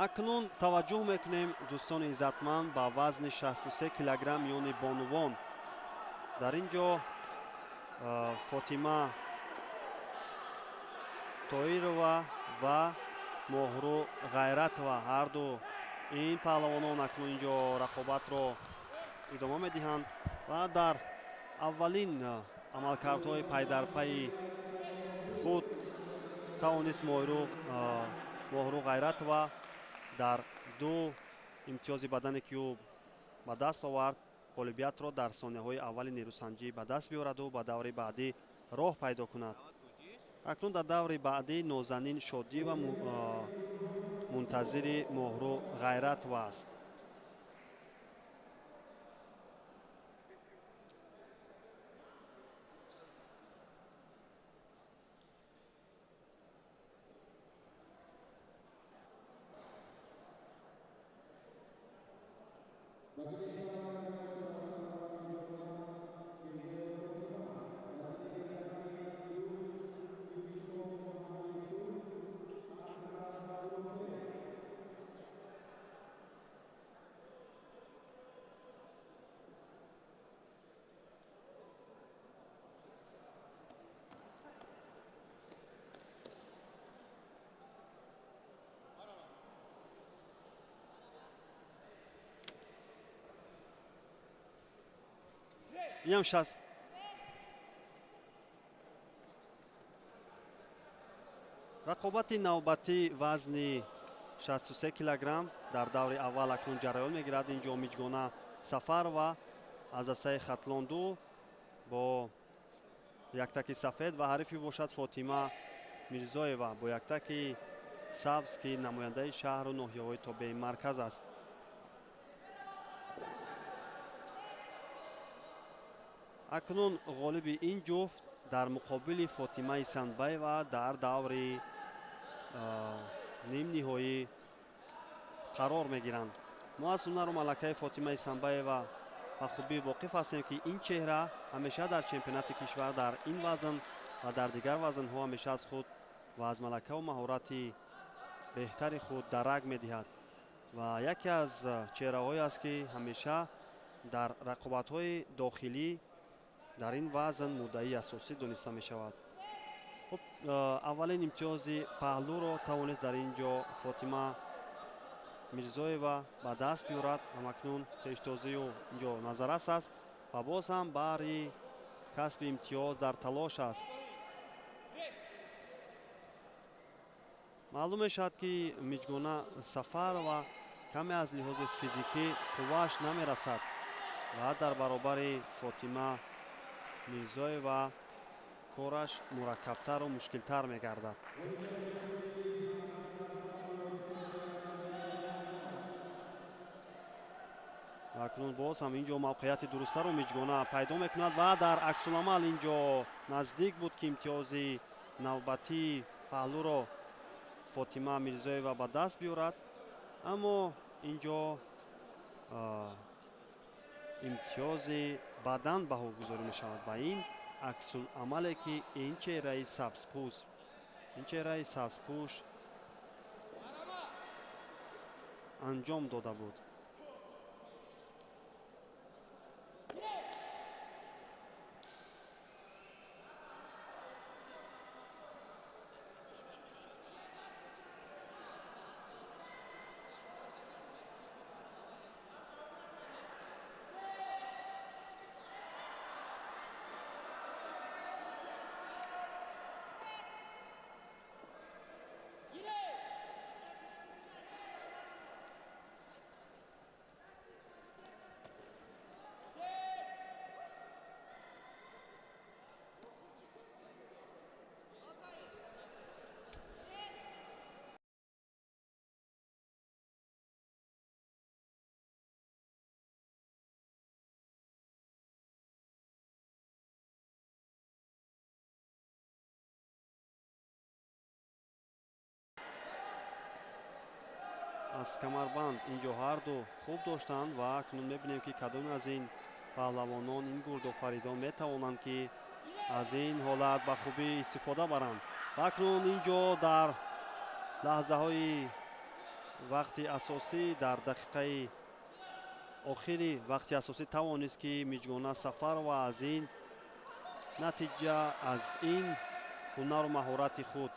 акнун таваҷҷӯҳ мекунем дӯстони иззатманд ба вазни 63 килограмм миёни бонувон. дар ин ҷо фотима тоирова ва моҳрӯ ғайратова ҳарду ин паҳлавонон акнун ин ҷо рақобатро идома медиҳанд ва дар аввалин амалкардҳои пайдарпайи худ тавонист моҳрӯ ғайратова дар ду имтиёзи бадане ки ӯ ба даст овард ғолибиятро дар сонияҳои аввали нерӯсанҷӣ ба даст биёраду ба даври баъдӣ роҳ пайдо кунад. акнун дар даври баъдӣ нозанин шодиева мунтазири моҳрӯ ғайратова аст. инам шаст рақобати навбатӣ вазни 63 килограмм дар даври аввал акнун ҷараён мегирад. ин ҷо Миҷгона Сафарова аз асаи Хатлонду бо яктаки сафед ва ҳарифи бошад Фотима Мирзоева бо яктаки сабз ки намояндаи шаҳру ноҳияҳои тобеи марказ аст. акнун ғолиби ин ҷуфт дар муқобили Фотимаи Сандбаева дар даври нимниҳоӣ қарор мегиранд. мо аз ҳунару малакаи Фотимаи Сандбаева ба хубӣ воқиф ҳастем ки ин чеҳра ҳамеша дар чемпионати кишвар дар ин вазн ва дар дигар вазнҳо ҳамеша аз худ ва аз малакаву маҳорати беҳтари худ дарак медиҳад ва яке аз чеҳраҳое аст ки ҳамеша дар рақобатҳои дохилӣ дар ин вазн муддаи асосӣ дониста мешавад. аввалин имтиёзи паҳлӯро тавонист дар ин ҷо Фотима Мирзоева ба даст биёрад. ҳамакнун пештозию ин ҷо назаррас аст ва боз ҳам баҳри касби имтиёз дар талош аст. маълум мешавад ки Миҷгона Сафарова каме аз лиҳози физикӣ қуввааш намерасад ва дар баробари Фотима Мирзоева кораш мураккабтару мушкилтар мегардад. акнун боз ҳам инҷо мавқеияти дурустаро миҷгона пайдо мекунад ва дар аксуламал инҷо наздик буд ки имтиёзи навбатии паҳлӯро Фотима Мирзоева ба даст биёрад, аммо инҷо имтиёзи бадан баҳогузорӣ мешавад ба ин аксуламале ки ин чеҳраи сабзпӯш анҷом дода буд. аз камарбанд инҷо ҳарду хуб доштанд ва акнун мебинем ки кадоме аз ин паҳлавонон, ин гурдофаридон метавонанд ки аз ин ҳолат ба хубӣ истифода баранд. Ва акнун инҷо дар лаҳзаҳои вақти асосӣ, дар дақиқаи охири вақти асосӣ тавонист ки Миҷгона Сафарова аз ин натиҷа, аз ин ҳунару маҳорати худ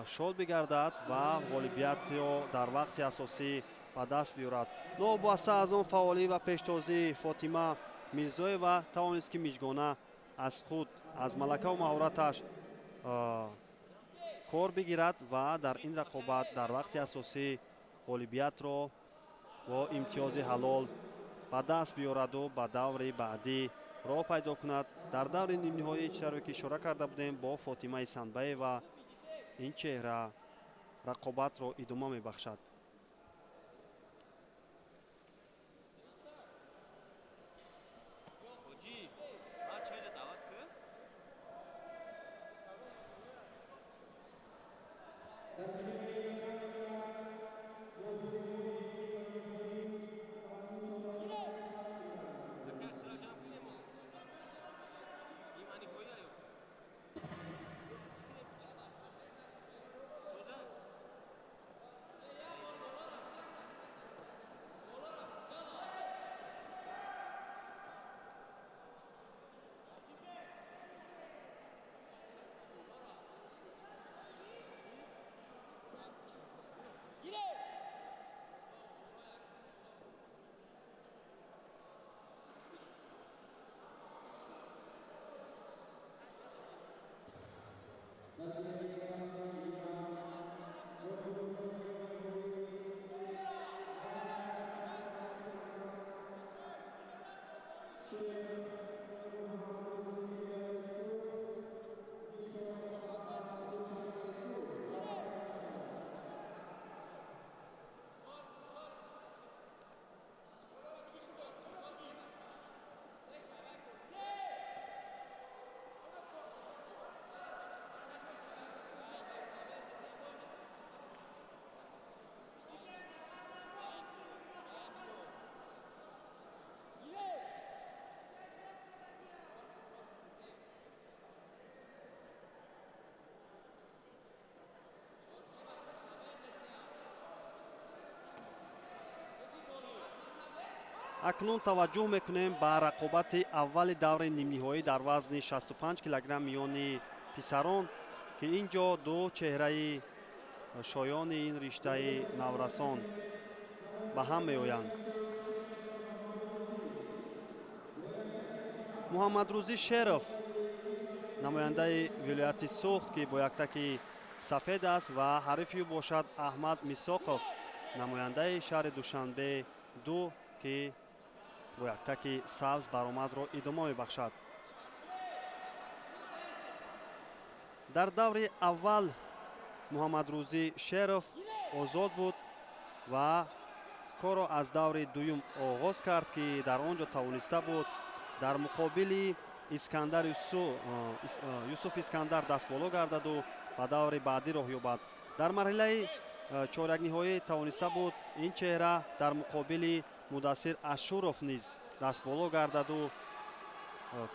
шод бигардад ва ғолибиятро дар вақти асосӣ ба даст биёрад. Нобаста аз он фаъолӣ ва пештозии Фотима Мирзоева тавонист ки Миҷгона аз худ, аз малакаву маҳораташ кор бигирад ва дар ин рақобат дар вақти асосӣ ғолибиятро бо имтиёзи ҳалол ба даст биёраду ба даври баъдӣ роҳ пайдо кунад. Дар даври нимниҳоӣ чизаро ки ишора карда будем, бо Фотимаи Санбаева ин чеҳра рақобатро идома мебахшад. акнун таваҷҷӯҳ мекунем ба рақобати аввали даври нимниҳоӣ дар вазни 65 килограмм миёни писарон ки инҷо ду чеҳраи шоёни ин риштаи наврасон ба ҳам меоянд. муҳаммадрӯзӣ Шеров, намояндаи вилояти Суғд ки бо яктаки сафед аст, ва ҳарифи ӯ бошад Аҳмад Мисоқов, намояндаи шаҳри Душанбе 2 ки бо яктаки сабз баромадро идома мебахшад. дар даври аввал Муҳаммадрӯзӣ Шеров озод буд ва корро аз даври дуюм оғоз кард, ки дар он ҷо тавониста буд дар муқобили Юсуф Искандар дастболо гардаду ба даври баъдӣ роҳ ёбад. Дар марҳилаи чорякниҳоӣ тавониста буд ин чеҳра дар муқобили Мудассир Ашуров низ дастболо гардаду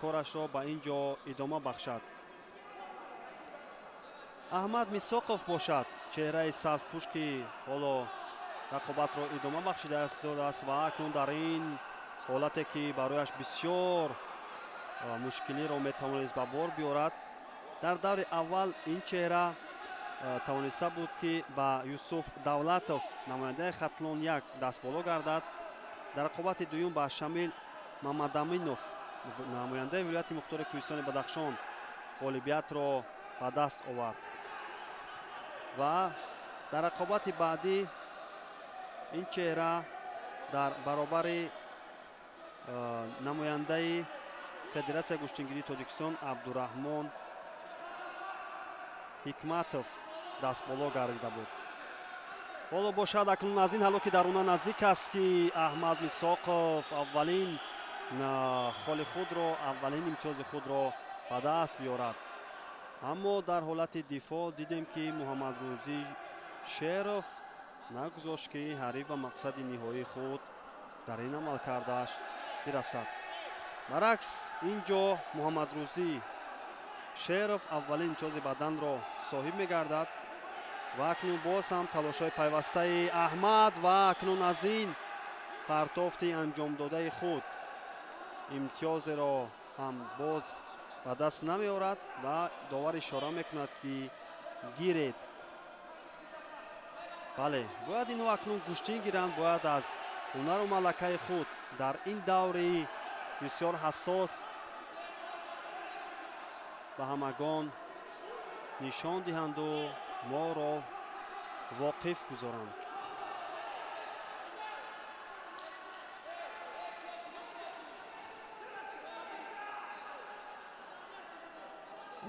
корашро ба ин ҷо идома бахшад. Аҳмад Мисоқов бошад чеҳраи сабзпӯш, ки ҳоло рақобатро идома бахшидааст ва акнун дар ин ҳолате ки барояш бисёр мушкилиро метавонист ба бор биёрад. Дар даври аввал ин чеҳра тавониста буд ки ба Юсуф Давлатов, намояндаи Хатлон 1, дастболо гардад. дар рақобати дуюм ба Шамил Мамадаминов, намояндаи вилояти мухтори Кӯҳистони Бадахшон, ғолибиятро ба даст овард. ва дар рақобати баъдӣ ин чеҳра дар баробари намояндаи Федератсияи гӯштингирии Тоҷикистон Абдураҳмон Ҳикматов дастболо гардида буд. ҳоло бошад акнун аз ин ҳалоки даруна наздик аст, ки Аҳмад Мисоқов аввалин холи худро, аввалин имтиёзи худро ба даст биёрад. аммо дар ҳолати дифоъ дидем, ки Муҳаммадрӯзӣ Шеров нагузошт, ки ҳариф ба мақсади ниҳоии худ дар ин амалкардаш бирасад. баръакс ин ҷо Муҳаммадрӯзӣ Шеров аввалин имтиёзи баданро соҳиб мегардад ва акнун боз ҳам талошҳои пайвастаи Аҳмад ва акнун аз ин партофти анҷомдодаи худ имтиёзеро ҳам боз ба даст намеорад ва довар ишора мекунад, ки гиред. бале, бояд инҳо акнун гӯштин гиранд, бояд аз ҳунару малакаи худ дар ин даври бисёр ҳассос ба ҳамагон нишон диҳанду моро воқиф гузоранд.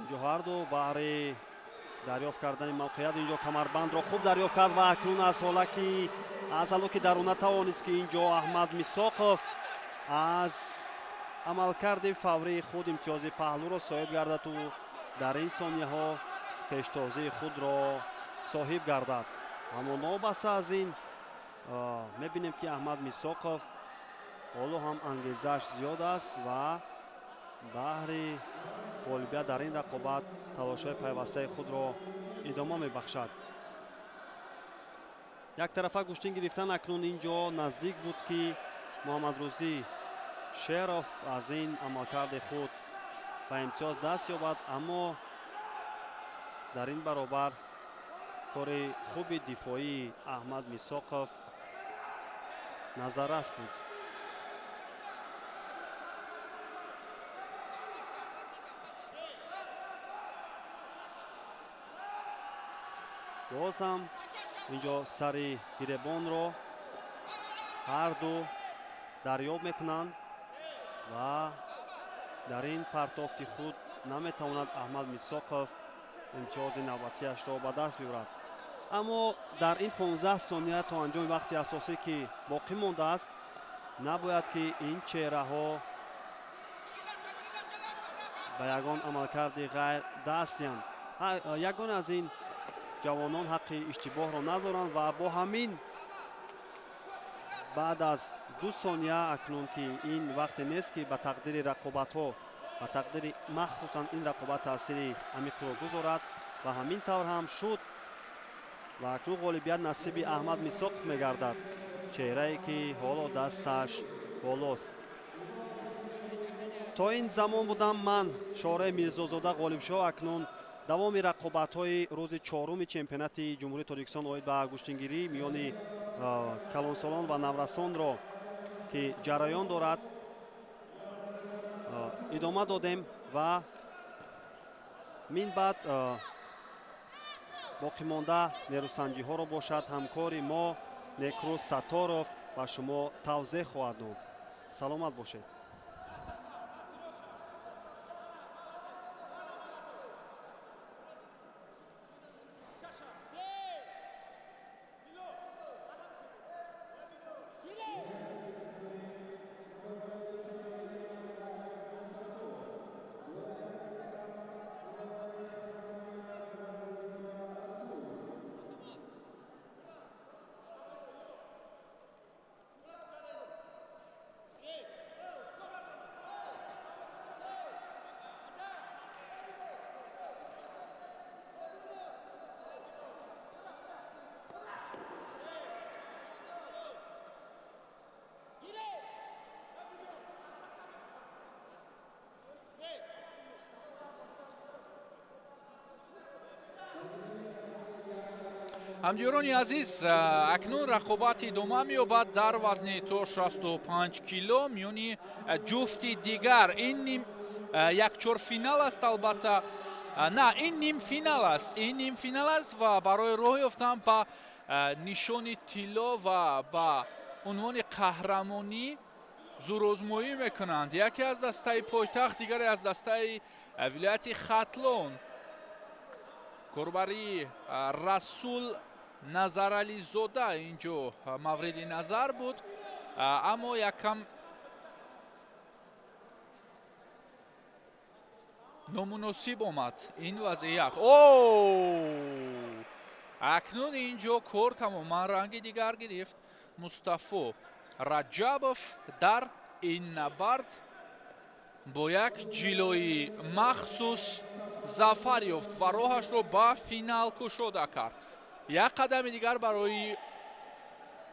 инҷо ҳарду баҳри дарёфт кардани мавқеият инҷо камарбандро хуб дарёфт кард ва акнун аз ҳалоки даруна тавонист, ки инҷо Аҳмад Мисоқов аз амалкарди фаврии худ имтиёзи паҳлӯро соҳиб гардаду дар ин сонияҳо пештозии худро соҳиб гардад. аммо нобаста аз ин мебинем, ки Аҳмад Мисоқов ҳоло ҳам ангезааш зиёд аст ва баҳри ғолибият дар ин рақобат талошҳои пайвастаи худро идома мебахшад. яктарафа гӯштин гирифтан акнун ин ҷо наздик буд, ки Муҳаммадрӯзӣ Шеров аз ин амалкарди худ ба имтиёз даст ёбад, аммо дар ин баробар кори хуби дифоии Аҳмад Мисоқов назаррас буд. боз ҳам инҷо сари гиребонро ҳарду дарёб мекунанд ва дар ин партофти худ наметавонад Аҳмад Мисоқов имтиёзи навбатиашро ба даст биёрад. аммо дар ин 15 сония то анҷоми вақти асосӣ, ки боқӣ мондааст, набояд, ки ин чеҳраҳо ба ягон амалкарди ғайр даст диҳанд. ягоне аз ин ҷавонон ҳаққи иштибоҳро надоранд ва бо ҳамин баъд аз 2 сония акнун, ки ин вақте нест, ки ба тақдири рақобатҳо, ба тақдири махсусан ин рақобат таъсири амиқро гузорад ва ҳамин тавр ҳам шуд ва акнун ғолибият насиби Аҳмад Мисоқов мегардад, чеҳрае, ки ҳоло дасташ болост. то ин замон будам ман Шораи Мирзозода Ғолибшоҳ. акнун давоми рақобатҳои рӯзи 4-уми чемпионати ҷумҳурии Тоҷикистон оид ба гӯштингирӣ миёни калонсолон ва наврасонро, ки ҷараён дорад, идома додем ва мин баъд боқимонда нерӯсанҷиҳоро бошад ҳамкори мо Некрӯз Сатторов ба шумо тавзеҳ хоҳад дод. саломат бошед. ҳамҷиёрони азиз, акнун рақобат идома меёбад дар вазни то 65 кило миёни ҷуфти дигар. ин якчорфинал аст албатта. На, ин нимфинал аст. Ин нимфинал аст ва барои роҳ ёфтан ба нишони тилло ва ба унвони қаҳрамонӣ зӯрозмоӣ мекунанд. яке аз дастаи пойтахт, дигаре аз дастаи вилояти хатлон. корбари расул назарализода инҷо мавриди назар буд, аммо якам номуносиб омад ин вазъият. акнун инҷо кор тамоман ранги дигар гирифт. мустафо раҷабов дар ин набард бо як ҷилои махсус зафар ёфт ва роҳашро ба финал кушода кард. як қадами дигар барои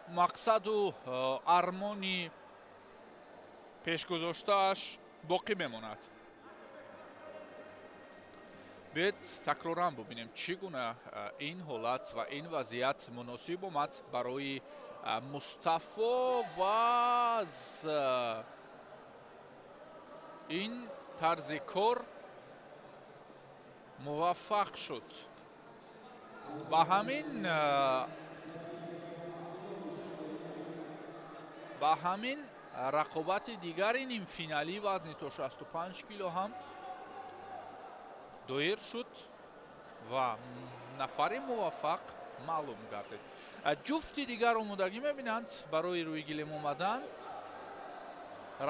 мақсаду армони пешгузоштааш боқӣ мемонад. биёед такроран бубинем чӣ гуна ин ҳолат ва ин вазъият муносиб омад барои мустафо ва ин тарзи кор муваффақ шуд. ба ҳамин рақобати дигари нимфиналӣ вазни то 65 кило ҳам доир шуд ва нафари муваффақ маълум гардид. ҷуфти дигар омодагӣ мебинанд барои рӯи гилем омадан.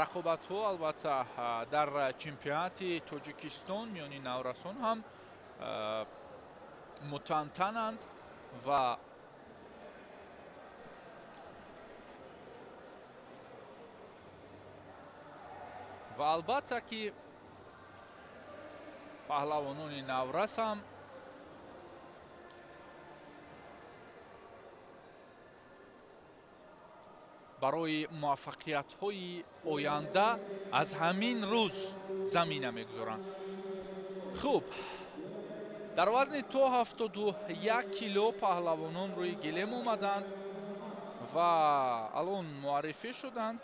рақобатҳо албатта дар чемпионати тоҷикистон миёни наврасон ҳам мутантананд ва албатта ки паҳлавонони наврас ҳам барои муваффақиятҳои оянда аз ҳамин рӯз замина мегузоранд. хуб, дар вазни то 71 кило паҳлавонон рӯи гилем омаданд ва алон муаррифӣ шуданд.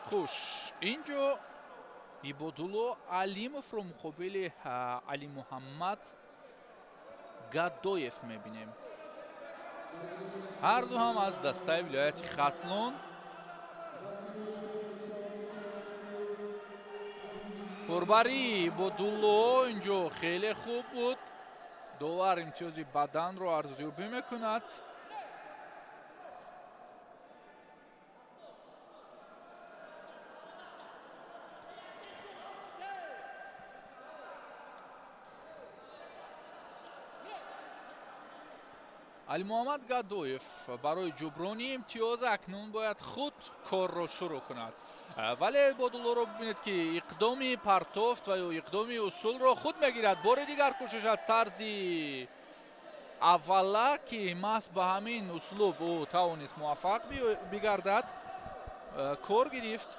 хуш, инҷо ибодулло алимовро муқобили алимуҳаммад гадоев мебинем. ҳарду ҳам аз дастаи вилояти хатлон. корбари ибодулло инҷо хеле хуб буд. довар имтиёзи баданро арзёбӣ мекунад. алимуҳаммад гадоев барои ҷуброни имтиёз акнун бояд худ корро шурӯъ кунад. вале ибодуллоро бибинед ки иқдоми партофт ва ё иқдоми усулро худ мегирад. бори дигар кӯшиш аз тарзи аввала ки маҳз ба ҳамин услуб ӯ тавонист муваффақ бигардад, кор гирифт.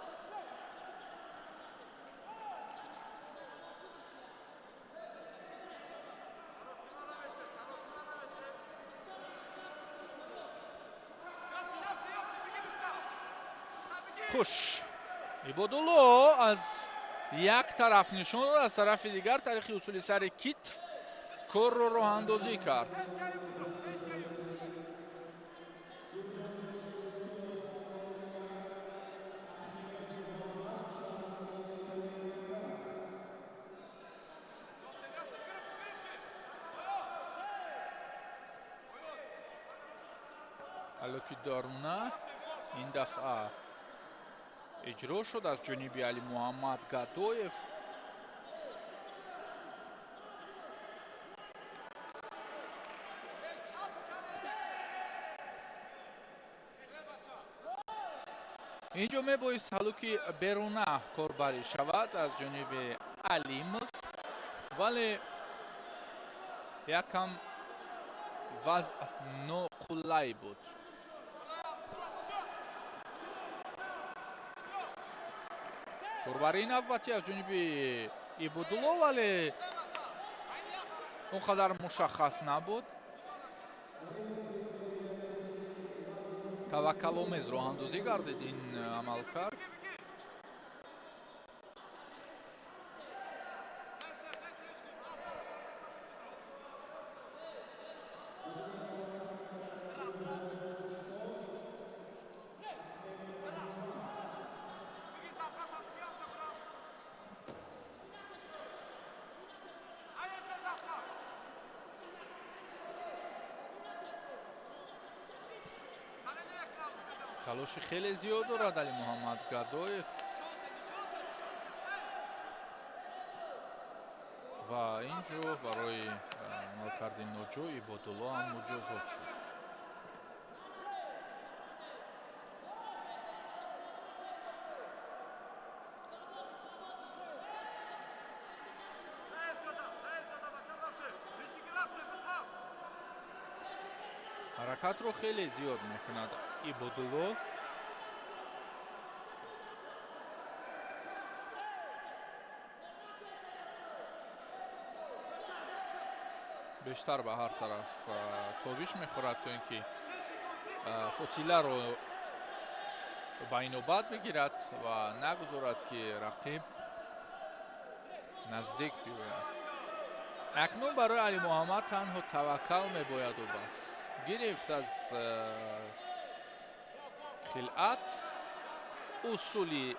хуш, ибодулло аз як тараф нишон дод, аз тарафи дигар тариқи усули сари китф корро роҳандозӣ кард. алоки даруна ин дафъа اجرا شد از جانب علیمحمد гадоев. اینجا میبایست حلوکی بیرونه کاربری شود از جانب علیمов، ولی یکم وضع ناقلای بود. کاربری نوبتی از جانب ибодулло، вале اونقدر مشخص نبود. توکل آمیز راه اندازی گردید این عمل کرد. تلاشی خیلی زیاد دارد علی محمد گدایف و اینجا برای عملکرد ناجو عبادالله هم مجازات شد. حرکت رو خیلی زیاد میکند عبادالله. بیشتر به هر طرف تابش میخورد تا اینکه فاصله رو بینابد بگیرد و نگذارد که رقیب نزدیک بیاید. اکنون برای علی محمد تنها توکل میباید و بس. گرفت از خلعت اصولی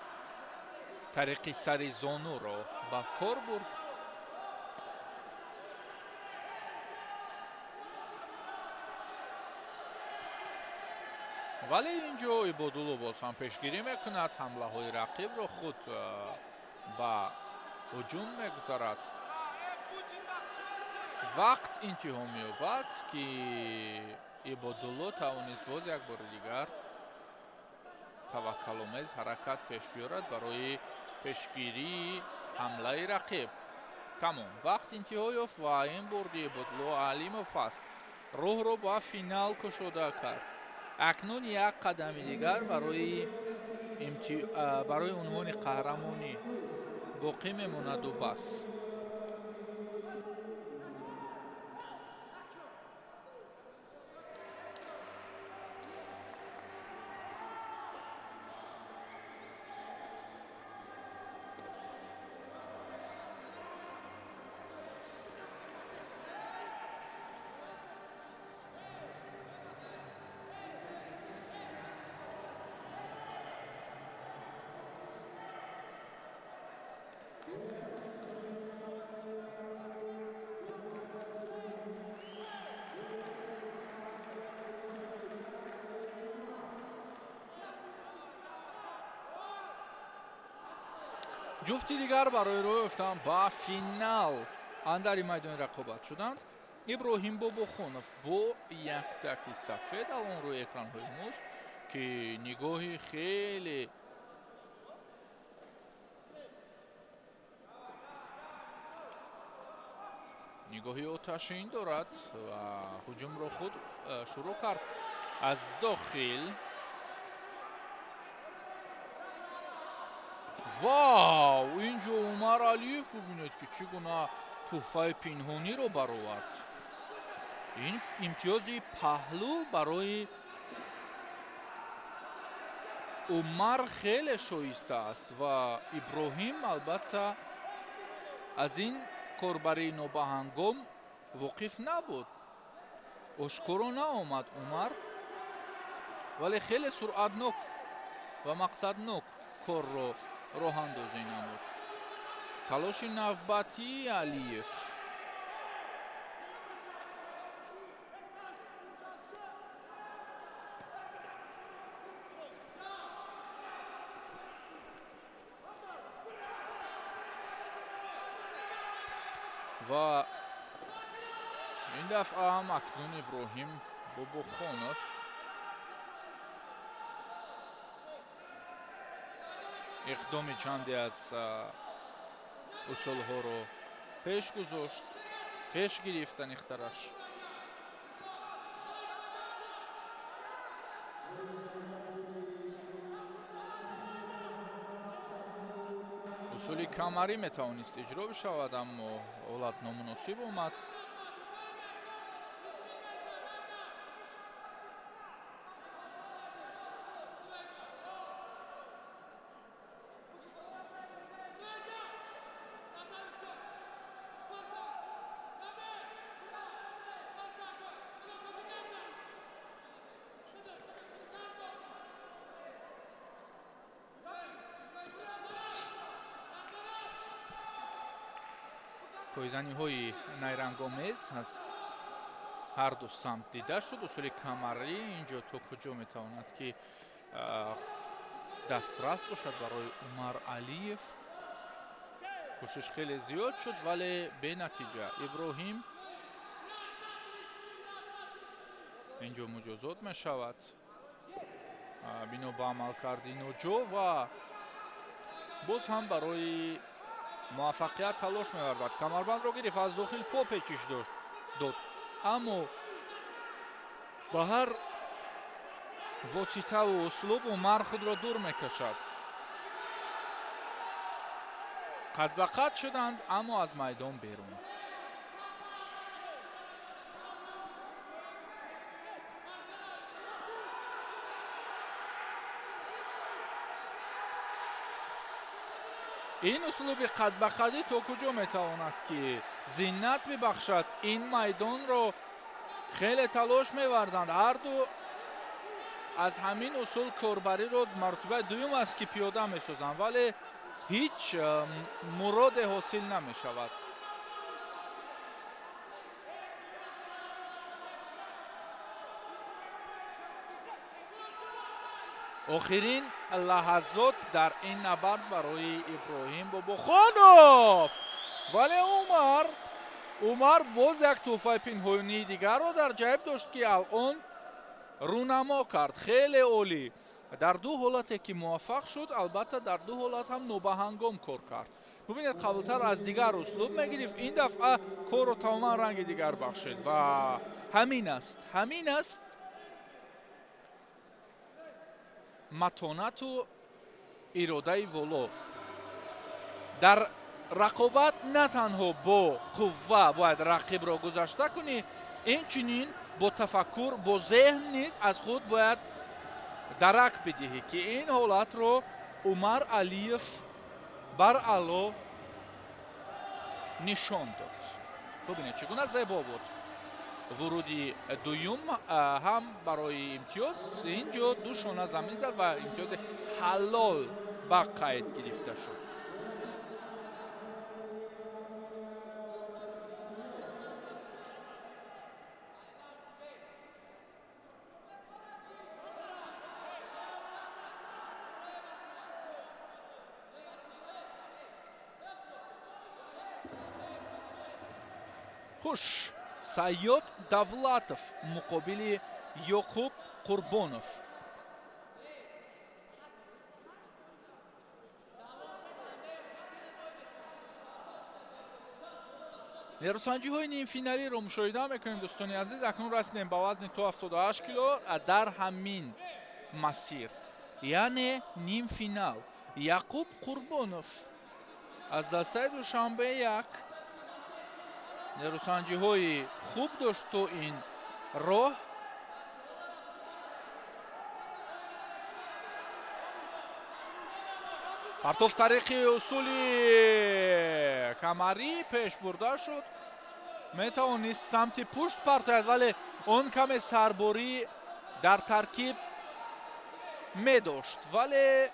طریق سری زانو را به کار برد. ولی اینجا عبادالله باز هم پیشگیری میکند، حمله های رقیب را خود به هجوم میگذارد. وقت انتها مییابد که عبادالله توانست باز یک بار دیگر توکل آمیز حرکت پیش بیارد برای پیشگیری حمله رقیب. تمام وقت انتها یافت و این بار عبادالله علیمов است راه را به فینال کشاده کرد. اکنون یک قدم دیگر برای عنوان قهرمانی باقی میماند و بس. جفتی دیگر برای روی افتان با فینال اندر میدان رقابت شدند. ابراهیم باباخانов با یک تک سفید الان روی اکران های ماست که نگاهی خیلی نگاهی آتشین دارد و هجوم را خود شروع کرد از داخل. واو اینجا عمر علیف ببینید که چگونه تحفه پنهانی رو برآورد. این امتیازی پهلو برای عمر خیلی شایسته است و ابراهیم البته از این کاربری نابهنگام واقف نبود. آشکارا نآمد عمر ولی خیلی سرعتناک و مقصدناک کار رو راه اندازی نمود. تلاش نوبتی علیف. و این دفعه هم اکنون ابراهیم باباخانov اقدام چندی از اصول ها رو پیش گذاشت، پیش گرفتن اختراش. اصولی کمری میتوانست اجرا بشود اما حالت نامناسب آمد. пойзаниҳои найрангомез аз ҳар ду самт дида шуд. усули камарӣ инҷо то куҷо метавонад ки дастрас бошад барои Умар Алиев. кӯшиш хеле зиёд шуд вале бенатиҷа. Иброҳим инҷо муҷозот мешавад бино ба амалкарди ноҷо ва боз ҳам барои муваффақият талош меварзад. камарбандро гирифт, аз дохил по печиш дод, аммо ба ҳар воситаву услуб Умар худро дур мекашад. қад ба қад шуданд, аммо аз майдон берун. ин услуби қадбақадӣ то куҷо метавонад ки зиннат бибахшад? ин майдонро хеле талош меварзанд. ҳарду аз ҳамин усул корбариро мартабаи дуюм аст ки пиёда месозанд, вале ҳеҷ муроде ҳосил намешавад. охирин лаҳазот дар ин набард барои Иброҳим Бобохонов. вале Умар боз як тӯҳфаи пинҳонии дигарро дар ҷайб дошт ки алон рӯнамо кард. хеле олӣ. дар ду ҳолате ки муваффақ шуд, албатта дар ду ҳолат ҳам нобаҳангом кор кард. бубинед, қаблтар аз дигар услуб мегирифт, ин дафъа корро тамоман ранги дигар бахшид ва ҳамин аст матонату иродаи воло. дар рақобат на танҳо бо қувва бояд рақибро гузашта кунӣ, инчунин бо тафаккур, бо зеҳн низ аз худ бояд дарак бидиҳӣ ки ин ҳолатро Умар Алиев баръало нишон дод. бубинед чӣ гуна зебо буд. вуруди дуюм ҳам барои имтиёз инҷо ду шона замин зад ва имтиёзи ҳалол ба қайд гирифта шуд. хуш, Саёд Давлатов муқобили Ёқуб Қурбонов. нерӯсанҷиҳои нимфиналиро мушоҳида мекунем. дӯстони азиз, акнун расидем ба вазни то 78 кило дар ҳамин масир, яъне нимфинал. Яқуб Қурбонов аз дастаи душанбе як нерӯсанҷиҳои хуб дошт то ин роҳ. партоф тариқи усули камарӣ пеш бурда шуд. метавонист самти пушт партояд, вале он каме сарборӣ дар таркиб медошт, вале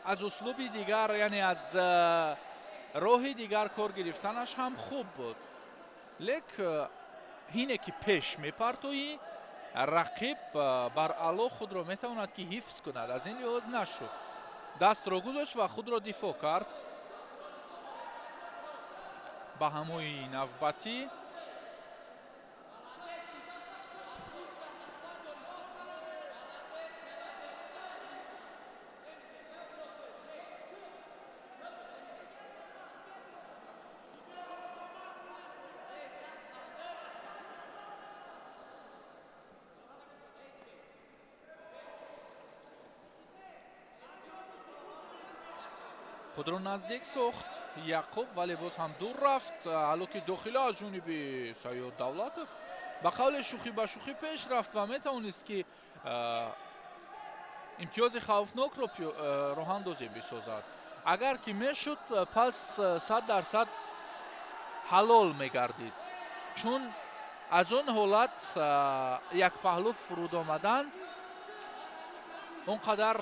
аз услуби дигар, яъне аз роҳи дигар кор гирифтанаш ҳам хуб буд. лек ҳине ки пеш мепартоӣ, рақиб баръало худро метавонад ки ҳифз кунад. аз ин лиҳоз нашуд. дастро гузошт ва худро дифоъ кард. ба ҳамои навбатӣ худро наздик сохт Яқуб, вале боз ҳам дур рафт. ҳалоки дохила аз ҷониби Саёд Давлатов ба қавле шӯхӣ ба шӯхӣ пеш рафт ва метавонист ки имтиёзи хавфнокро роҳандозӣ бисозад. агар ки мешуд, пас 100% ҳалол мегардид, чун аз он ҳолат якпаҳлӯ фуруд омадан он қадар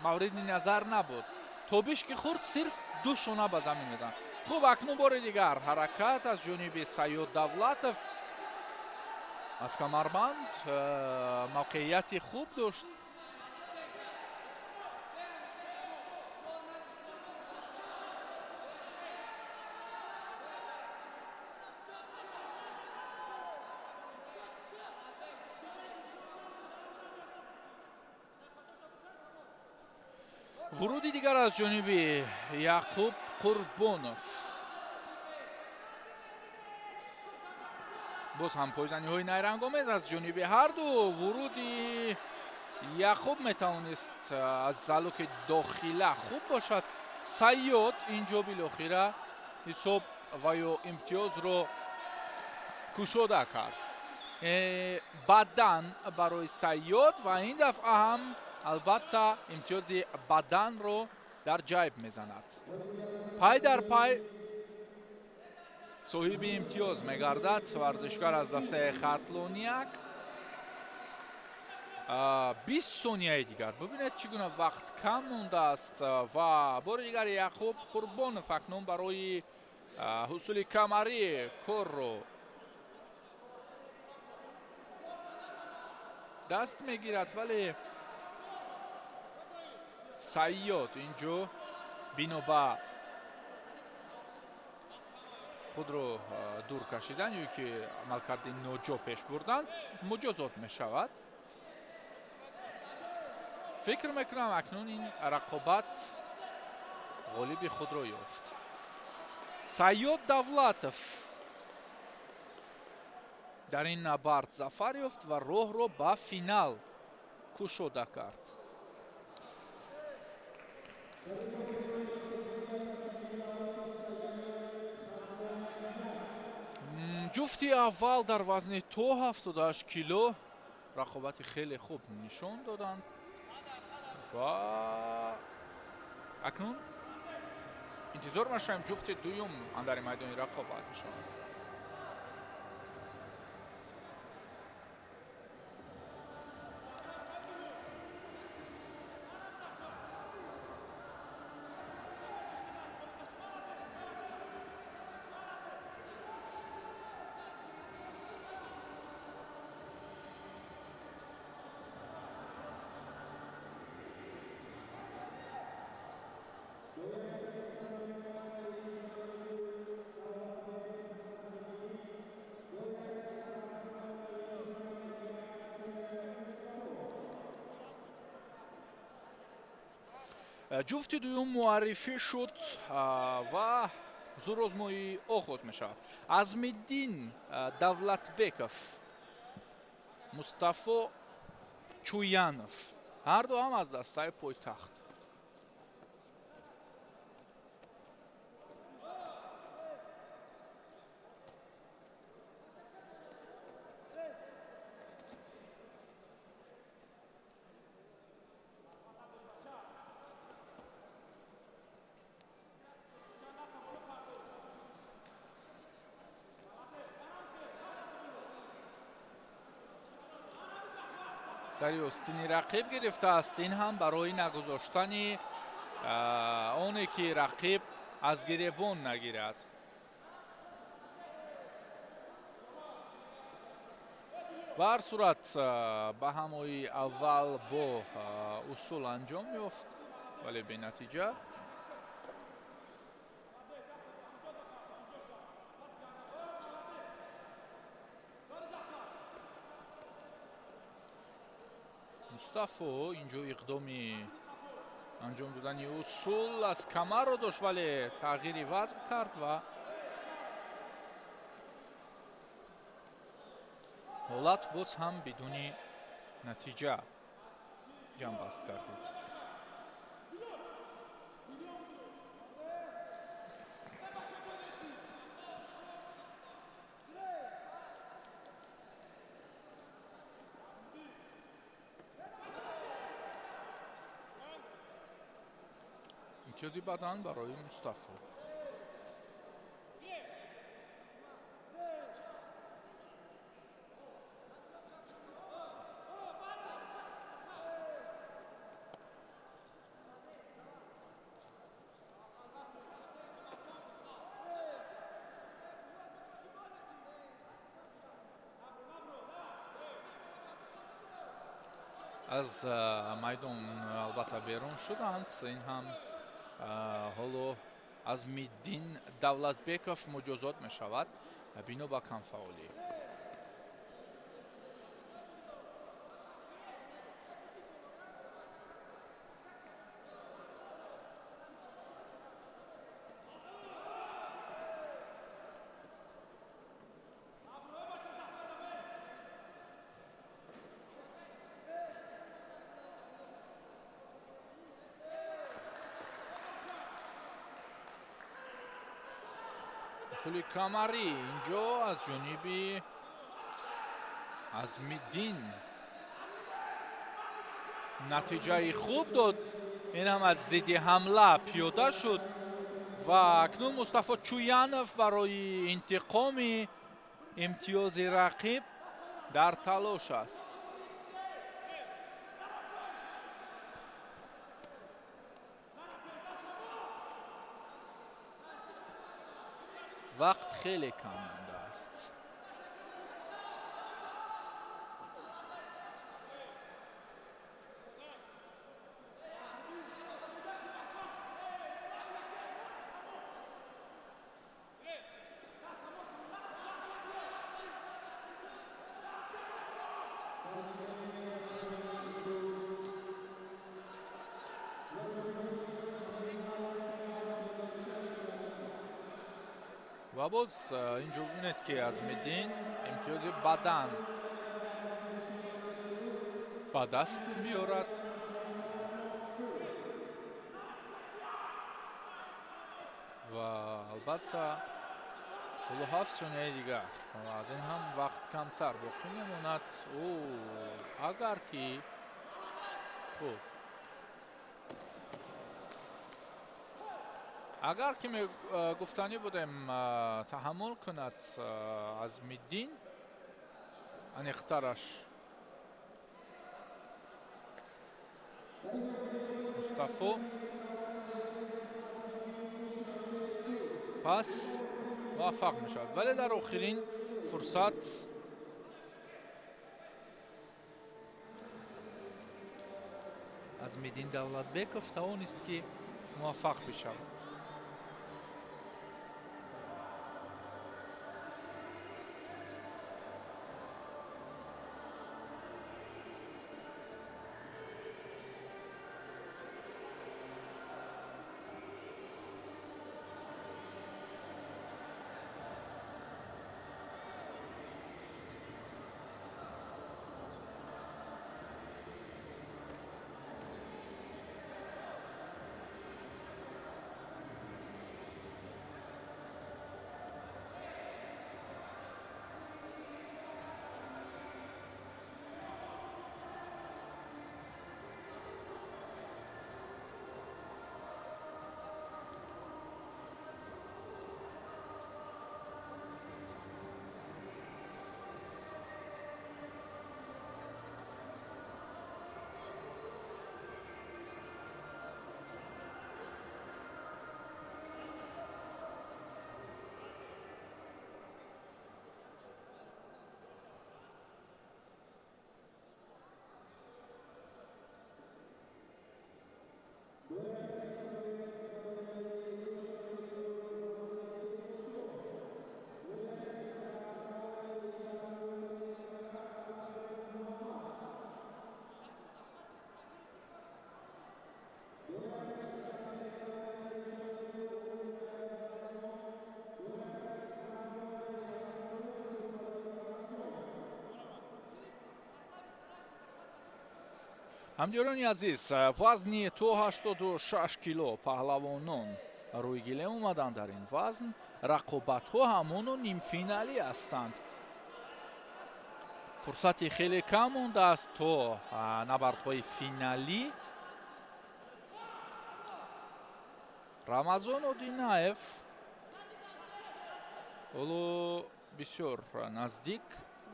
мавриди назар набуд. тобиш ки хурд, сирф ду шона ба замин мезанд. хуб, акнун бори дигар ҳаракат аз ҷониби Саёд Давлатов аз камарбанд мавқеияти хуб дошт. وروودی دیگر از جانب یعقوب قربانوف. باز هم پایزنی های نیرنگامیز از جانب هر دو. ورودی یعقوب میتوانست از زلوک داخله خوب باشد. سیاد اینجا بالاخره حساب و یا امتیاز رو کشوده کرد. بدن برای سیاد و این دفعه هم البته امتیاز بدن رو در جیب میزند. پای در پای صاحب امتیاز میگردد ورزشکار از دسته خطلونیک. 20 ثانیه دیگر ببینید چگونه وقت کم مونده است و بار دیگر یعقوب قربانوف اکنون برای حصول کمری کار رو دست میگیرد، ولی سیاد اینجا بینو خود رو دور کشیدن یا که عملکرد ناجا پیش بردن مجازات می شود. فکر میکنم اکنون این رقابت غالب خود را یافت. سیاد دولتوف در این نبرد ظفر یافت و راه رو به فینال کشوده کرد. جفتی اول در وزن تا 78 کیلو رقابت خیلی خوب نشان دادند و اکنون انتظار می‌شیم جفت دوم اندر میدان رقابت میشوند. جفت دوم معرفی شد و زور آزمایی آغاز می شود. عزم‌الدین دولتبکوف، مصطفی چویانوف، هر دو هم از دسته پایتخت. سری استینی رقیب گرفته است. این هم برای نگذاشتن آنی که رقیب از گریبان نگیرد. به هر صورت به همای اول با اصول انجام یافت ولی به نتیجه. مصطفی اینجا اقدامی انجام دادن اصول از کمر رو داشت ولی تغییری وضع کرد و حالت باز هم بدون نتیجه جمع بست کردید. امتیازی بدن برای مصطفی. از майдон албатта берун шуданд. ин ҳам ҳоло Азмиддин Давлатбеков муҷозот мешавад бино ба камфаолӣ. усули камарӣ инҷо аз ҷониби Азмиддин натиҷаи хуб дод. инам аз зидди ҳамла пиёда шуд ва акнун Мустафо Чуянов барои интиқоми имтиёзи рақиб дар талош аст. вақт хеле кам мондааст. ва боз инҷо бинед ки Азмиддин имтиёзи бадан ба даст меорад. ва албатта 47 сонияи дигар аз ин ҳам вақт камтар боқӣ мемонад. агар ки хуб агар ки гуфтанӣ будем таҳаммул кунад Азмиддин аниқтараш Мустафо пас муваффақ мешавад, вале дар охирин фурсат Азмиддин Давлатбеков тавонист ки муваффақ бишавад. ҳамдиёрони азиз, вазни то 86 кило паҳлавонон рӯйгиле омаданд. дар ин вазн рақобатҳо ҳамону нимфиналӣ ҳастанд. фурсати хеле кам мондааст то набардҳои финалӣ. Рамазон Одинаев ҳоло бисёр наздик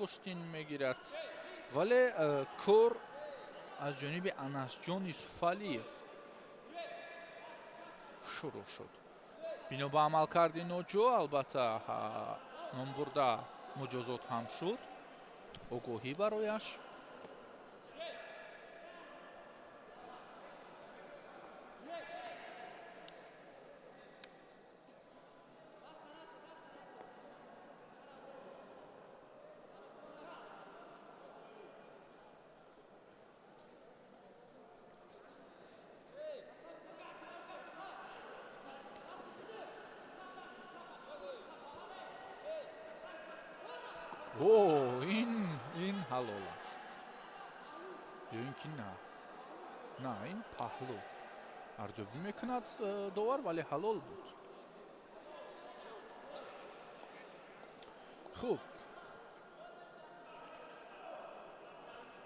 гӯштин мегирад, вале кор аз ҷониби Анасҷон Исуфалиев шурӯъ шуд. бино ба амалкарди ноҷо албатта номбурда муҷозот ҳам шуд. огоҳӣ барояш. این حلال است یا اینکه نه این پهلو ارزیابی میکند داور ولی حلال بود. خوب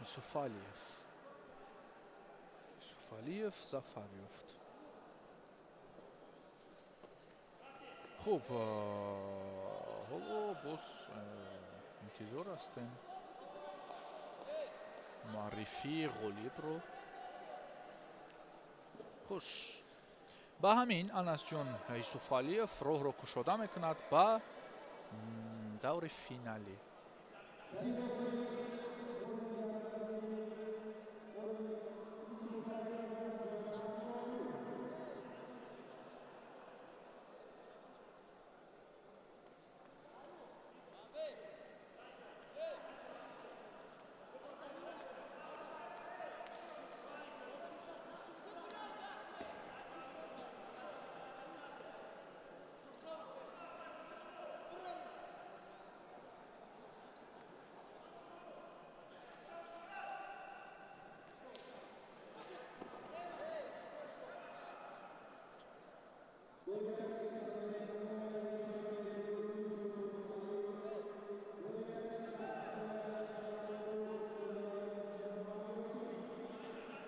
یوسف علیف ظفر یافت. خوب حالا باز انتظار هستیم معرفی غالب رو. خوش با همین انس جون یوسف علیف راه رو کشاده میکند با دور فینالی.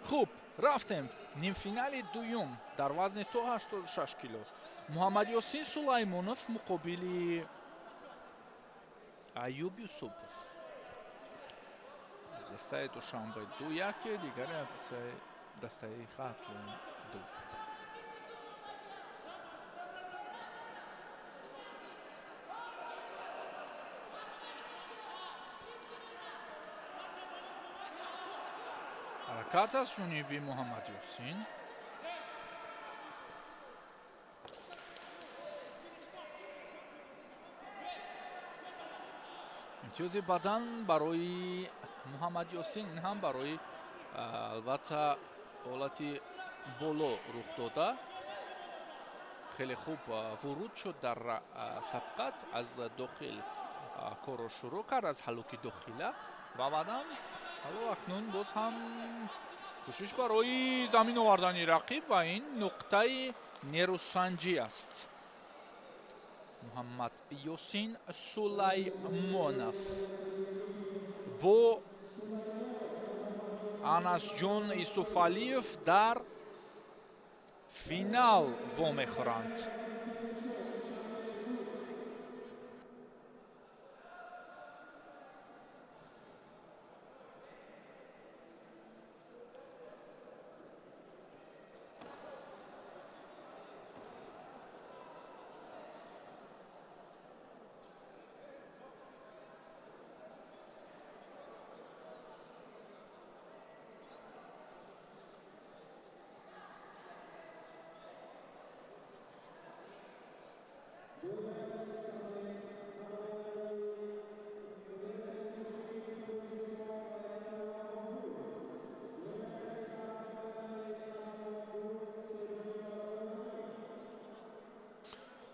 خوب رفتیم نیم فینال دوم در وزن تا 86 کیلو. محمد یاسین سلیمانов مقابل ایوب یوسفوف از دسته دوشنبه 2-1 دیگر دسته قتل 2. حرکت از جانب محمد یاسین. امتیاز بدن برای محمد یاسین، این هم برای البته حالتی بالا رخ داده. خیلی خوب ورود شد در سبقت، از داخل کار را شروع کرد، از حلوک داخله و بعدا حالا اکنون باز هم کوشش برای زمین آوردن رقیب و این نقطه نیروسنجی است. محمد یاسین سلیمانov با انس جون یوسف علیف در فینال وا میخورند.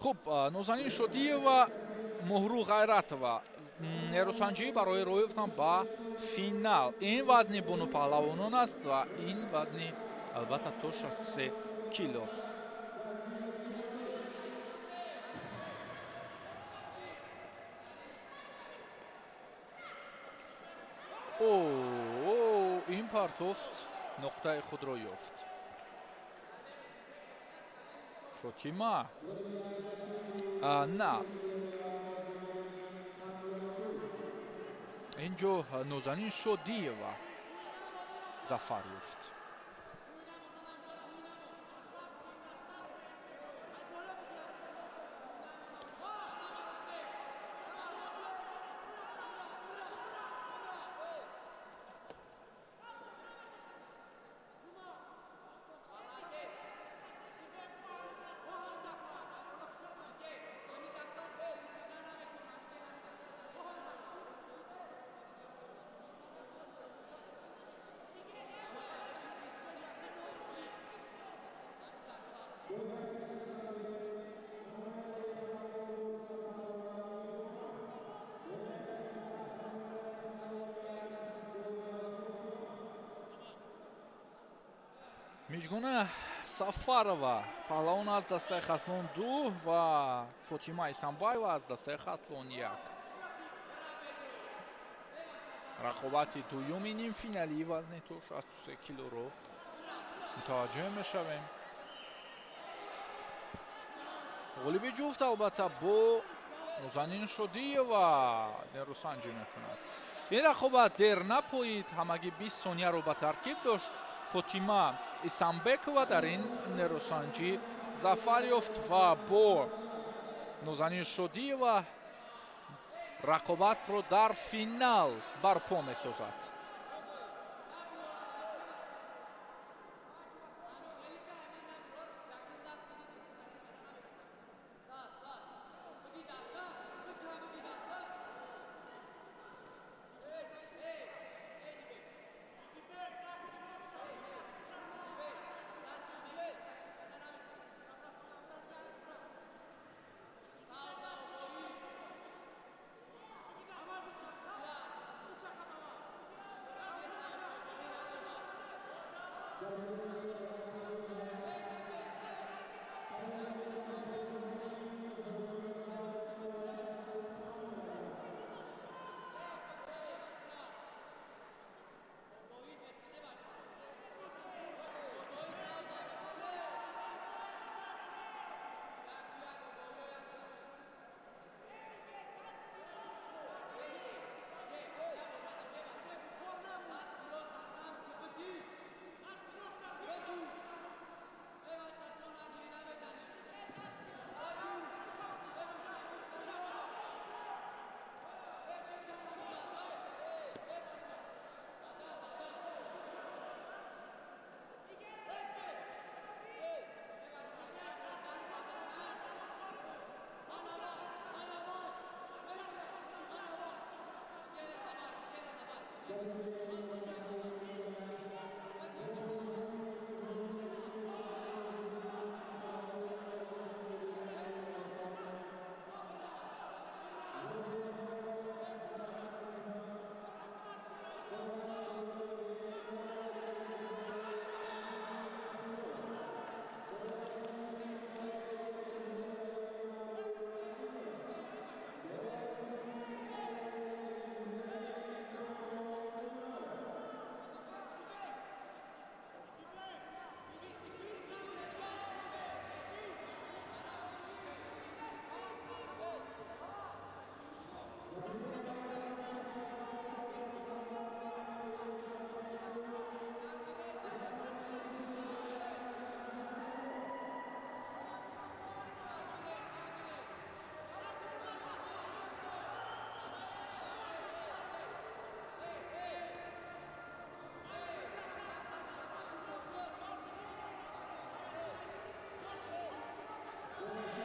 خوب نозанин шодиева моҳру ғайратова нерӯсанҷӣ барои роҳ ёфтан ба финал. Ин вазни бону паҳлавонон аст ва ин вазни албатта то 63 кило. ин партофт нуқтаи худро ёфт. Фотима на инҷо нозанин шодиева зафар ёфт. миҷгуна Сафарова паҳлавон аз дастаи хатлон 2 ва Фотима Исамбаева аз дастаи хатлон 1. рақобати дуюми нимфиналии вазни то 63 килоро мутаваҷҷӯҳ мешавем. ғолиби ҷуфт албатта бо Нозанин Шодиева нерӯсанҷӣ мекунад. ин рақобат дер напоид, ҳамагӣ 20 сонияро ба таркиб дошт. Фотима Исамбекова дар ин нерӯсанҷӣ зафар ёфт ва бо Нозанин Шодиева рақобатро дар финал барпо месозад.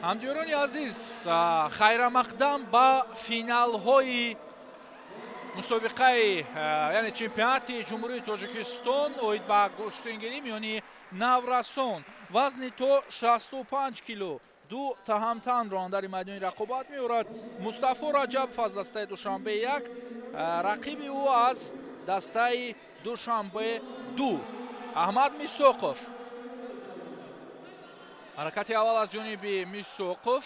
ҳамдиёрони азиз, хайрамақдам ба финалҳои мусобиқаи яъне чемпионати ҷумҳурии Тоҷикистон оид ба гӯштингирӣ миёни наврасон вазни то 65 кило ду таҳамтанро андари майдони рақобат меорад. Мустафо Раҷабов аз дастаи Душанбе 1, рақиби ӯ аз дастаи Душанбе 2 Аҳмад Мисоқов. ҳаракати аввал аз ҷониби Мисоқов.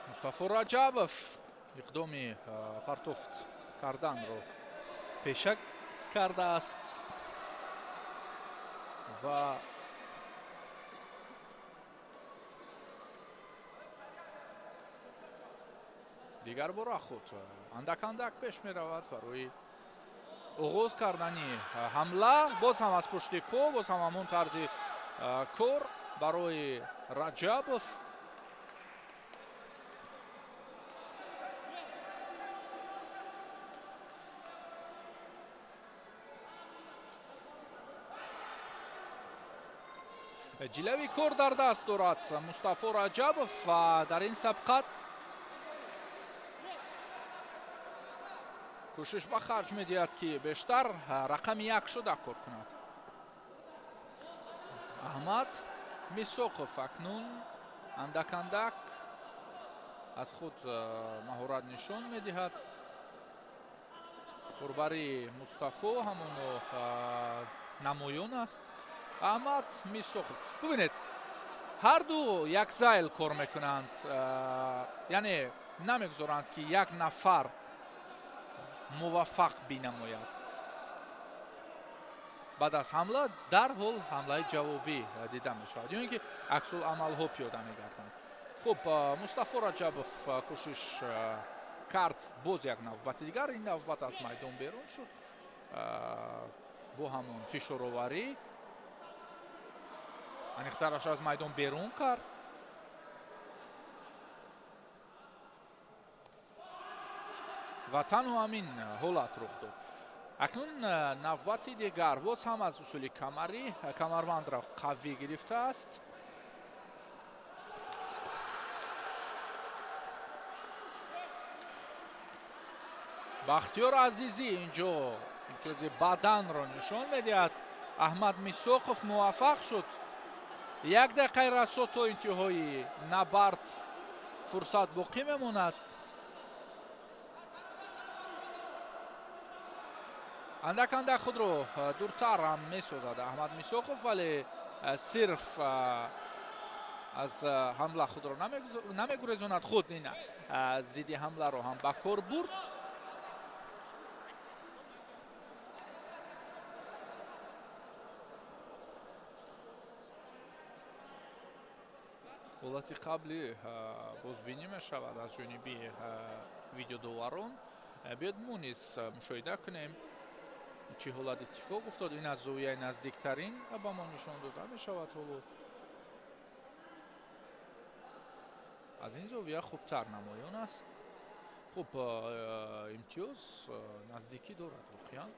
Мустафо Раҷабов иқдоми партофт карданро пеша кардааст ва дигар бора худ андак пеш меравад барои оғоз кардани ҳамла. Боз ҳам аз пушти по, боз ҳам ҳамон тарзи кор барои Раҷабов. ҷилави кор дар даст дорад Мустафо Раҷабов ва дар ин сабқат кӯшиш ба харҷ медиҳад ки бештар рақами 1 шуда кор кунад. аҳмад мисоқов акнун андак аз худ маҳорат нишон медиҳад. курбари мустафо ҳамоно намоён аст. аҳмад мисоқов бубинед ҳарду як зайл кор мекунанд, яъне намегузоранд ки як нафар муваффақ бинамояд. баъд аз ҳамла дарҳол ҳамлаи ҷавобӣ дида мешавад, ё ин ки аксуламалҳо пиёда мегарданд. хуб, мустафо раҷабов кӯшиш кард боз як навбати дигар. ин навбат аз майдон берун шуд бо ҳамон фишороварӣ. аниқтараш аз майдон берун кард. ва танҳо ҳамин ҳолат рух дод. акнун навбати дигар боз ҳам аз усули камарӣ камарбандро қавӣ гирифтааст. бахтиёр азизӣ инҷо имтиёзи баданро нишон медиҳад. аҳмад мисоқов муваффақ шуд. 1 дақиқаи расо то интиҳои набард фурсат боқӣ мемонад. андак худро дуртар ҳам месозад аҳмад мисоқов, вале сирф аз ҳамла худро намегурезонад. худ ин зидди ҳамларо ҳам ба кор бурд. ҳолати қабли бозбинӣ мешавад аз ҷониби видеодоварон. биёд мо низ мушоҳида кунем чӣ ҳолат иттифоқ уфтод. ин аз зовияи наздиктарин ба мо нишон дода мешавад. ҳоло аз ин зовия хубтар намоён аст. хуб, имтиёз наздикӣ дорад воқеан.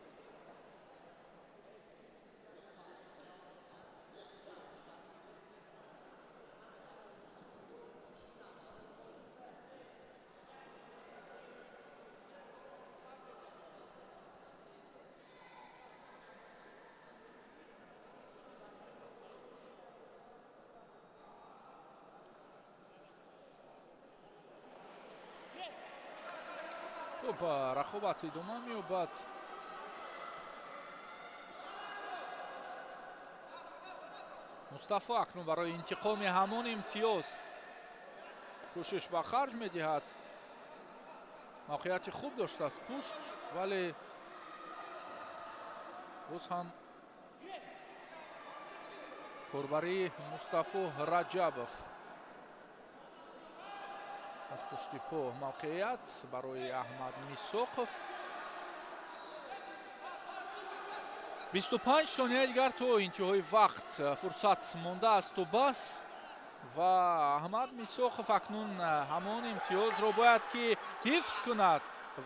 خب رقابت ادامه می‌یابد. مصطفی اکنون برای انتقام همان امتیاز کوشش به خرج می‌دهد. موقعیت خوب داشته است پشت، ولی باز هم کاربری مصطفی رجبوف از پشت پا موقعیت برای احمد میساقوف. 25 ثانیه دیگر تا انتهای وقت فرصت مانده است و بس و احمد میساقوف اکنون همان امتیاز را باید که حفظ کند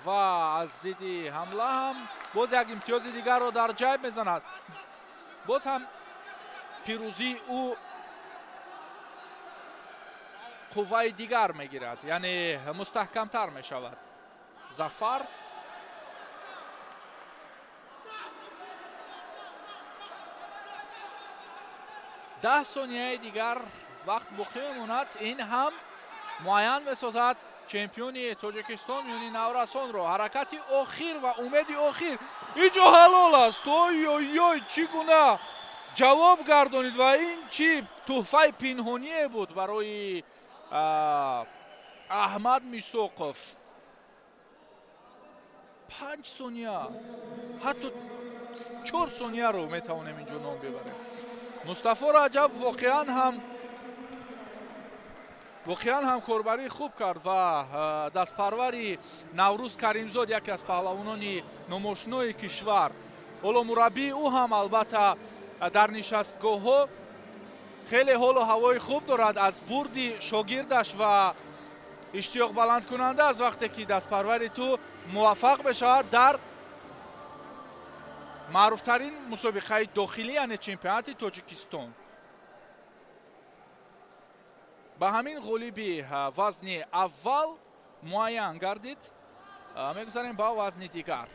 و از ضد حمله هم باز یک امتیاز دیگر را در جیب میزند. باز هم پیروزی او قوه دیگر میگیرد، یعنی مستحکمتر میشود. ظفر ده ثانیه دیگر وقت باقی میماند. این هم معین میسازد چمپیون تاجیکستان یعنی نورسان را. حرکت آخر و امید آخر اینجا حلال است. اوی اوی اوی چگونه جواب گردانید و این چی تحفه پنهانی بود برای احمد میساقوف. 5 ثانیه حتی 4 ثانیه رو میتوانیم اینجا نام ببریم. مصطفی رجب واقعا هم کاربری خوب کرد و دستپروری نوروز کریمزاد یکی از پهلوانان نمایشنای کشور، حالا مربی او هم البته در نشستگاه ها خیلی حال و هوای خوب دارد از برد شاگردش و اشتیاق بلند کننده از وقتی که دستپروری تو موفق بشود در معروفترین مسابقه داخلی یعنی چمپیونات تاجیکستان. با همین غالبی وزن اول معین گردید. میگذاریم با وزن دیگر.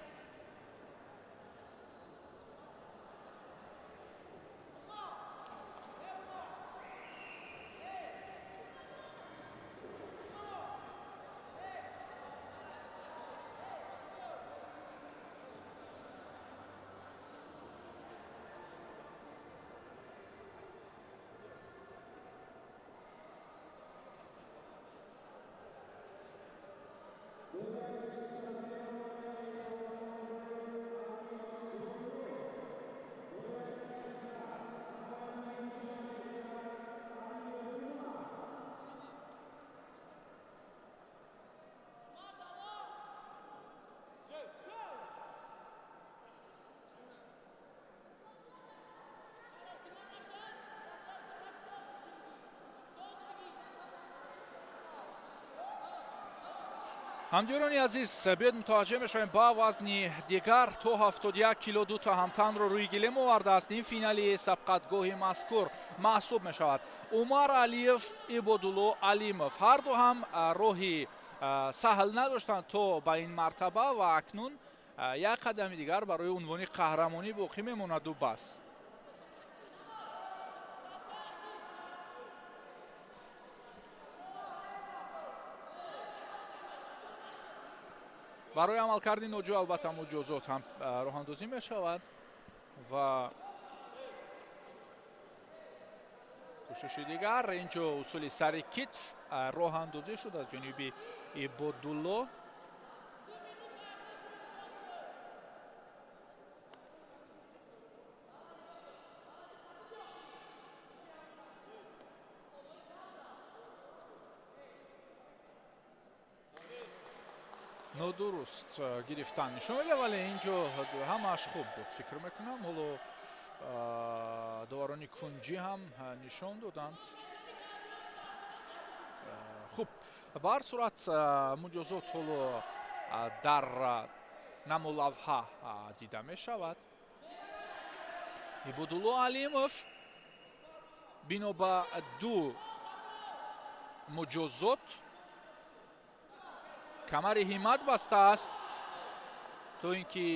ҳамҷӯёни азиз, биёед мутаваҷҷеҳ мешавем ба вазни дигар. То 71 кило дута ҳамтанро рӯи гилем овардааст. ин финали сабқатгоҳи мазкур маҳсуб мешавад. Умар Алиев, Ибодулло Алимов ҳарду ҳам роҳи саҳл надоштанд то ба ин мартаба ва акнун як қадами дигар барои унвони қаҳрамонӣ боқӣ мемонаду бас. барои амалкарди ноҷӯ албатта муҷозот ҳам роҳандозӣ мешавад ва кӯшиши дигар инҷо усули сари китф роҳандозӣ шуд аз ҷониби Ибодулло. нодуруст гирифтан нишон медиҳад, вале инҷо ҳамааш хуб буд. Фикр мекунам ҳоло доварони кунҷӣ ҳам нишон доданд. хуб, ба ҳар сурат муҷозот ҳоло дар намолавҳа дида мешавад. Ибодулло Алимов бино ба ду муҷозот камари ҳиммат бастааст то ин ки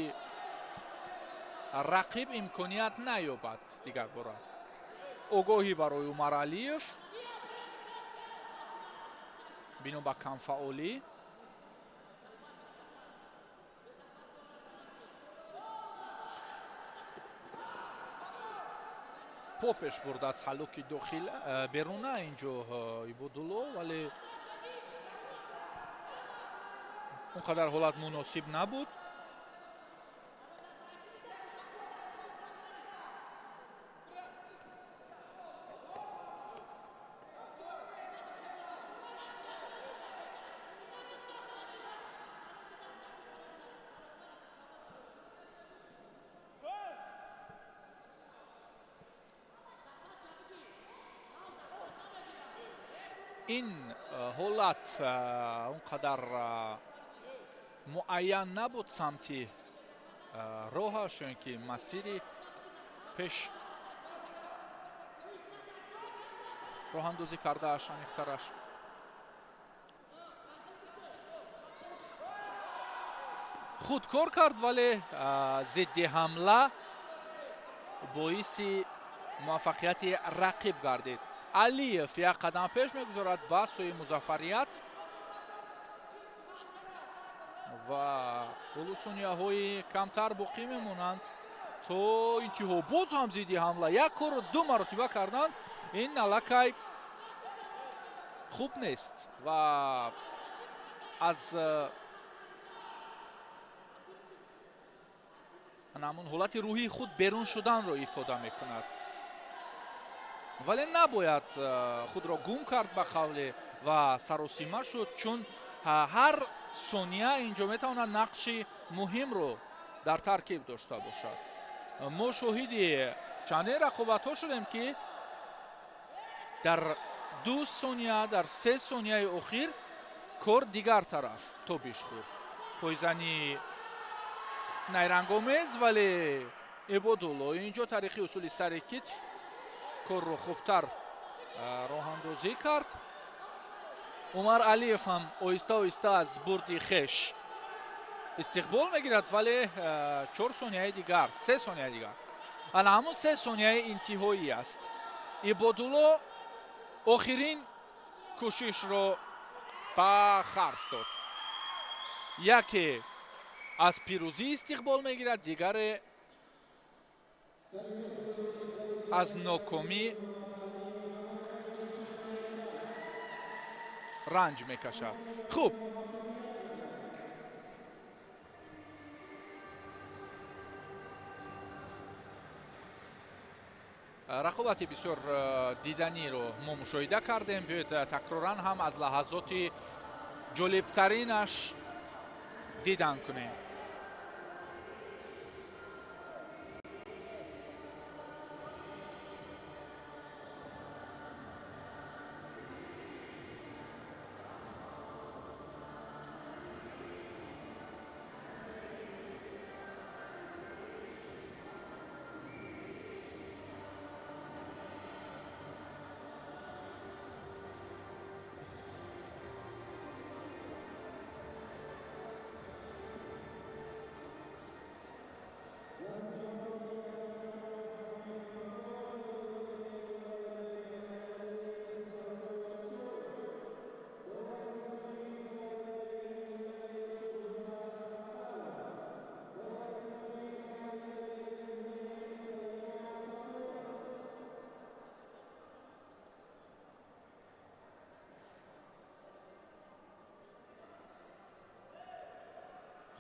рақиб имконият наёбад дигар бора. огоҳӣ барои Умар Алиев бино ба камфаъолӣ. по пеш бурд аз ҳалоки дохил беруна инҷо Ибодулло, вале он қадар ҳолат муносиб набуд. ин ҳолат он қадар муайян набуд самти роҳаш ё ин ки масири пеш роҳандозӣ кардааш аниқтараш. худкор кард, вале зидди ҳамла боиси муваффақияти рақиб гардид. Алиев як қадам пеш мегузорад ба сӯи музаффарият ва ҳоло сонияҳои камтар боқӣ мемонанд то интиҳо. боз ҳам зидди ҳамла як корро ду маротиба карданд. ин аллакай хуб нест ва аз ҳамон ҳолати рӯҳии худ берун шуданро ифода мекунад. вале набояд худро гум кард ба қавле ва саросима шуд, чун ҳар сония инҷо метавонад нақши муҳимро дар таркиб дошта бошад. мо шоҳиди чандин рақобатҳо шудем ки дар 2 сония, дар 3 сонияи охир кор дигар тараф тобиш хӯрд. пойзани найрангомез, вале Ибодулло инҷо тариқи усули сари китф корро хубтар роҳандозӣ кард. Умар Алиев ҳам оҳиста оҳиста аз бурди хеш истиқбол мегирад, вале 4 сонияи дигар, 3 сонияи дигар, ана ҳамон 3 сонияи интиҳоӣ аст. Ибодулло охирин кӯшишро ба харҷ дод. яке аз пирӯзӣ истиқбол мегирад, дигаре аз нокомӣ ранҷ мекашад. хуб, рақобати бисёр диданиро мо мушоҳида кардем. биёед такроран ҳам аз лаҳазоти ҷолибтаринаш дидан кунем.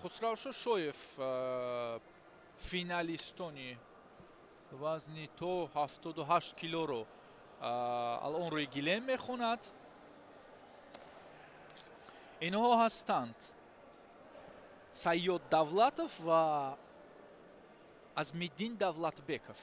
хусравшо шоев финалистони вазни то 78 килоро алон рӯи гилем мехонад. инҳо ҳастанд Сайёд Давлатов ва Азмиддин Давлатбеков.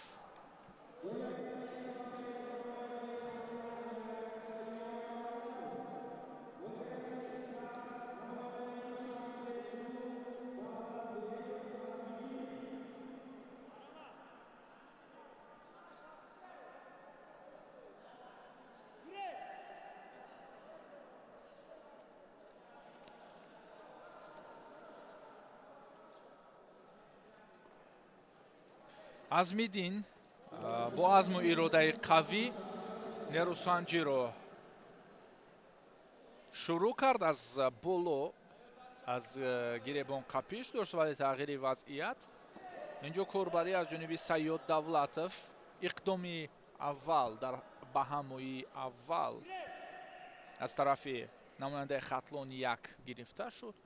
Азмиддин бо азму иродаи қавӣ нерӯсанҷиро шурӯъ кард аз боло, аз гиребон қапиш дошт, вале тағйири вазъият. инҷо корбарӣ аз ҷониби Сайёд Давлатов, иқдоми аввал дар баҳамои аввал аз тарафи намояндаи хатлони як гирифта шуд.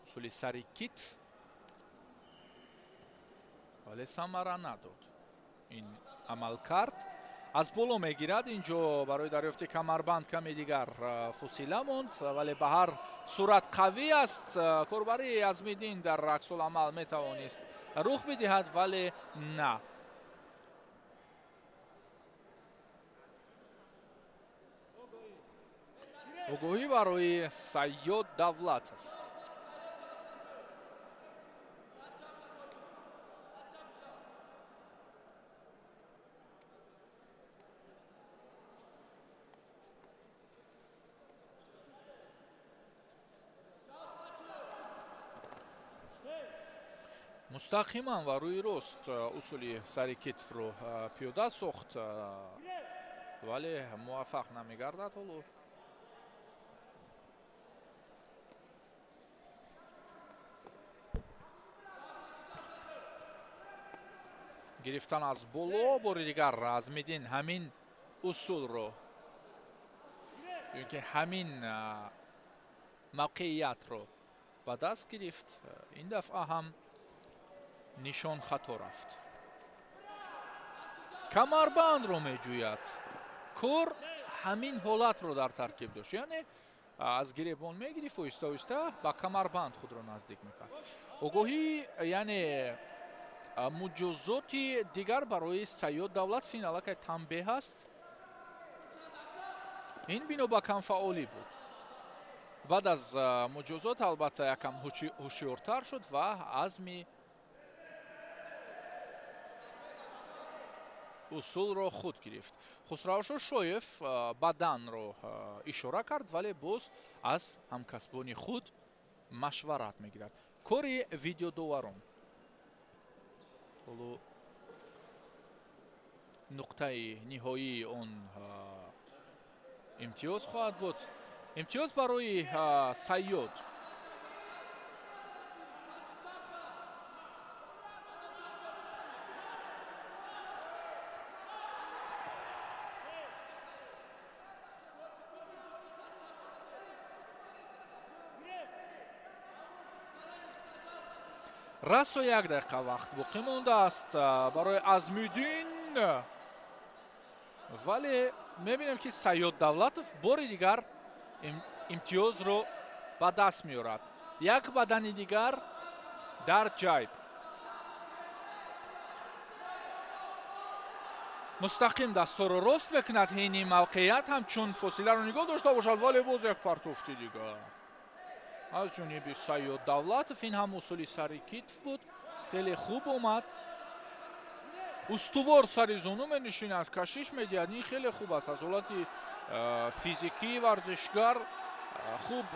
усули сари китф, вале самара надод ин амалкард. аз боло мегирад. инҷо барои дарёфти камарбанд каме дигар фосила монд, вале ба ҳар сурат қавӣ аст. корбарии Азмиддин дар аксуламал метавонист рух бидиҳад, вале на. огоҳӣ барои Сайёд Давлатов. мустақиман ва рӯи рост усули сари китфро пиёда сохт, вале муваффақ намегардад. ҳоло гирифтан аз боло. бори дигар Азмиддин ҳамин усулро, ки ҳамин мавқеиятро ба даст гирифт. ин дафъа ҳам нишон хато рафт. камарбандро меҷӯяд. кор ҳамин ҳолатро дар таркиб дошт, яъне аз гиребон мегирифт, оҳиста оҳиста ба камарбанд худро наздик мекард. огоҳӣ, яъне муҷозоти дигар барои Сайёд Давлат финалакай танбеҳ аст. ин бино ба камфаъолӣ буд. баъд аз муҷозот албатта якам ҳушёртар шуд ва азми усулро худ гирифт. хусравшо шоев баданро ишора кард, вале боз аз ҳамкасбони худ машварат мегирад. кори видеодоварон. ҳоло нуқтаи ниҳоии он имтиёз хоҳад буд. имтиёз барои Сайёд. расо 1 дақиқа вақт боқӣ мондааст барои Азмиддин, вале мебинем ки Сайёд Давлатов бори дигар имтиёзро ба даст меорад. як бадани дигар дар ҷайб. мустақим дастаро рост мекунад. ҳини мавқеият ҳамчун фосиларо нигоҳ дошта бошад, вале боз як партофти дигар аз ҷониби Сайёд Давлатов. ин ҳам усули сари китф буд. хеле хуб омад. устувор сари зону менишинад, кашиш медиҳад. ин хеле хуб аст. аз ҳолати физикии варзишгар хуб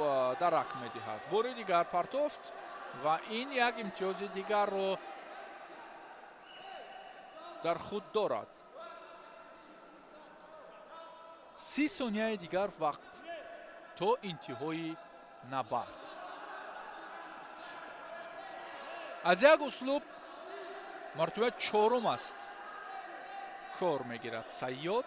дарак медиҳад. бори дигар партофт ва ин як имтиёзи дигарро дар худ дорад. 30 сонияи дигар вақт то интиҳои набард. аз як услуб мартабаи 4 аст кор мегирад Сайёд.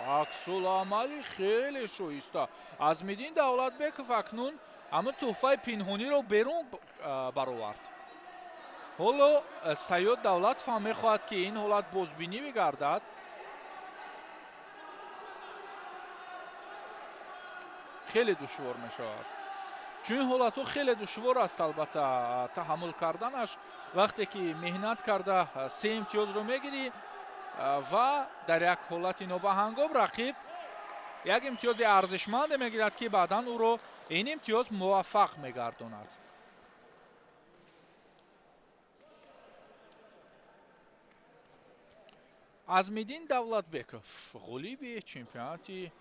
аксуламали хеле шоиста. Азмидин Давлатбеков акнун ама туҳфаи пинҳониро берун баровард. ҳоло Саёд Давлатов ҳам мехоҳад ки ин ҳолат бозбинӣ бигардад. хеле душвор мешавад. чун ин ҳолатҳо хеле душвор аст албатта таҳаммул карданаш. вақте ки меҳнат карда 3 имтиёзро мегирӣ ва дар як ҳолати нобаҳангом рақиб як имтиёзи арзишманде мегирад ки баъдан ӯро ин имтиёз муваффақ мегардонад. Азмидин Давлатбеков ғолиби чемпионати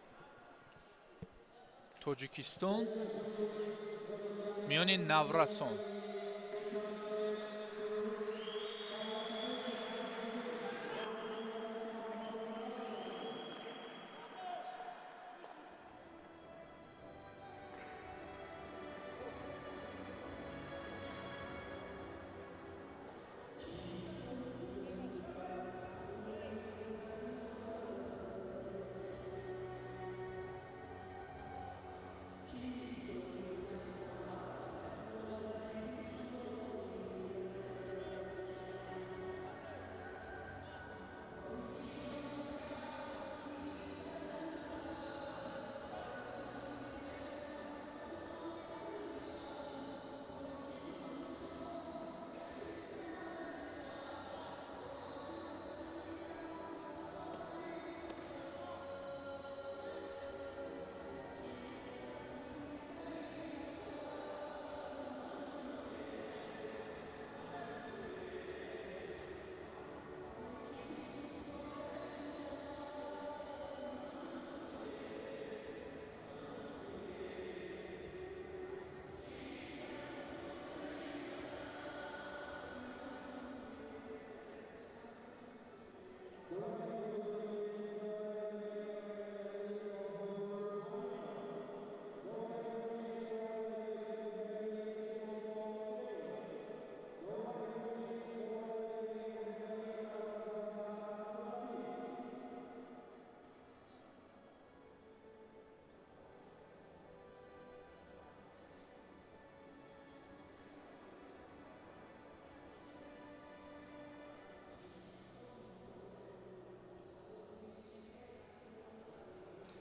Тоҷикистон миёни Наврасон.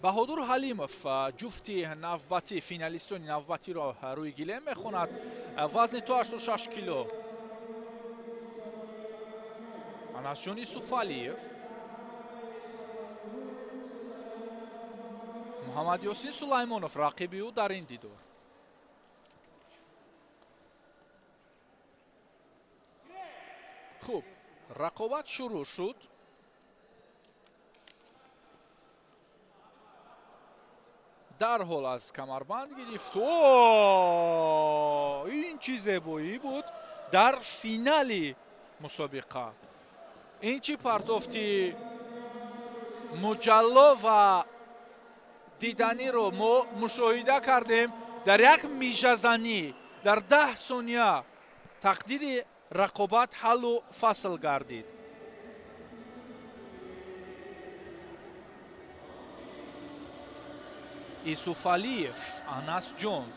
баҳодур ҳалимов ҷуфти навбатӣ финалистони навбатиро рӯи гилем мехонад. вазни то 86 кило. Анасҷон Исуфалиев, Муҳаммадёсин Сулаймонов рақиби ӯ дар ин дидор. хуб, рақобат шурӯъ шуд. дарҳол аз камарбанд гирифт. ин чӣ зебоӣ буд дар финали мусобиқа. ин чӣ партофти муҷалло ва диданиро мо мушоҳида кардем. дар як мижазанӣ дар 10 сония тақдири рақобат ҳаллу фасл гардид. Исуфалиев Анасҷон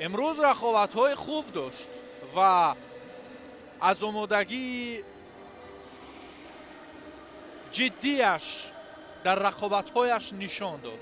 имрӯз рақобатҳои хуб дошт ва аз омодагии ҷиддияш дар рақобатҳояш нишон дод.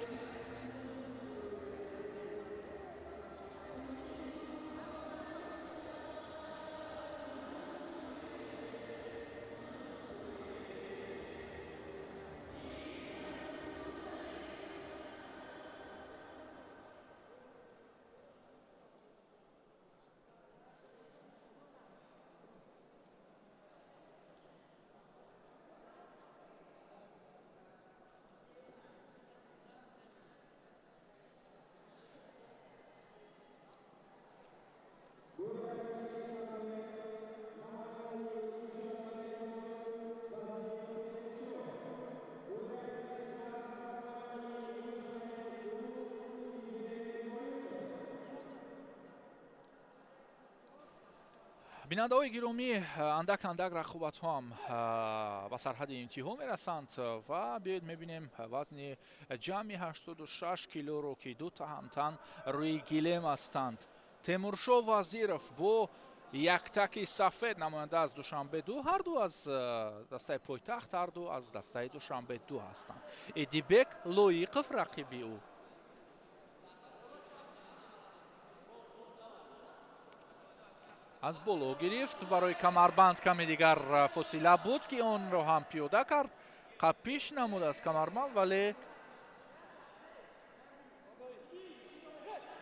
бинандаҳои гиромӣ андак рақобатҳоам ба сарҳади интиҳо мерасанд ва биёед мебинем вазни ҷамъи 86 килоро ки ду таҳмтан рӯи гилем ҳастанд. Темуршоҳ Вазиров бо яктаки сафед намоянда аз Душанбе-2, ҳарду аз дастаи Пойтахт, ҳарду аз дастаи Душанбе-2 ҳастанд. Эдибек Лоиқов рақиби ӯ. аз боло гирифт, барои камарбанд каме дигар фосила буд ки онро ҳам пиёда кард. Қапиш намуд аз камарбанд, вале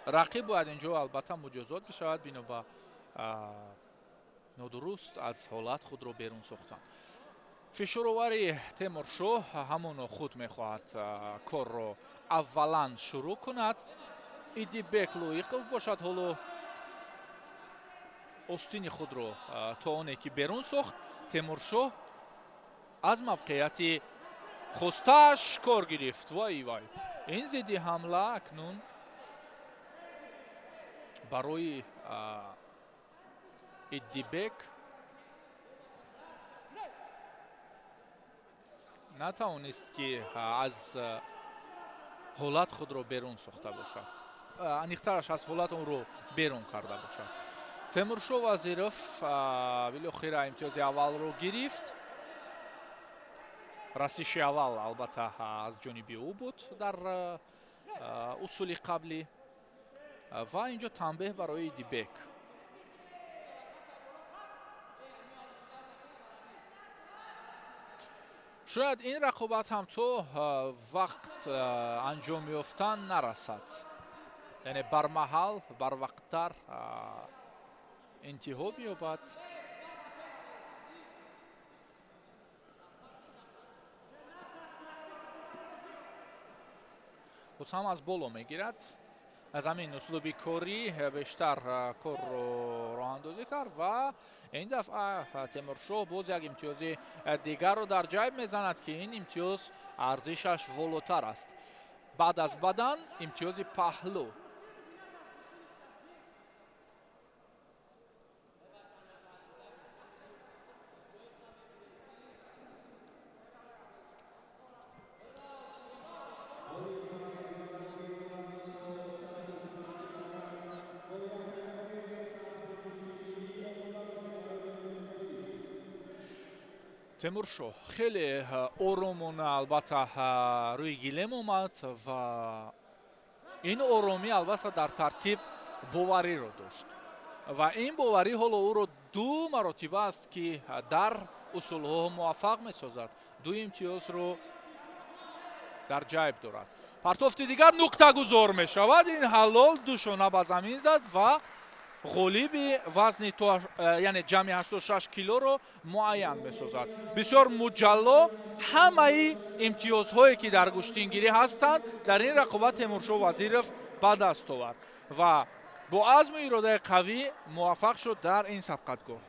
рақиб бояд инҷо албатта муҷозот бишавад бино ба нодуруст аз ҳолат худро берун сохтан. фишоровари Темуршоҳ ҳамоно худ мехоҳад корро аввалан шурӯъ кунад. Идибек Лоиқов бошад ҳоло остини худро то оне ки берун сохт. Темуршоҳ аз мавқеияти хостааш кор гирифт. Вай ин зидди ҳамла акнун барои Идибек натавонист ки аз ҳолат худро берун сохта бошад, аниқтараш аз ҳолат онро берун карда бошад. Темуршоҳ Вазиров билохира имтиёзи аввалро гирифт. расиши аввал албатта аз ҷониби ӯ буд дар усули қаблӣ ва инҷо танбеҳ барои Идибек. шояд ин рақобат ҳам то вақт анҷом ёфтан нарасад, яъне бармаҳал барвақттар интиҳо биёбад. боз ҳам аз боло мегирад. аз ҳамин услуби корӣ бештар корро роҳандозӣ кард ва ин дафъа Темуршоҳ боз як имтиёзи дигарро дар ҷайб мезанад ки ин имтиёз арзишаш волотар аст. баъд аз бадан имтиёзи паҳлӯ. Темуршоҳ хеле оромона албатта рӯи гилем омад ва ин оромӣ албатта дар таркиб бовариро дошт ва ин боварӣ ҳоло ӯро ду маротиба аст ки дар усулҳо муваффақ месозад. ду имтиёзро дар ҷайб дорад. партофти дигар нуқтагузор мешавад. ин ҳалол душона ба замин зад ва ғолиби вазни яъне ҷамъи 86 килоро муайян месозад. бисёр муҷалло ҳамаи имтиёзҳое ки дар гӯштингирӣ ҳастанд дар ин рақобат Темуршоҳ Вазиров ба даст овард ва бо азму иродаи қавӣ муваффақ шуд дар ин сабқатгоҳ.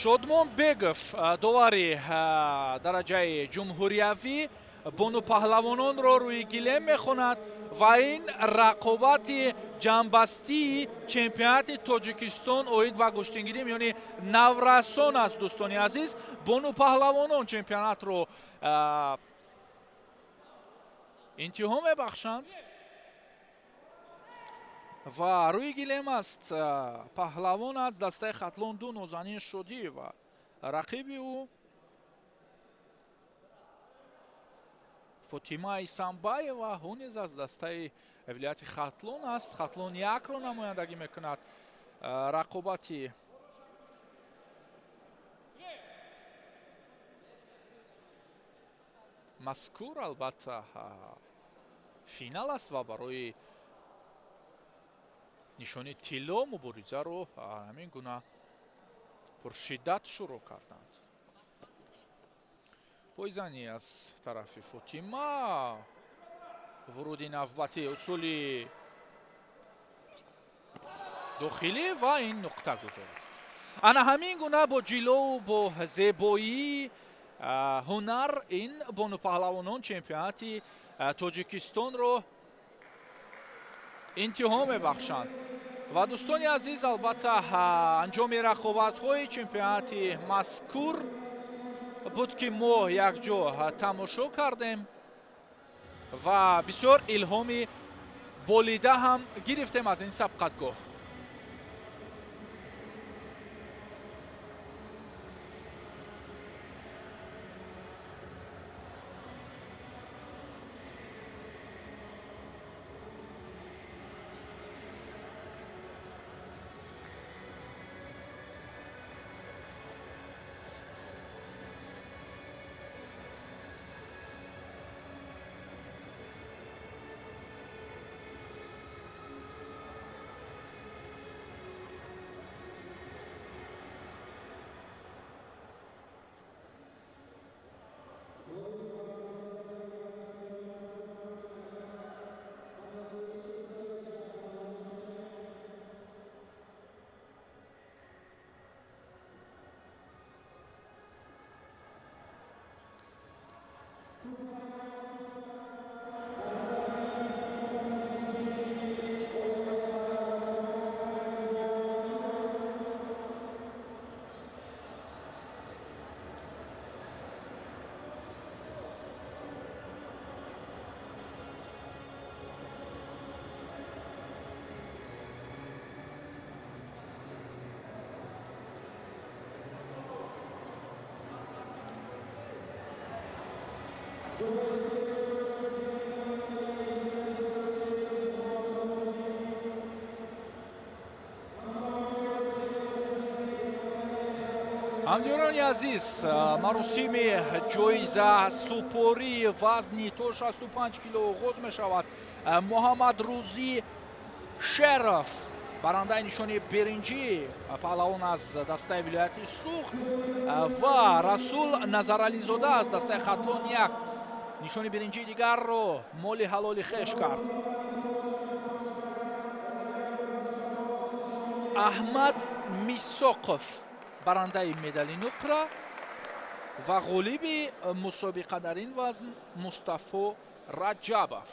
шодмон бегов довари дараҷаи ҷумҳуриявӣ бонупаҳлавононро рӯи гилем мехонад ва ин рақобати ҷамъбастии чемпионати тоҷикистон оид ба гӯштингирӣ миёни наврасон аст. дӯстони азиз, бонупаҳлавонон чемпионатро интиҳо мебахшанд ва рӯи гилем аст паҳлавон аз дастаи хатлон ду Нозанин Шодӣ ва рақиби ӯ Фотима Исанбаева ӯ низ аз дастаи вилояти Хатлон аст. Хатлон якро намояндагӣ мекунад. рақобати мазкур албатта финал аст ва барои нишони тилло муборизаро ҳамин гуна пуршиддат шурӯъ карданд. пойзанӣ аз тарафи фотима, вуруди навбати усули дохилӣ ва ин нуқтагузор аст. ана ҳамин гуна бо ҷилову бо зебоӣ ҳунар ин бонупаҳлавонон чемпионати тоҷикистонро интиҳо мебахшанд. ва дӯстони азиз, албатта анҷоми рақобатҳои чемпионати мазкур буд ки мо якҷо тамошо кардем ва бисёр илҳоми болида ҳам гирифтем аз ин сабқатгоҳ. ҳамдиёрони азиз, маросими ҷоиза супории вазни то 65 кило оғоз мешавад. муҳаммадрӯзӣ шеров, барандаи нишони биринҷӣ паҳлавон аз дастаи вилояти суғд ва расул назарализода аз дастаи хатлон як нишони биринҷии дигарро моли ҳалоли хеш кард. аҳмад мисоқов барандаи медали нуқра ва ғолиби мусобиқа дар ин вазн Мустафо Раҷабов.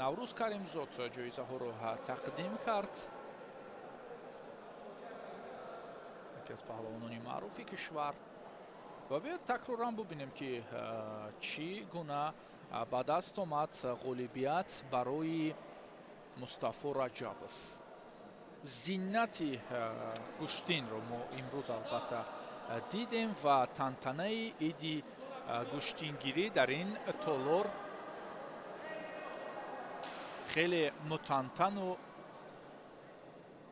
Наврӯз Каримзод ҷоизаҳоро тақдим кард. яке аз паҳлавонони маъруфи кишвар. ва биёед такроран бубинем ки чӣ гуна ба даст омад ғолибият барои Мустафо Раҷабов. зиннати гӯштинро мо имрӯз албатта дидем ва тантанаи иди гӯштингирӣ дар ин толор хеле мутантану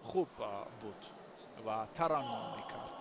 хуб буд ва тараннум мекард.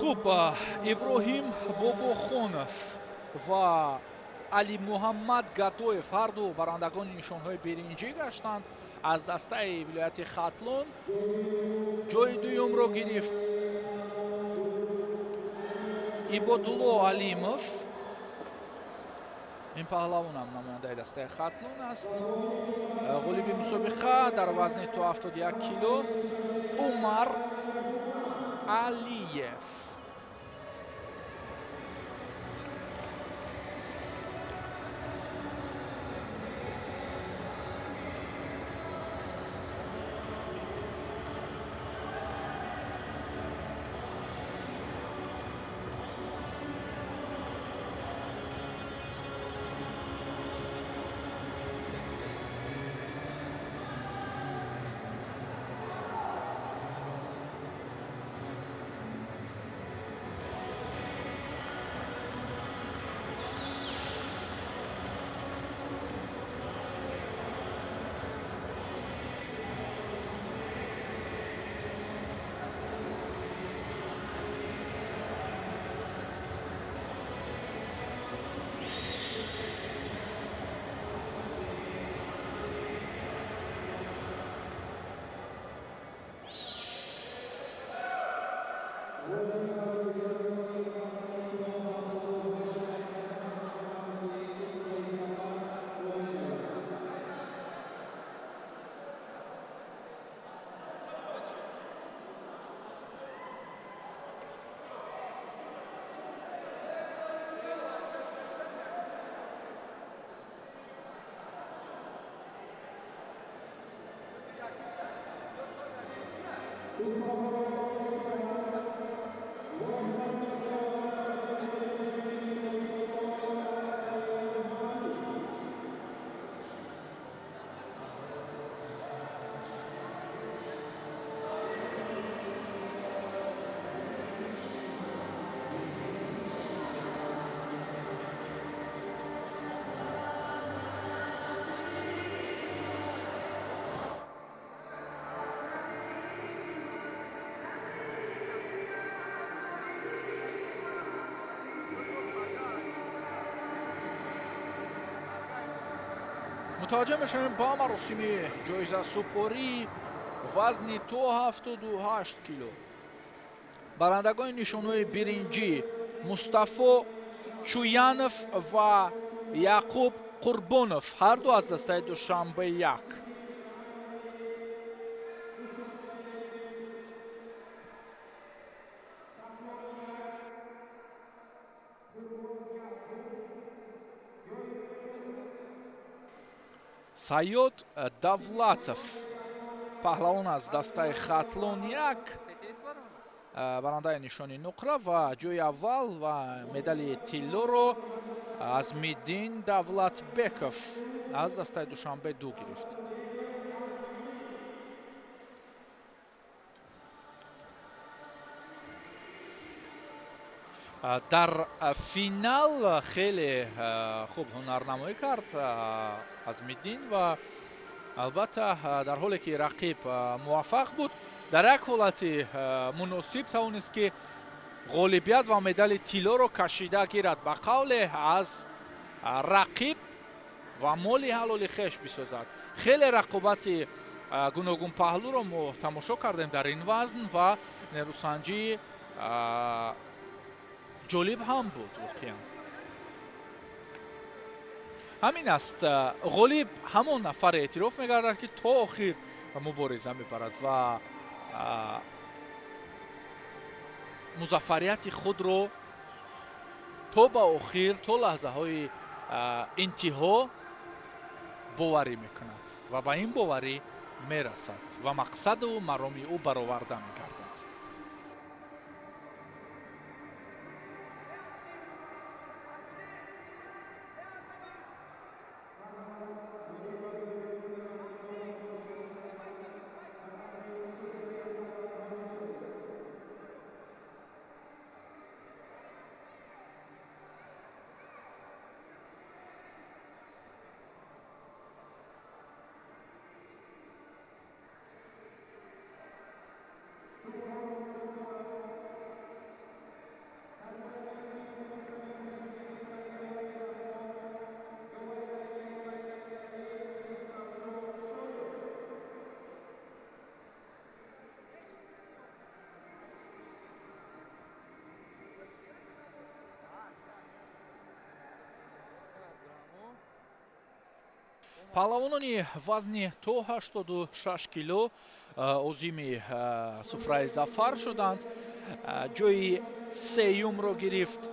хуб, иброҳим бобохонов ва али муҳаммад гатоев ҳарду барандагони нишонҳои биринҷӣ гаштанд. аз дастаи вилояти хатлон ҷои дуюмро гирифт ибодулло алимов. ин паҳлавонам намояндаи дастаи хатлон аст. ғолиби мусобиқа дар вазни то 71 кило умар алиев. мутаваҷҷеҳ мешавем ба маросими ҷоизасупорӣ вазни то 78 кило. барандагони нишонҳои биринҷӣ мустафо чуянов ва яъқуб қурбонов ҳарду аз дастаи душанбе 1. саёд давлатов паҳлавон аз дастаи хатлон 1 барандаи нишони нуқра ва ҷои аввал ва медали тиллоро азмиддин давлатбеков аз дастаи душанбе 2 гирифт. дар финал хеле хуб ҳунарнамоӣ кард азмиддин ва албатта дар ҳоле ки рақиб муваффақ буд дар як ҳолати муносиб тавонист ки ғолибият ва медали тиллоро кашида гирад, ба қавле аз рақиб ва моли ҳалоли хеш бисозад. хеле рақобати гуногун паҳлӯро мо тамошо кардем дар ин вазн ва нерӯсанҷӣ ҷолиб ҳам буд. воқеан ҳамин аст, ғолиб ҳамон нафаре эътироф мегардад ки то охир мубориза мебарад ва музаффарияти худро то ба охир, то лаҳзаҳои интиҳо боварӣ мекунад ва ба ин боварӣ мерасад ва мақсаду мароми ӯ бароварда мегардад. палавонони вазни то 86 кило озими суфраи зафар шуданд. ҷои сеюмро гирифт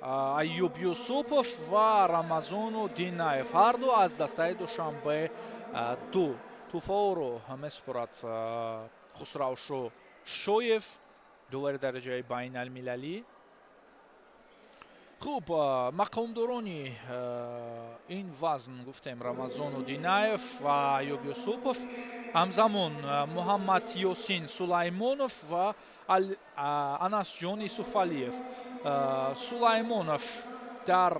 Айюб Юсупов ва Рамазону Динаев. Ҳарду аз дастаи душанбе ду туфаоро месупурад Хусравшо Шоев, дуввари дараҷаи байналмилалӣ. хуб, мақомдорони ин вазн гуфтем Рамазону Динаев ва Айюб Юсупов, ҳамзамон Муҳаммад Ёсин Сулаймонов ва Анасҷон Исуфалиев. Сулаймонов дар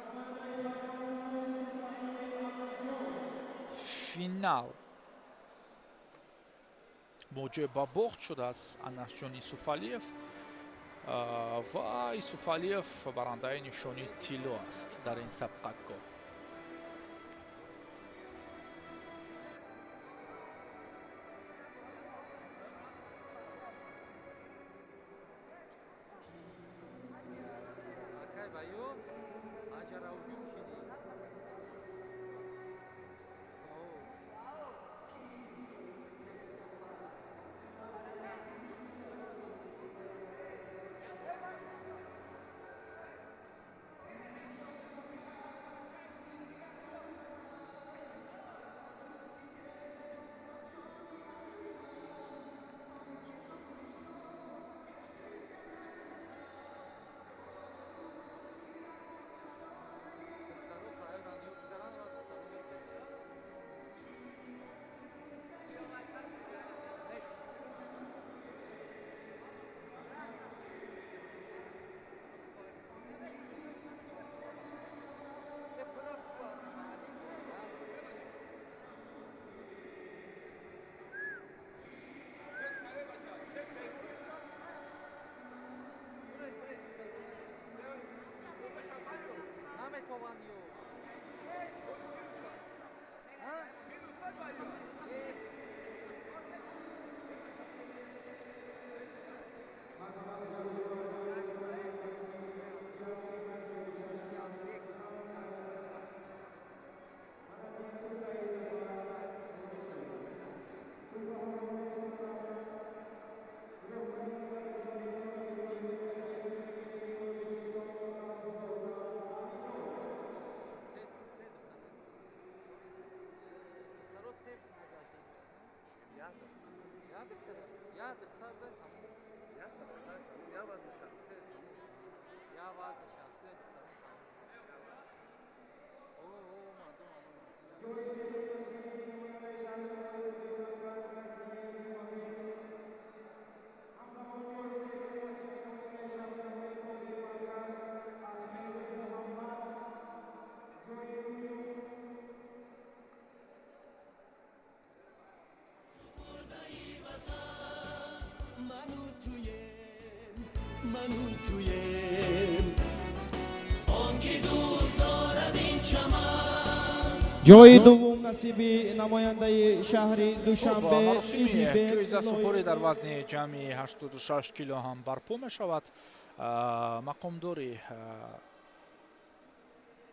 финал моҷои ба бохт шудааст Анасҷон Исуфалиев ва Исуфалиев барандаи нишони тилло аст дар ин сабқатгоҳ. ҷои дуввум насиби намояндаи шаҳри Душанбе ҷоизасупорӣ дар вазни ҷамъи 86 кило ҳам барпо мешавад. Мақомдори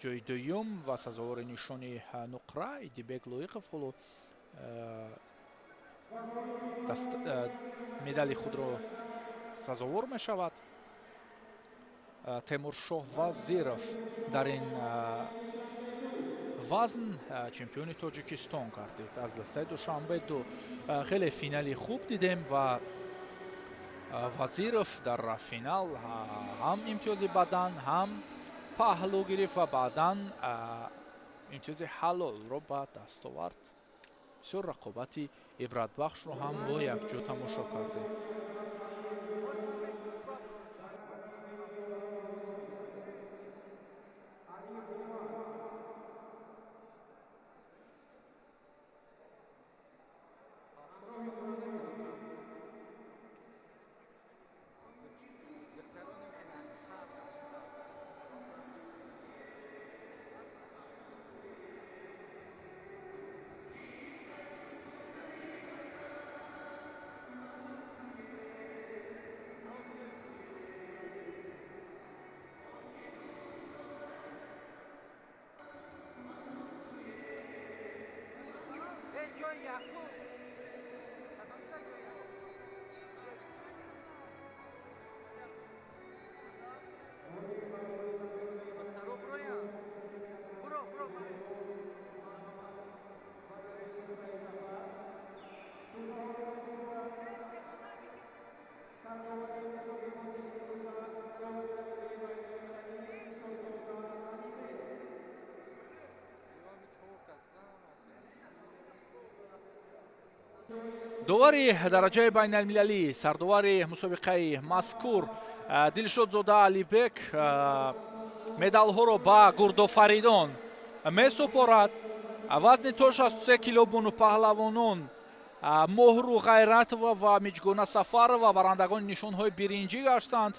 ҷои дуюм ва сазовори нишони нуқра Идибек Лоиқов ҳоло медали худро сазовор мешавад. Темуршоҳ Вазиров дар ин вазн чемпиони Тоҷикистон гардид. Аз дастаи Душанбе ду хеле финали хуб дидем ва Вазиров дар финал ҳам имтиёзи бадан, ҳам паҳлӯ гирифт ва баъдан имтиёзи ҳалолро ба даст овард. бисёр рақобати ибратбахшро ҳам бо якҷо тамошо кардем. довари дараҷаи байналмилалӣ сардовари мусобиқаи мазкур дилшодзода алибек медалҳоро ба гурдофаридон месупорад. вазни то 63 кило бонупаҳлавонон моҳру ғайратова ва миҷгона сафарова барандагони нишонҳои биринҷӣ гаштанд.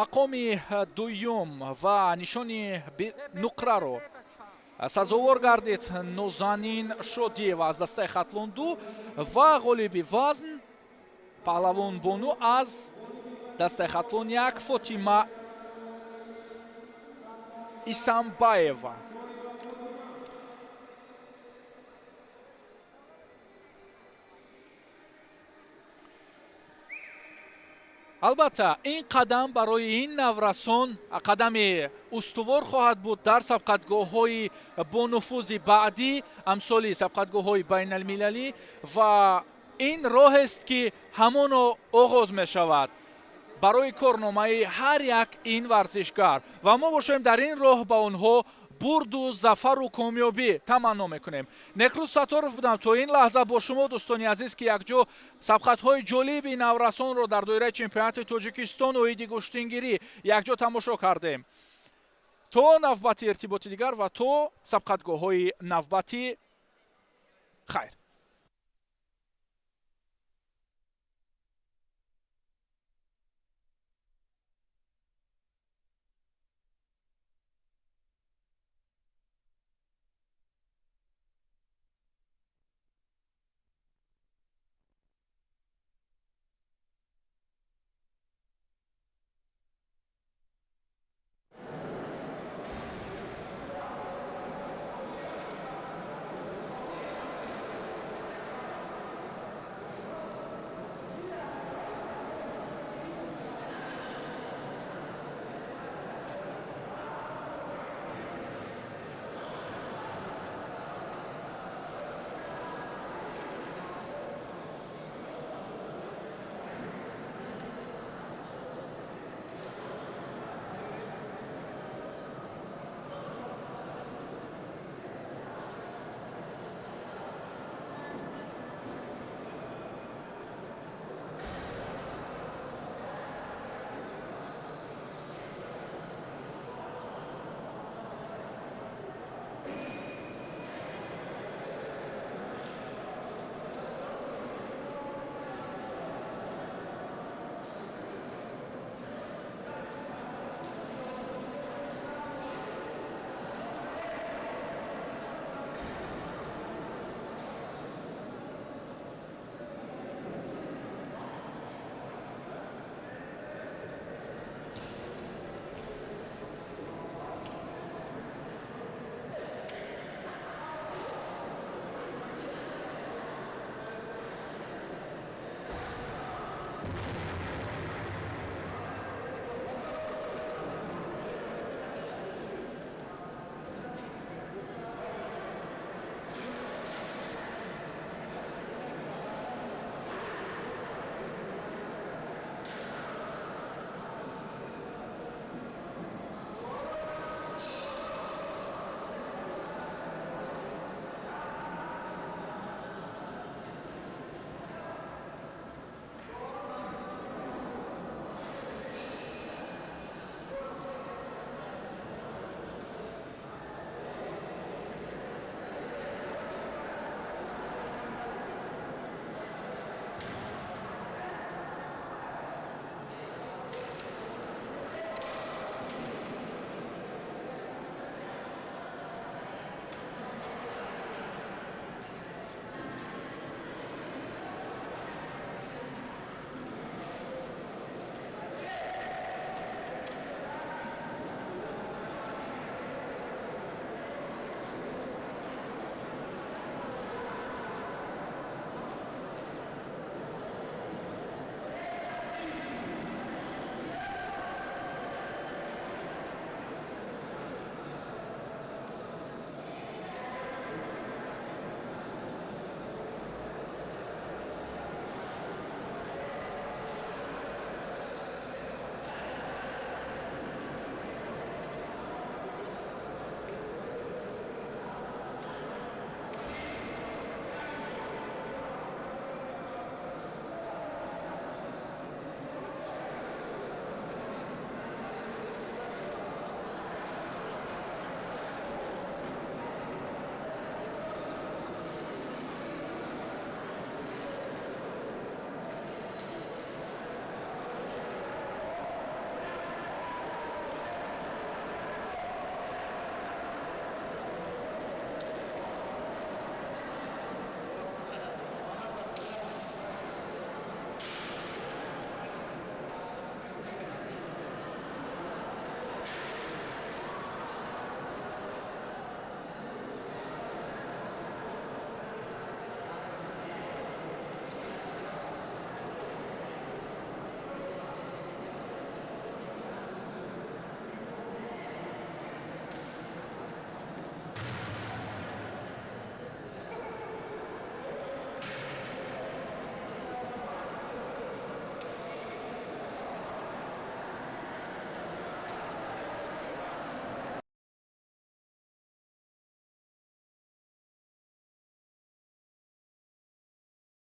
мақоми дуюм ва нишони нуқраро сазовор гардид нозанин шодиева аз дастаи хатлонду ва ғолиби вазн паҳлавонбону аз дастаи хатлон як фотима исамбаева. албатта ин қадам барои ин наврасон қадами устувор хоҳад буд дар сабқатгоҳҳои бонуфузи баъди амсоли сабқатгоҳҳои байналмилалӣ ва ин роҳест ки ҳамоно оғоз мешавад барои корномаи ҳар як ин варзишгар ва мо бошем дар ин роҳ ба онҳо бурду зафару комёбӣ таманно мекунем. некрӯз сатторов будам то ин лаҳза бо шумо дӯстони азиз ки якҷо сабқатҳои ҷолиби наврасонро дар доираи чемпионати тоҷикистон оиди гӯштингирӣ якҷо тамошо кардем. то навбати иртиботи дигар ва то сабқатгоҳҳои навбатӣ хайр.